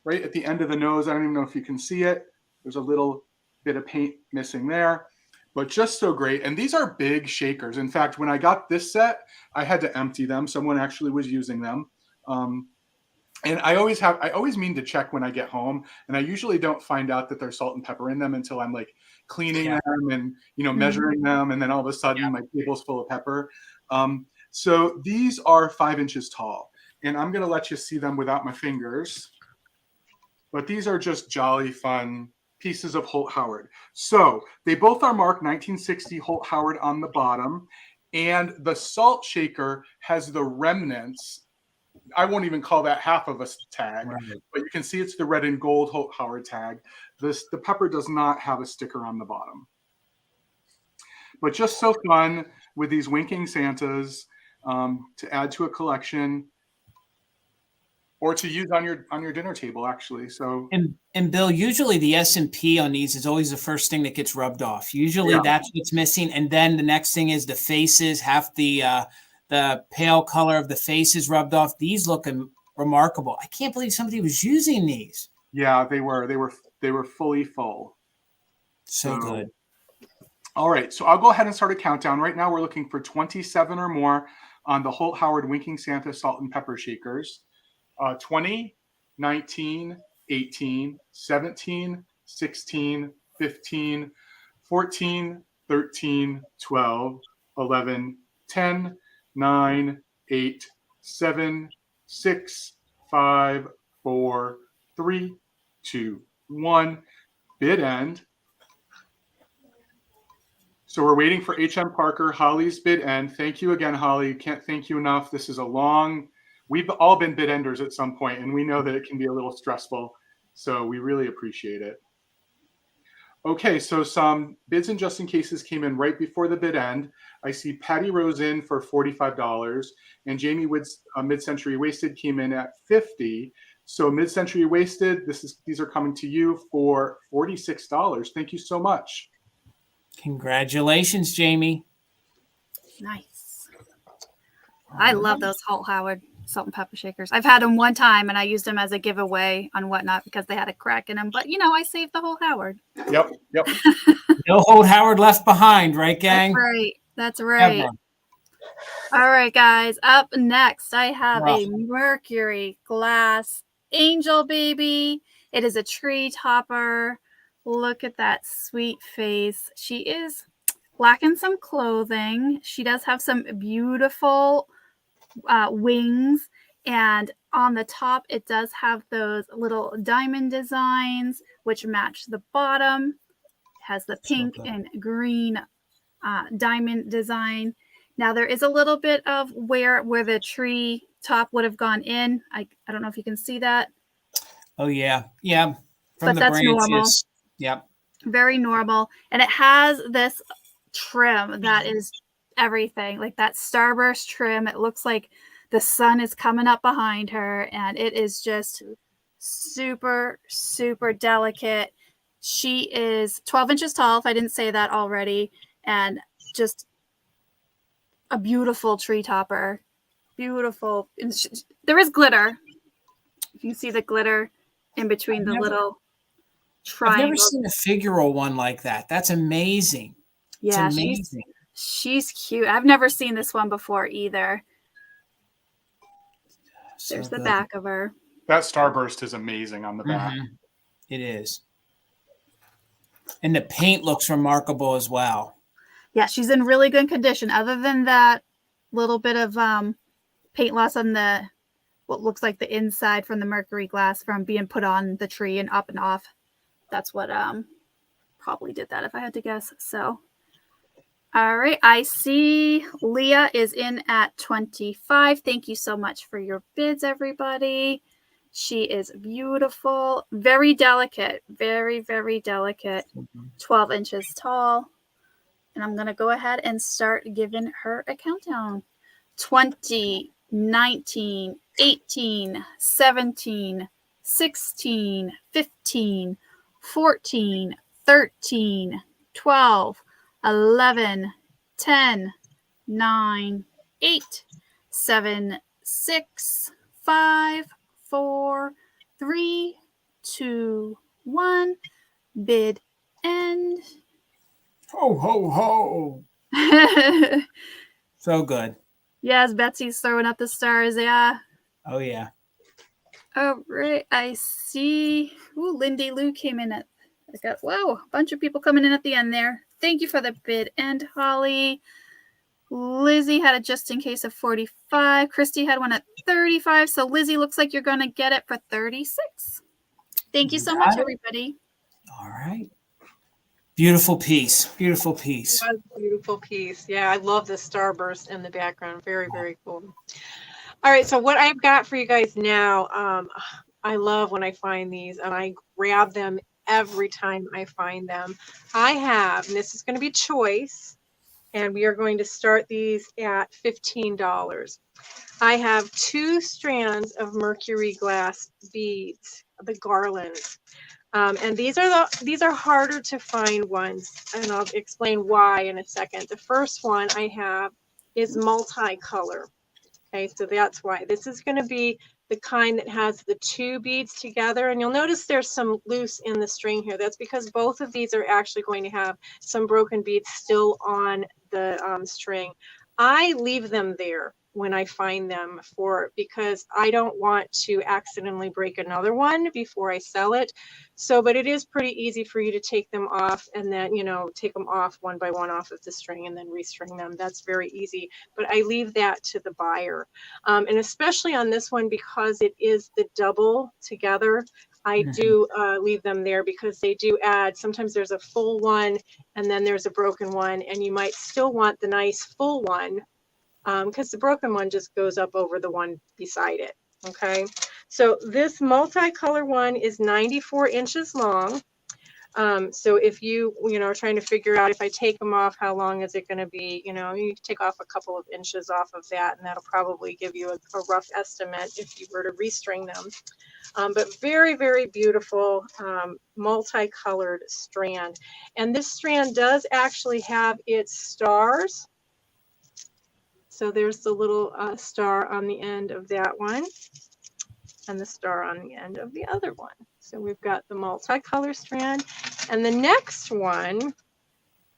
right at the end of the nose. I don't even know if you can see it. There's a little bit of paint missing there, but just so great. And these are big shakers. In fact, when I got this set, I had to empty them. Someone actually was using them. And I always mean to check when I get home, and I usually don't find out that there's salt and pepper in them until I'm like cleaning Yeah. them and, measuring them. And then all of a sudden my table's full of pepper. So these are 5 inches tall, and I'm going to let you see them without my fingers. But these are just jolly fun pieces of Holt Howard. So they both are marked 1960 Holt Howard on the bottom, and the salt shaker has the remnants. I won't even call that half of a tag, Right. but you can see it's the red and gold Holt Howard tag. The pepper does not have a sticker on the bottom. But just so fun with these winking Santas to add to a collection, or to use on your dinner table, actually. So and Bill, usually the S&P on these is always the first thing that gets rubbed off. Usually that's what's missing, and then the next thing is the faces. Half the pale color of the face is rubbed off. These look remarkable. I can't believe somebody was using these. Yeah, they were fully full. So good. All right, so I'll go ahead and start a countdown. Right now, we're looking for 27 or more on the Holt Howard Winking Santa Salt and Pepper Shakers. 20, 19, 18, 17, 16, 15, 14, 13, 12, 11, 10, 9, 8, 7, 6, 5, 4, 3, 2, 1. Bid end. So we're waiting for H.M. Parker, Holly's bid end. Thank you again, Holly. Can't thank you enough. This is we've all been bid enders at some point, and we know that it can be a little stressful. So we really appreciate it. Okay, so some bids and just in cases came in right before the bid end. I see Patty Rose in for $45, and Jamie Wood's Mid-Century Wasted came in at $50. So Mid-Century Wasted, these are coming to you for $46. Thank you so much. Congratulations, Jamie. Nice. I love those Holt Howard salt and pepper shakers. I've had them one time and I used them as a giveaway on Whatnot because they had a crack in them. But, I saved the Holt Howard. Yep. No Holt Howard left behind, right, gang? That's right. Ever. All right, guys. Up next, I have a Mercury glass angel baby. It is a tree topper. Look at that sweet face. She is lacking some clothing. She does have some beautiful wings, and on the top it does have those little diamond designs which match the bottom. It has the pink and green diamond design. Now there is a little bit of where the tree top would have gone in. I don't know if you can see that. Oh yeah from but the that's branches. normal. Yep. Very normal. And it has this trim that is everything, like that starburst trim. It looks like the sun is coming up behind her, and it is just super, super delicate. She is 12 inches tall, if I didn't say that already, and just a beautiful tree topper. Beautiful. And there is glitter. You can see the glitter in between little triangles. I've never seen a figural one like that. That's amazing. Yeah, it's amazing. She's cute. I've never seen this one before either. There's the back of her. That starburst is amazing on the back. Mm-hmm. It is. And the paint looks remarkable as well. Yeah, she's in really good condition. Other than that little bit of paint loss on what looks like the inside from the Mercury glass from being put on the tree and up and off. That's what probably did that if I had to guess. So, all right. I see Leah is in at 25. Thank you so much for your bids, everybody. She is beautiful, very delicate, very, very delicate, 12 inches tall. And I'm going to go ahead and start giving her a countdown. 20, 19, 18, 17, 16, 15, 14, 13, 12, 11, 10, 9, 8, 7, 6, 5, 4, 3, 2, 1. Bid end. Ho, ho, ho. So good. Yes, Betsy's throwing up the stars. Yeah. Oh, yeah. All right. I see. Ooh, Lindy Lou came in at I got, whoa, a bunch of people coming in at the end there. Thank you for the bid end, Holly. Lizzie had a just in case of 45. Christy had one at 35. So Lizzie, looks like you're going to get it for 36. Thank you so much, everybody. All right. Beautiful piece. Beautiful piece. That was a beautiful piece. Yeah, I love the starburst in the background. Very, very cool. All right, so what I've got for you guys now, I love when I find these, and I grab them every time I find them. I have, and this is going to be choice, and we are going to start these at $15. I have 2 strands of mercury glass beads, the garlands. And these are harder to find ones, and I'll explain why in a second. The first one I have is multicolor. Okay, so that's why. This is going to be the kind that has the 2 beads together, and you'll notice there's some loose in the string here. That's because both of these are actually going to have some broken beads still on the string. I leave them there when I find them because I don't want to accidentally break another one before I sell it. So, but it is pretty easy for you to take them off and then, take them off one by one off of the string and then restring them. That's very easy, but I leave that to the buyer. And especially on this one, because it is the double together, I do leave them there because they do add, sometimes there's a full one and then there's a broken one, and you might still want the nice full one because the broken one just goes up over the one beside it. Okay, so this multicolor one is 94 inches long. So if you are trying to figure out, if I take them off, how long is it going to be? You take off a couple of inches off of that, and that'll probably give you a rough estimate if you were to restring them. But very, very beautiful multicolored strand. And this strand does actually have its stars. So there's the little star on the end of that one and the star on the end of the other one. So we've got the multicolor strand. And the next one,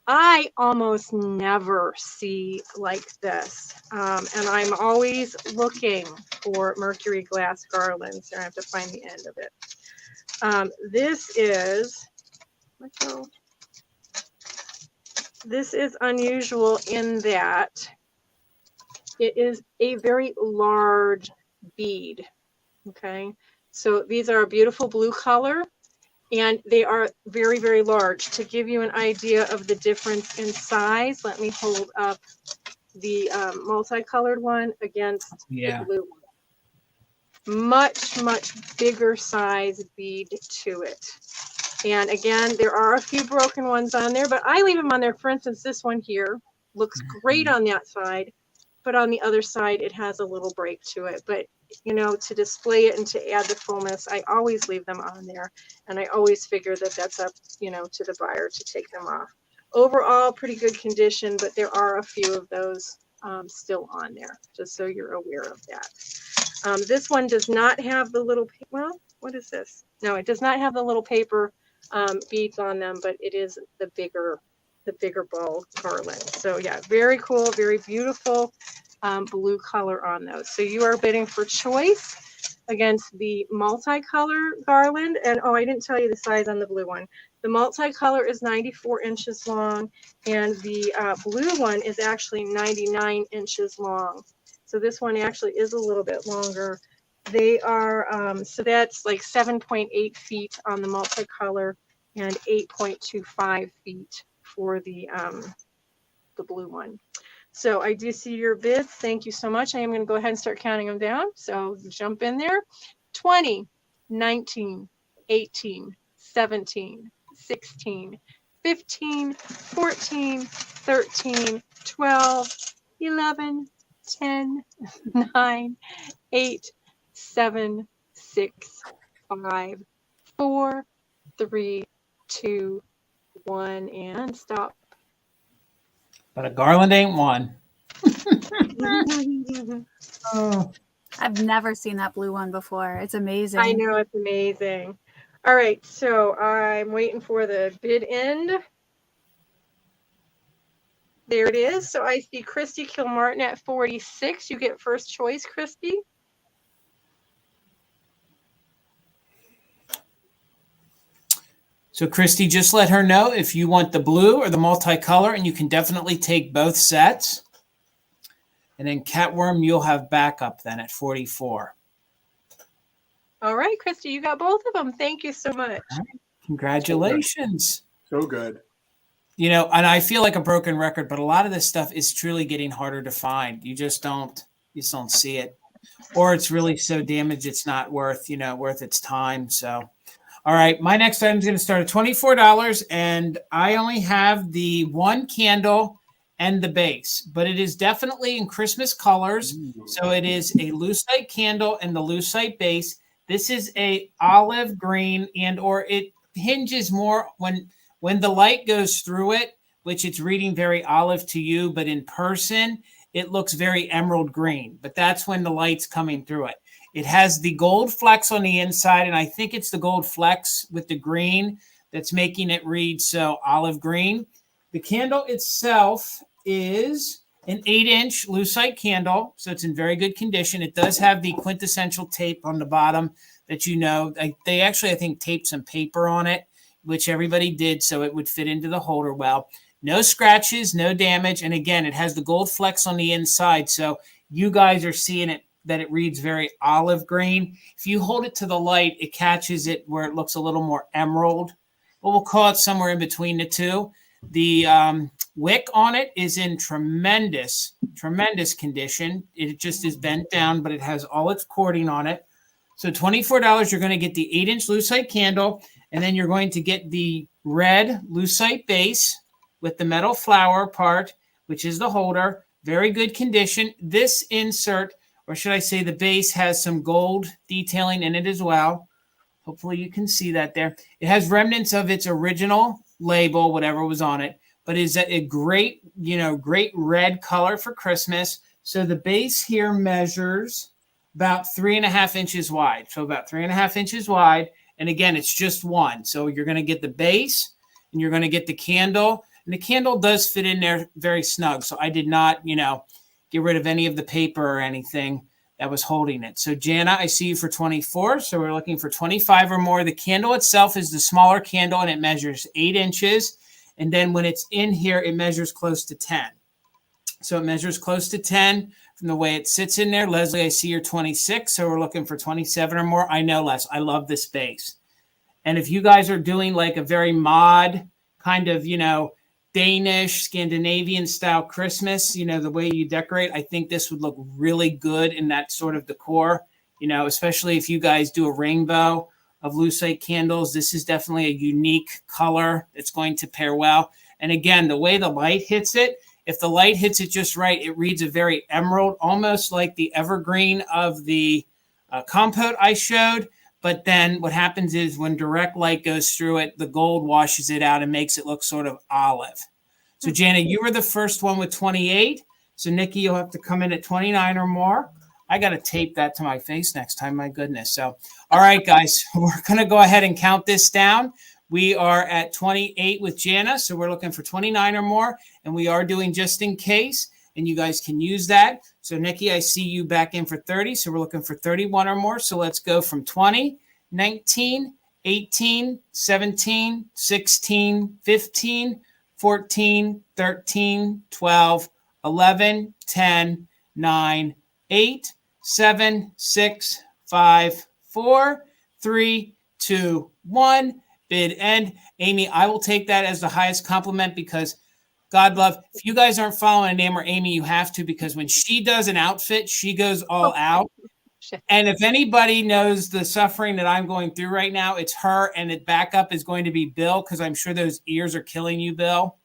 I almost never see like this. And I'm always looking for mercury glass garlands. I have to find the end of it. This is unusual in that it is a very large bead. Okay, so these are a beautiful blue color, and they are very, very large. To give you an idea of the difference in size, let me hold up the multicolored one against the blue one. Much, much bigger size bead to it. And again, there are a few broken ones on there, but I leave them on there. For instance, this one here looks great on that side, but on the other side, it has a little break to it. But, to display it and to add the fullness, I always leave them on there. And I always figure that that's up, to the buyer to take them off. Overall, pretty good condition, but there are a few of those still on there, just so you're aware of that. This one does not have the little, well, what is this? No, it does not have the little paper beads on them, but it is the bigger ball garland. So yeah, very cool, very beautiful blue color on those. So you are bidding for choice against the multicolor garland. And I didn't tell you the size on the blue one. The multicolor is 94 inches long, and the blue one is actually 99 inches long. So this one actually is a little bit longer. They are, so that's like 7.8 feet on the multicolor and 8.25 feet for the blue one. So I do see your bids. Thank you so much. I am going to go ahead and start counting them down. So jump in there. 20, 19, 18, 17, 16, 15, 14, 13, 12, 11, 10, 9, 8, 7, 6, 5, 4, 3, 2, 1, and stop. But a garland ain't one. Oh. I've never seen that blue one before. It's amazing. I know, it's amazing. All right, so I'm waiting for the bid end. There it is. So I see Christy Kilmartin at 46. You get first choice, Christy. So Christy, just let her know if you want the blue or the multicolor, and you can definitely take both sets. And then Catworm, you'll have backup then at 44. All right, Christy, you got both of them. Thank you so much. Congratulations. So good. You know, and I feel like a broken record, but a lot of this stuff is truly getting harder to find. You just don't see it. Or it's really so damaged it's not worth its time. So, all right, my next item is going to start at $24, and I only have the one candle and the base, but it is definitely in Christmas colors. So it is a lucite candle and the lucite base. This is a olive green, and or it hinges more when the light goes through it, which it's reading very olive to you, but in person, it looks very emerald green. But that's when the light's coming through it. It has the gold flecks on the inside, and I think it's the gold flecks with the green that's making it read so olive green. The candle itself is an 8-inch lucite candle, so it's in very good condition. It does have the quintessential tape on the bottom that they actually, I think, taped some paper on it, which everybody did so it would fit into the holder well. No scratches, no damage, and again, it has the gold flecks on the inside, so you guys are seeing it that it reads very olive green. If you hold it to the light, it catches it where it looks a little more emerald. But we'll call it somewhere in between the two. The wick on it is in tremendous condition. It just is bent down, but it has all its cording on it. So $24, you're going to get the 8-inch lucite candle, and then you're going to get the red lucite base with the metal flower part, which is the holder. Very good condition. This insert, or should I say the base, has some gold detailing in it as well. Hopefully you can see that there. It has remnants of its original label, whatever was on it, but is a great red color for Christmas. So the base here measures about 3.5 inches wide. So about 3.5 inches wide. And again, it's just one. So you're going to get the base and you're going to get the candle. And the candle does fit in there very snug. So I did not, get rid of any of the paper or anything that was holding it. So Jana, I see you for 24. So we're looking for 25 or more. The candle itself is the smaller candle, and it measures 8 inches. And then when it's in here, it measures close to 10. So it measures close to 10 from the way it sits in there. Leslie, I see you're 26. So we're looking for 27 or more. I know, Les, I love this base. And if you guys are doing like a very mod kind of, Danish, Scandinavian style Christmas, the way you decorate, I think this would look really good in that sort of decor, especially if you guys do a rainbow of lucite candles. This is definitely a unique color that's going to pair well. And again, the way the light hits it, if the light hits it just right, it reads a very emerald, almost like the evergreen of the compote I showed. But then what happens is when direct light goes through it, the gold washes it out and makes it look sort of olive. So Jana, you were the first one with 28. So Nikki, you'll have to come in at 29 or more. I got to tape that to my face next time. My goodness. So, all right, guys, we're going to go ahead and count this down. We are at 28 with Jana. So we're looking for 29 or more. And we are doing just in case. And you guys can use that. So Nikki, I see you back in for 30. So we're looking for 31 or more. So let's go from 20, 19, 18, 17, 16, 15, 14, 13, 12, 11, 10, 9, 8, 7, 6, 5, 4, 3, 2, 1. Bid end. Amy, I will take that as the highest compliment because God love, if you guys aren't following a name or Amy, you have to, because when she does an outfit, she goes all out. And if anybody knows the suffering that I'm going through right now, it's her, and the backup is going to be Bill, because I'm sure those ears are killing you, Bill.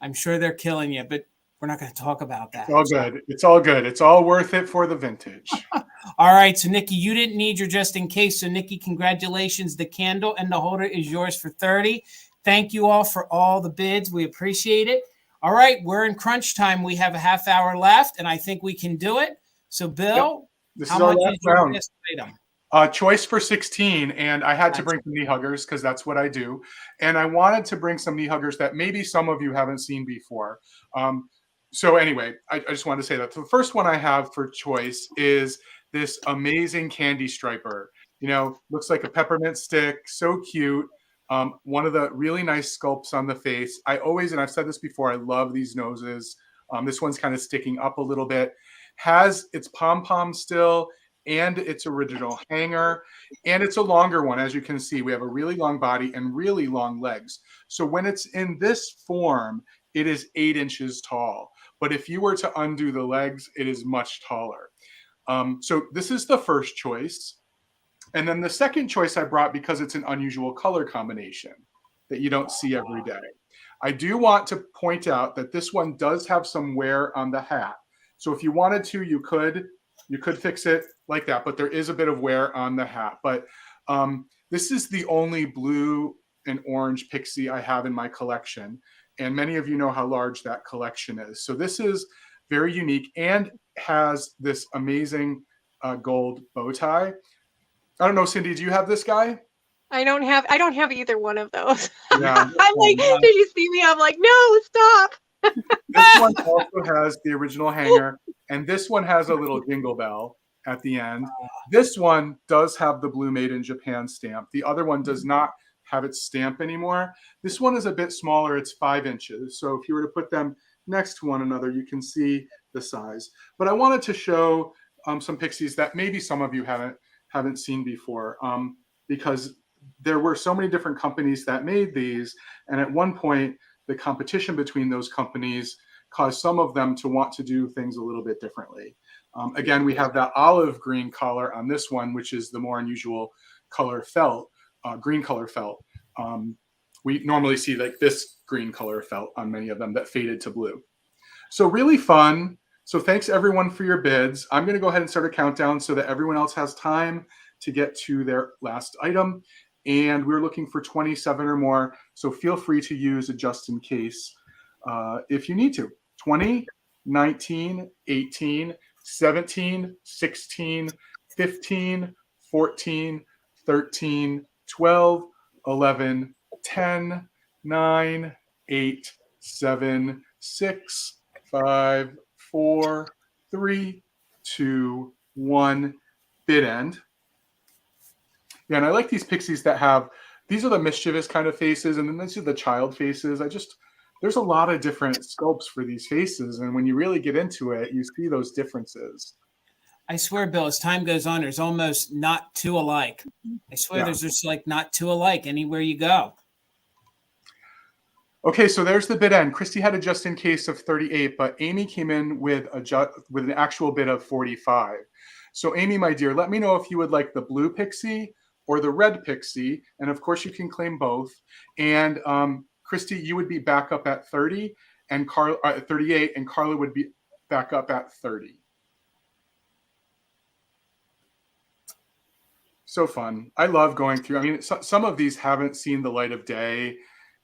I'm sure they're killing you, but we're not going to talk about that. It's all good. It's all good. It's all worth it for the vintage. All right. So Nikki, you didn't need your just in case. So Nikki, congratulations. The candle and the holder is yours for 30. Thank you all for all the bids. We appreciate it. All right. We're in crunch time. We have a half hour left, and I think we can do it. So Bill, This how is our much last is your round. best item? Choice for 16, and I had to bring some knee huggers because that's what I do. And I wanted to bring some knee huggers that maybe some of you haven't seen before. So anyway, I just wanted to say that. The first one I have for choice is this amazing candy striper. Looks like a peppermint stick, so cute. One of the really nice sculpts on the face. I always, and I've said this before, I love these noses. This one's kind of sticking up a little bit. Has its pom-pom still and its original hanger. And it's a longer one. As you can see, we have a really long body and really long legs. So when it's in this form, it is 8 inches tall. But if you were to undo the legs, it is much taller. So this is the first choice. And then the second choice I brought because it's an unusual color combination that you don't see every day. I do want to point out that this one does have some wear on the hat. So if you wanted to, you could fix it like that, but there is a bit of wear on the hat. But this is the only blue and orange pixie I have in my collection. And many of you know how large that collection is. So this is very unique and has this amazing gold bow tie. I don't know, Cindy, do you have this guy? I don't have either one of those. Yeah. I'm like, did you see me? I'm like, no, stop. This one also has the original hanger, and this one has a little jingle bell at the end. This one does have the Blue Made in Japan stamp. The other one does not have its stamp anymore. This one is a bit smaller. It's 5 inches. So if you were to put them next to one another, you can see the size. But I wanted to show some pixies that maybe some of you haven't seen before, because there were so many different companies that made these, and at one point the competition between those companies caused some of them to want to do things a little bit differently. Again, we have that olive green color on this one, which is the more unusual color felt, green color felt. We normally see like this green color felt on many of them that faded to blue. So really fun. So thanks everyone for your bids. I'm going to go ahead and start a countdown so that everyone else has time to get to their last item. And we're looking for 27 or more. So feel free to use a just in case if you need to. 20, 19, 18, 17, 16, 15, 14, 13, 12, 11, 10, 9, 8, 7, 6, 5, 4, 3, 2, 1. Bid end. Yeah, and I like these pixies that have, these are the mischievous kind of faces, and then these are the child faces. There's a lot of different sculpts for these faces, and when you really get into it, you see those differences. I swear, Bill, as time goes on, there's almost not two alike. I swear there's just like not two alike anywhere you go. Okay, so there's the bid end. Christy had a just in case of 38, but Amy came in with an actual bid of 45. So Amy, my dear, let me know if you would like the blue pixie or the red pixie, and of course you can claim both. And Christy, you would be back up at 30, and 38, and Carla would be back up at 30. So fun. I love going through. I mean, some of these haven't seen the light of day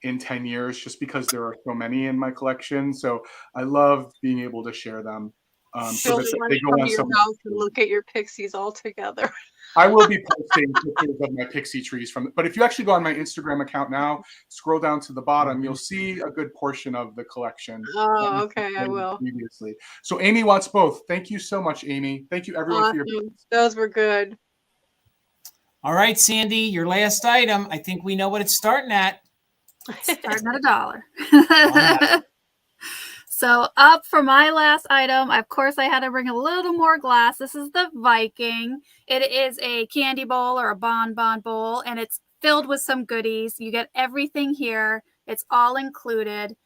in 10 years just because there are so many in my collection. So I love being able to share them. So that they go on your house and look at your pixies all together. I will be posting pictures of my pixie trees but if you actually go on my Instagram account now, scroll down to the bottom, you'll see a good portion of the collection. Oh, okay, I will. Previously. So Amy wants both. Thank you so much, Amy. Thank you everyone for your bids. Those were good. All right, Sandy, your last item. I think we know what it's starting at. Starting at $1. So up for my last item, of course, I had to bring a little more glass. This is the Viking. It is a candy bowl or a bonbon bowl, and it's filled with some goodies. You get everything here. It's all included.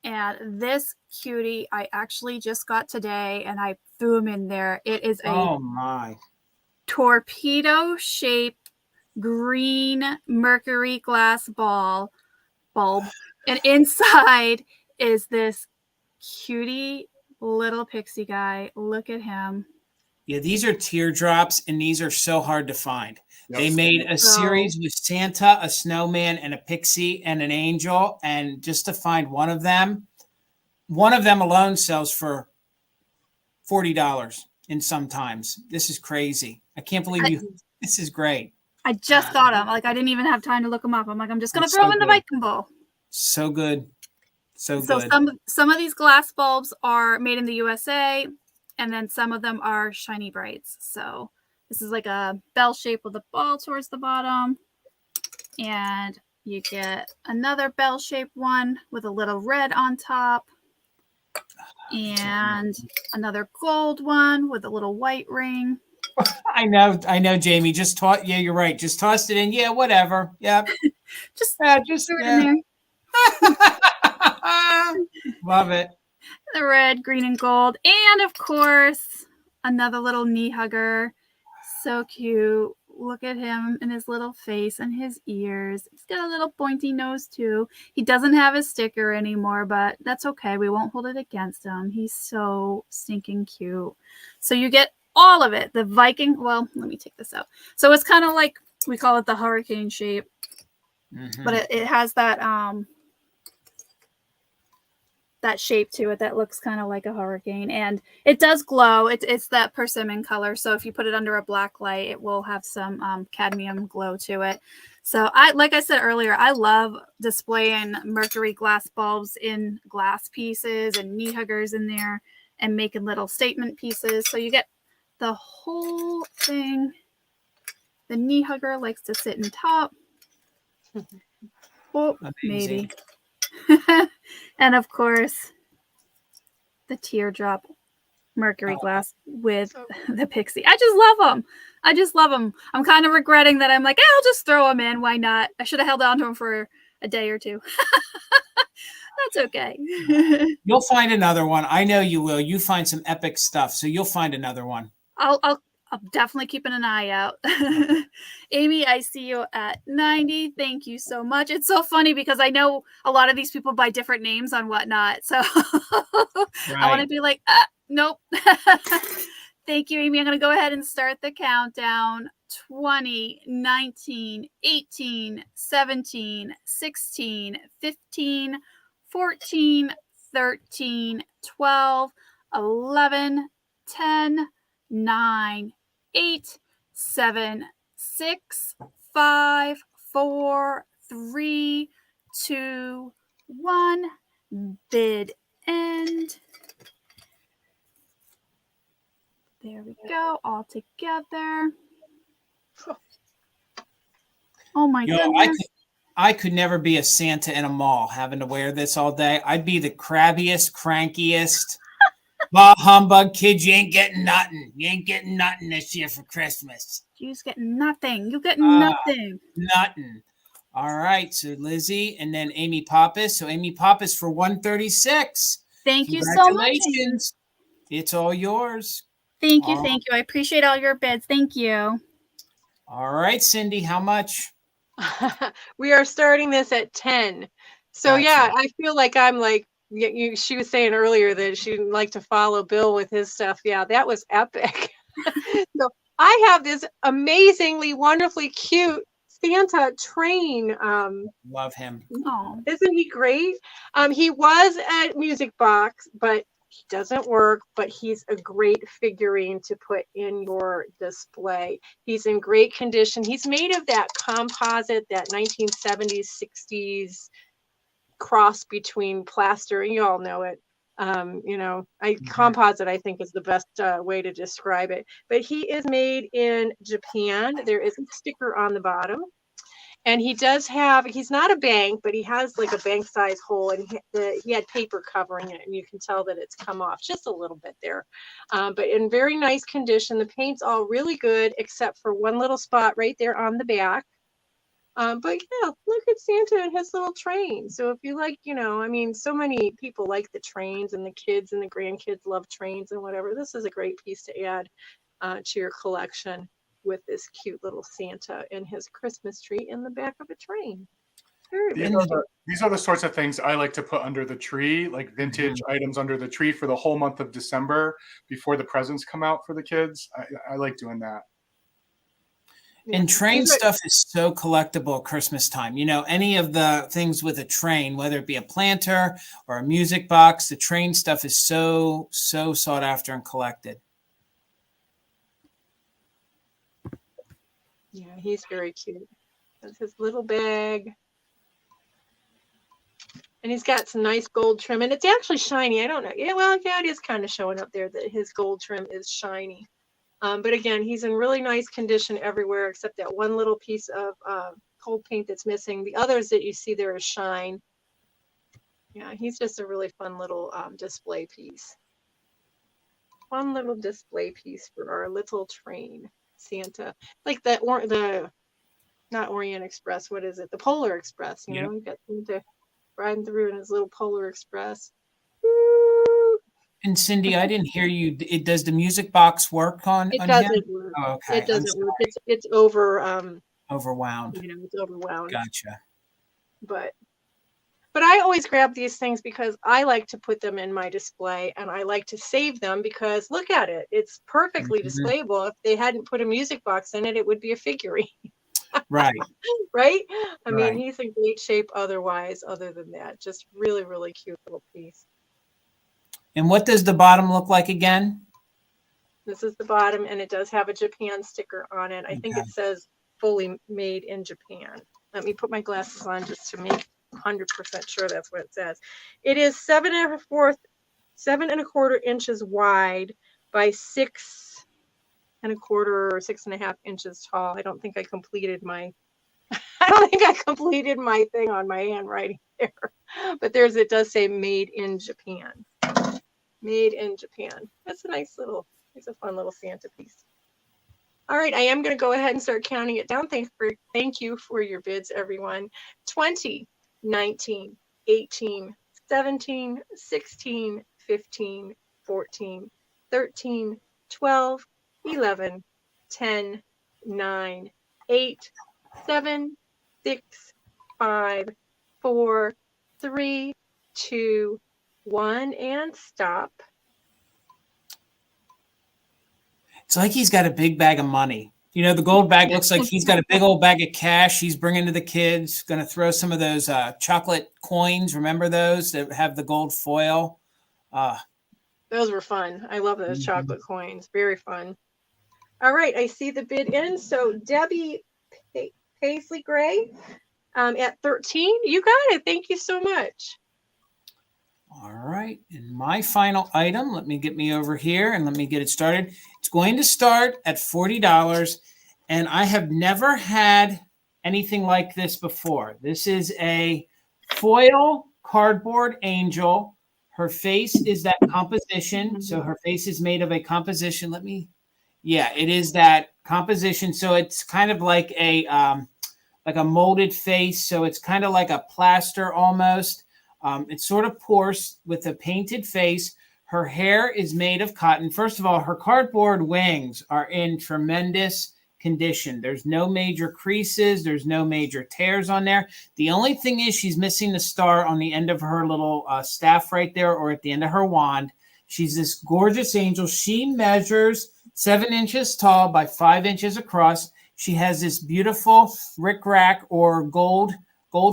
And this cutie I actually just got today, and I threw him in there. It is a torpedo-shaped green mercury glass bulb. And inside is this cutie little pixie guy. Look at him. Yeah, these are teardrops, and these are so hard to find. Yep. They made a series with Santa, a snowman, and a pixie, and an angel. And just to find one of them alone sells for $40 in sometimes. This is crazy. I can't believe you. This is great. I just thought of him. Like, I didn't even have time to look them up. I'm like, I'm just going to throw them in the Viking bowl. So good. So some of these glass bulbs are made in the USA, and then some of them are shiny brights. So this is like a bell shape with a ball towards the bottom, and You get another bell-shaped one with a little red on top. And another gold one with a little white ring. I know, Jamie. Just toss. Yeah, you're right. Just tossed it in. Yeah, whatever. Yep. Just Just threw it in there. Love it. The red, green, and gold. And of course, another little knee hugger. So cute. Look at him and his little face and his ears. He's got a little pointy nose too. He doesn't have his sticker anymore, but that's okay. We won't hold it against him. He's so stinking cute. So you get all of it. The Viking, well, let me take this out. So it's kind of like, we call it the hurricane shape, but it has that that shape to it that looks kind of like a hurricane, and it does glow. It's that persimmon color, so if you put it under a black light, it will have some cadmium glow to it. So like I said earlier, I love displaying mercury glass bulbs in glass pieces and knee huggers in there and making little statement pieces. So you get the whole thing. The knee hugger likes to sit in top. Oh, maybe. And of course, the teardrop mercury glass with the pixie. I just love them. I'm kind of regretting that. I'm like, I'll just throw them in. Why not? I should have held on to them for a day or two. That's okay. You'll find another one. I know you will. You find some epic stuff, so you'll find another one. I'm definitely keeping an eye out. Amy, I see you at 90. Thank you so much. It's so funny because I know a lot of these people by different names on Whatnot. So I want to be like, nope. Thank you, Amy. I'm going to go ahead and start the countdown. 20, 19, 18, 17, 16, 15, 14, 13, 12, 11, 10, 9, 8, 7, 6, 5, 4, 3, 2, 1. Bid end. There we go, all together. Oh my goodness. I could never be a Santa in a mall having to wear this all day. I'd be the crabbiest, crankiest. Bah humbug, kids, you ain't getting nothing. You ain't getting nothing this year for Christmas. You just get nothing. You get nothing. Nothing. All right. So Lizzie and then Amy Pappas. So Amy Pappas for 136. Thank you so much. It's all yours. Thank you. Thank you. I appreciate all your bids. Thank you. All right, Cindy, how much? We are starting this at 10. So Gotcha. yeah, I feel like I'm like, she was saying earlier that she didn't like to follow Bill with his stuff. Yeah, that was epic. So I have this amazingly, wonderfully cute Santa train. Love him. Oh, isn't he great? He was at Music Box, but he doesn't work, but he's a great figurine to put in your display. He's in great condition. He's made of that composite, that 1970s, 60s cross between plaster, and you all know it. Composite, I think, is the best way to describe it. But he is made in Japan. There is a sticker on the bottom. And he does have, he's not a bank, but he has like a bank size hole, and he had paper covering it, and you can tell that it's come off just a little bit there. But in very nice condition. The paint's all really good, except for one little spot right there on the back. But yeah, look at Santa and his little train. So if you like, so many people like the trains, and the kids and the grandkids love trains and whatever. This is a great piece to add to your collection, with this cute little Santa and his Christmas tree in the back of a train. These are the sorts of things I like to put under the tree, like vintage items under the tree for the whole month of December before the presents come out for the kids. I like doing that. And train stuff is so collectible at Christmas time. Any of the things with a train, whether it be a planter or a music box, the train stuff is so sought after and collected. Yeah, he's very cute. That's his little bag. And he's got some nice gold trim, and it's actually shiny. I don't know. Yeah, well, yeah, it is kind of showing up there that his gold trim is shiny. But again, he's in really nice condition everywhere except that one little piece of cold paint that's missing. The others that you see there is shine. Yeah, he's just a really fun little display piece. Fun little display piece for our little train, Santa. Like that, or the, not Orient Express, what is it? The Polar Express, you know, you got Santa riding through in his little Polar Express. Woo! And Cindy, I didn't hear you. Does the music box work on It him? doesn't work. Oh, okay. It doesn't work. It's over Overwound. you know, it's overwound. Gotcha. But I always grab these things because I like to put them in my display, and I like to save them because look at it. It's perfectly displayable. If they hadn't put a music box in it, it would be a figurine. Right. Right? I Right. mean, he's in great shape otherwise, other than that. Just really, really cute little piece. And what does the bottom look like again? This is the bottom, and it does have a Japan sticker on it. I think it says fully made in Japan. Let me put my glasses on just to make 100% sure that's what it says. It is 7.25 inches wide by 6.25 or 6.5 inches tall. I don't think I completed my thing on my handwriting there. But it does say made in Japan. Made in Japan. That's a nice little, it's a fun little Santa piece. All right, I am going to go ahead and start counting it down. Thank you for your bids, everyone. 20, 19, 18, 17, 16, 15, 14, 13, 12, 11, 10, 9, 8, 7, 6, 5, 4, 3, 2, 1, and stop. It's like he's got a big bag of money. You know, the gold bag looks like he's got a big old bag of cash he's bringing to the kids. Going to throw some of those chocolate coins. Remember those that have the gold foil? Those were fun. I love those chocolate coins. Very fun. All right, I see the bid in. So Debbie Paisley Gray at 13. You got it. Thank you so much. All right. And my final item, let me get me over here and let me get it started. It's going to start at $40. And I have never had anything like this before. This is a foil cardboard angel. Her face is that composition. So her face is made of a composition. It is that composition. So it's kind of like a molded face. So it's kind of like a plaster almost. It's sort of porous with a painted face. Her hair is made of cotton. First of all, her cardboard wings are in tremendous condition. There's no major creases. There's no major tears on there. The only thing is she's missing the star on the end of her little staff right there, or at the end of her wand. She's this gorgeous angel. She measures 7 inches tall by 5 inches across. She has this beautiful rickrack or gold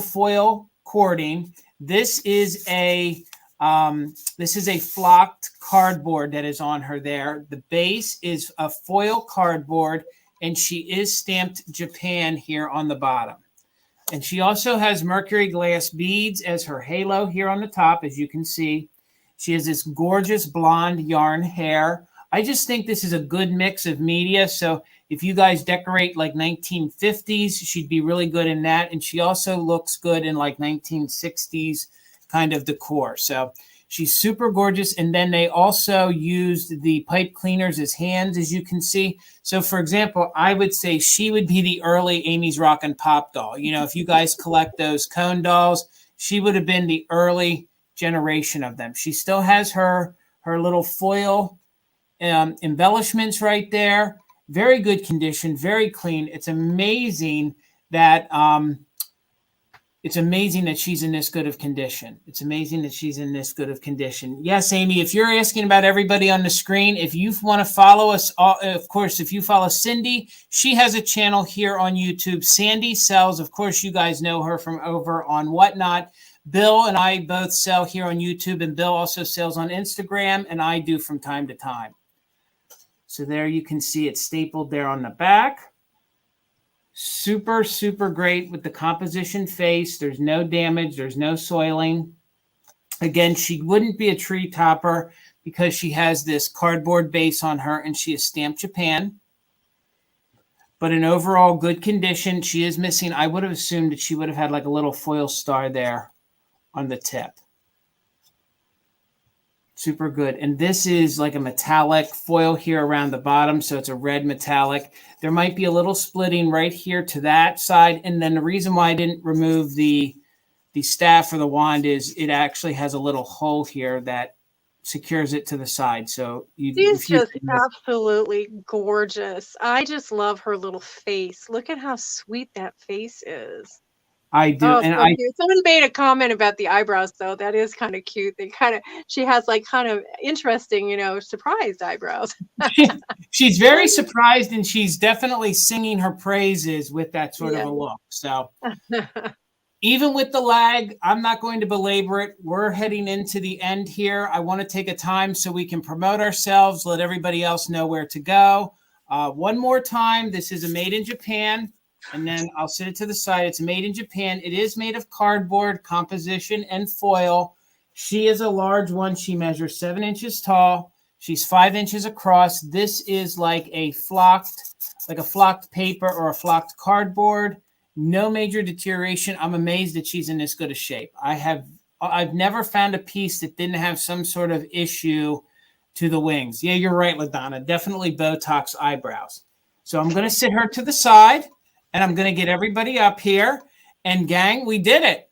foil cording. This is a flocked cardboard that is on her there. The base is a foil cardboard, and she is stamped Japan here on the bottom. And she also has mercury glass beads as her halo here on the top, as you can see. She has this gorgeous blonde yarn hair. I just think this is a good mix of media. So if you guys decorate like 1950s, she'd be really good in that. And she also looks good in like 1960s kind of decor. So she's super gorgeous. And then they also used the pipe cleaners as hands, as you can see. So for example, I would say she would be the early Amy's Rockin' Pop doll. You know, if you guys collect those cone dolls, she would have been the early generation of them. She still has her little foil embellishments right there. Very good condition, very clean. It's amazing that she's in this good of condition. It's amazing that she's in this good of condition. Yes, Amy, if you're asking about everybody on the screen, if you want to follow us, of course, if you follow Cindy, she has a channel here on YouTube. Sandy sells, of course, you guys know her from over on Whatnot. Bill and I both sell here on YouTube, and Bill also sells on Instagram, and I do from time to time. So there you can see it stapled there on the back. Super, super great with the composition face. There's no damage. There's no soiling. Again, she wouldn't be a tree topper. because she has this cardboard base on her and she is stamped Japan. But in overall good condition, she is missing. I would have assumed that she would have had like a little foil star there on the tip. Super good. And this is like a metallic foil here around the bottom. So it's a red metallic. There might be a little splitting right here to that side. And then the reason why I didn't remove the staff or the wand is it actually has a little hole here that secures it to the side. So She's just absolutely gorgeous. I just love her little face. Look at how sweet that face is. I do. Oh, And so cute. Someone made a comment about the eyebrows, though. That is kind of cute. She has like kind of interesting, surprised eyebrows. She's very surprised, and she's definitely singing her praises with that sort of a look. So even with the lag, I'm not going to belabor it. We're heading into the end here. I want to take a time so we can promote ourselves, let everybody else know where to go. One more time, this is a Made in Japan. And then I'll set it to the side. It's made in Japan. It is made of cardboard composition and foil. She is a large one. She measures 7 inches tall. She's 5 inches across. This is like a flocked paper or a flocked cardboard. No major deterioration. I'm amazed that she's in this good a shape. I've never found a piece that didn't have some sort of issue to the wings. Yeah, you're right, LaDonna. Definitely Botox eyebrows. So I'm going to sit her to the side. And I'm going to get everybody up here. And gang, we did it.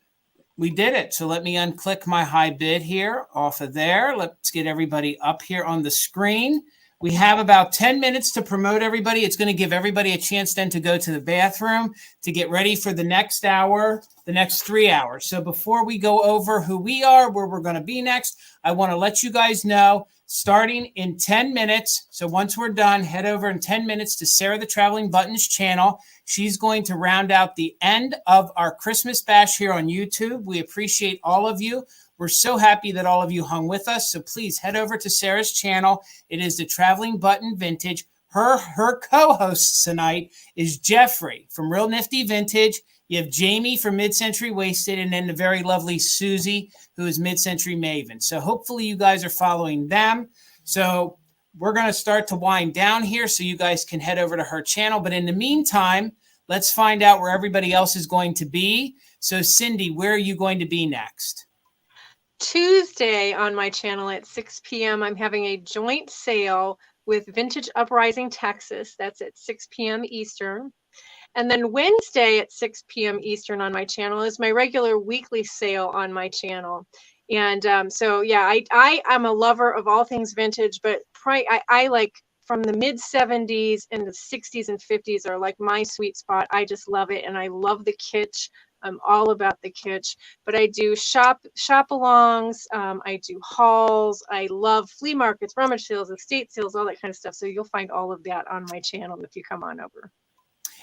We did it. So let me unclick my high bid here off of there. Let's get everybody up here on the screen. We have about 10 minutes to promote everybody. It's going to give everybody a chance then to go to the bathroom to get ready for the next hour, the next 3 hours. So before we go over who we are, where we're going to be next, I want to let you guys know starting in 10 minutes. So once we're done, head over in 10 minutes to Sarah the Traveling Buttons channel. She's going to round out the end of our Christmas bash here on YouTube. We appreciate all of you. We're so happy that all of you hung with us. So please head over to Sarah's channel. It is the Traveling Button Vintage. Her co-hosts tonight is Jeffrey from Real Nifty Vintage. You have Jamie from Mid-Century Wasted, and then the very lovely Susie, who is Mid-Century Maven. So hopefully you guys are following them. So we're going to start to wind down here so you guys can head over to her channel. But in the meantime, let's find out where everybody else is going to be. So Cindy, where are you going to be next? Tuesday on my channel at 6 p.m. I'm having a joint sale with Vintage Uprising Texas. That's at 6 p.m. Eastern. And then Wednesday at 6 p.m. Eastern on my channel is my regular weekly sale on my channel. And so, yeah, I am a lover of all things vintage, but I like from the mid 70s and the 60s and 50s are like my sweet spot. I just love it. And I love the kitsch. I'm all about the kitsch, but I do shop-alongs. I do hauls. I love flea markets, rummage sales, estate sales, all that kind of stuff. So you'll find all of that on my channel if you come on over.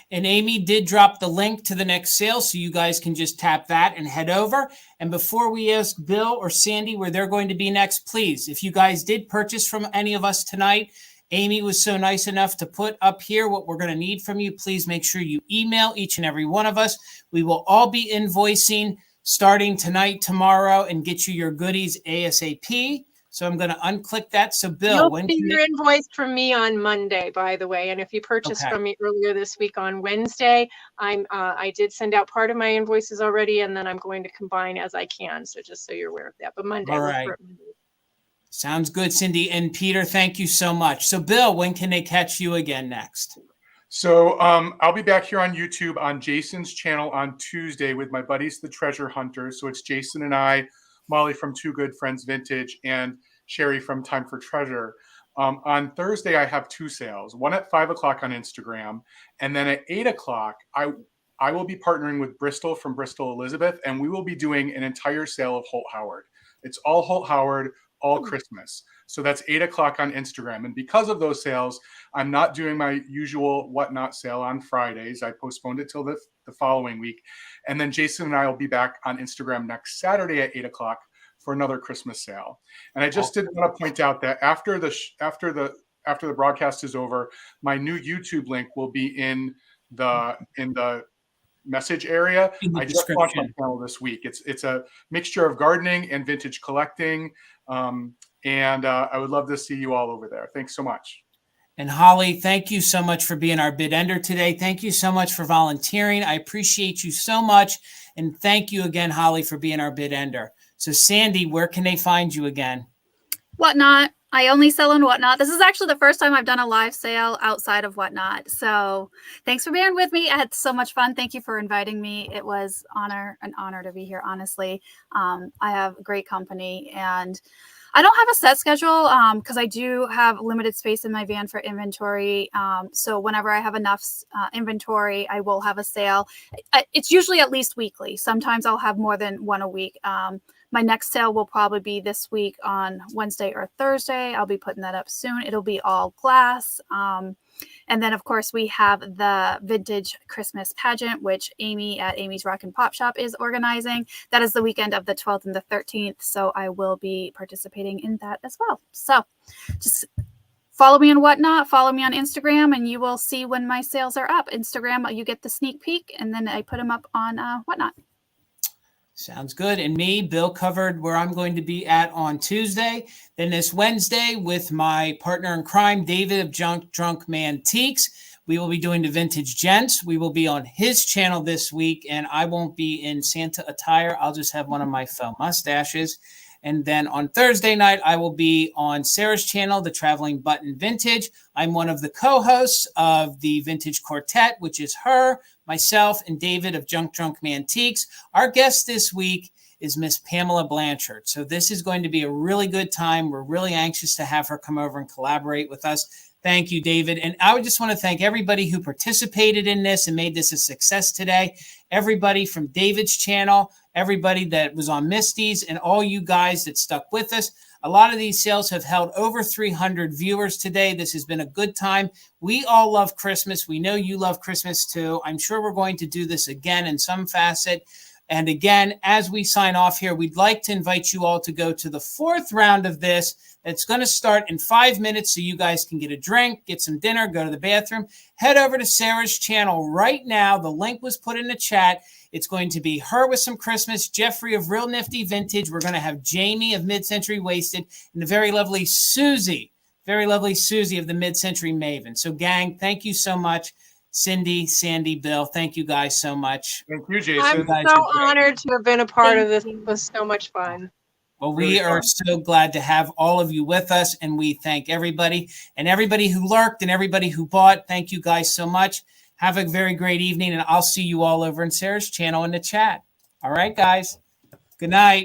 And Amy did drop the link to the next sale, so you guys can just tap that and head over. And before we ask Bill or Sandy where they're going to be next, please, if you guys did purchase from any of us tonight, Amy was so nice enough to put up here what we're going to need from you. Please make sure you email each and every one of us. We will all be invoicing starting tonight, tomorrow, and get you your goodies ASAP. So I'm going to unclick that. So Bill, you'll see your invoice from me on Monday, by the way. And if you purchased from me earlier this week on Wednesday, I did send out part of my invoices already, and then I'm going to combine as I can. So just so you're aware of that. But Monday. All right. Sounds good, Cindy. And Peter, thank you so much. So Bill, when can they catch you again next? So I'll be back here on YouTube on Jason's channel on Tuesday with my buddies, the Treasure Hunters. So it's Jason and I, Molly from Two Good Friends Vintage, and Sherry from Time for Treasure. On Thursday, I have 2 sales, one at 5 o'clock on Instagram. And then at 8 o'clock, I will be partnering with Bristol from Bristol Elizabeth, and we will be doing an entire sale of Holt Howard. It's all Holt Howard, all Christmas. So that's 8 o'clock on Instagram. And because of those sales, I'm not doing my usual whatnot sale on Fridays. I postponed it till the following week. And then Jason and I will be back on Instagram next Saturday at 8 o'clock for another Christmas sale. And I just did want to point out that after the broadcast is over, my new YouTube link will be in the message area. I just launched my channel this week. It's a mixture of gardening and vintage collecting. And I would love to see you all over there. Thanks so much. And Holly, thank you so much for being our bid ender today. Thank you so much for volunteering. I appreciate you so much. And thank you again, Holly, for being our bid ender. So Sandy, where can they find you again? Whatnot. I only sell on Whatnot. This is actually the first time I've done a live sale outside of Whatnot. So thanks for being with me. I had so much fun. Thank you for inviting me. It was an honor to be here, honestly. I have great company, and I don't have a set schedule because I do have limited space in my van for inventory. So whenever I have enough inventory, I will have a sale. It's usually at least weekly. Sometimes I'll have more than one a week. My next sale will probably be this week on Wednesday or Thursday. I'll be putting that up soon. It'll be all glass. And then, of course, we have the Vintage Christmas Pageant, which Amy at Amy's Rock and Pop Shop is organizing. That is the weekend of the 12th and the 13th. So I will be participating in that as well. So just follow me on Whatnot, follow me on Instagram, and you will see when my sales are up. Instagram, you get the sneak peek, and then I put them up on Whatnot. Sounds good. And me, Bill covered where I'm going to be at on Tuesday. Then this Wednesday with my partner in crime, David of Drunk Antiques, we will be doing the Vintage Gents. We will be on his channel this week, and I won't be in Santa attire. I'll just have one of my faux mustaches. And then on Thursday night, I will be on Sarah's channel, The Traveling Button Vintage. I'm one of the co-hosts of the Vintage Quartet, which is her, myself, and David of Drunk Antiques. Our guest this week is Miss Pamela Blanchard. So this is going to be a really good time. We're really anxious to have her come over and collaborate with us. Thank you, David. And I would just want to thank everybody who participated in this and made this a success today. Everybody from David's channel, everybody that was on Misty's, and all you guys that stuck with us. A lot of these sales have held over 300 viewers today. This has been a good time. We all love Christmas. We know you love Christmas too. I'm sure we're going to do this again in some facet. And again, as we sign off here, we'd like to invite you all to go to the fourth round of this. It's going to start in 5 minutes so you guys can get a drink, get some dinner, go to the bathroom. Head over to Sarah's channel right now. The link was put in the chat. It's going to be her with some Christmas, Jeffrey of Real Nifty Vintage. We're going to have Jamie of Mid-Century Wasted, and the very lovely Susie of the Mid-Century Maven. So gang, thank you so much. Cindy, Sandy, Bill, thank you guys so much. Thank you, Jason. I'm so honored to have been a part of this. It was so much fun. Well, we are so glad to have all of you with us, and we thank everybody and everybody who lurked and everybody who bought. Thank you guys so much. Have a very great evening, and I'll see you all over in Sarah's channel in the chat. All right, guys. Good night.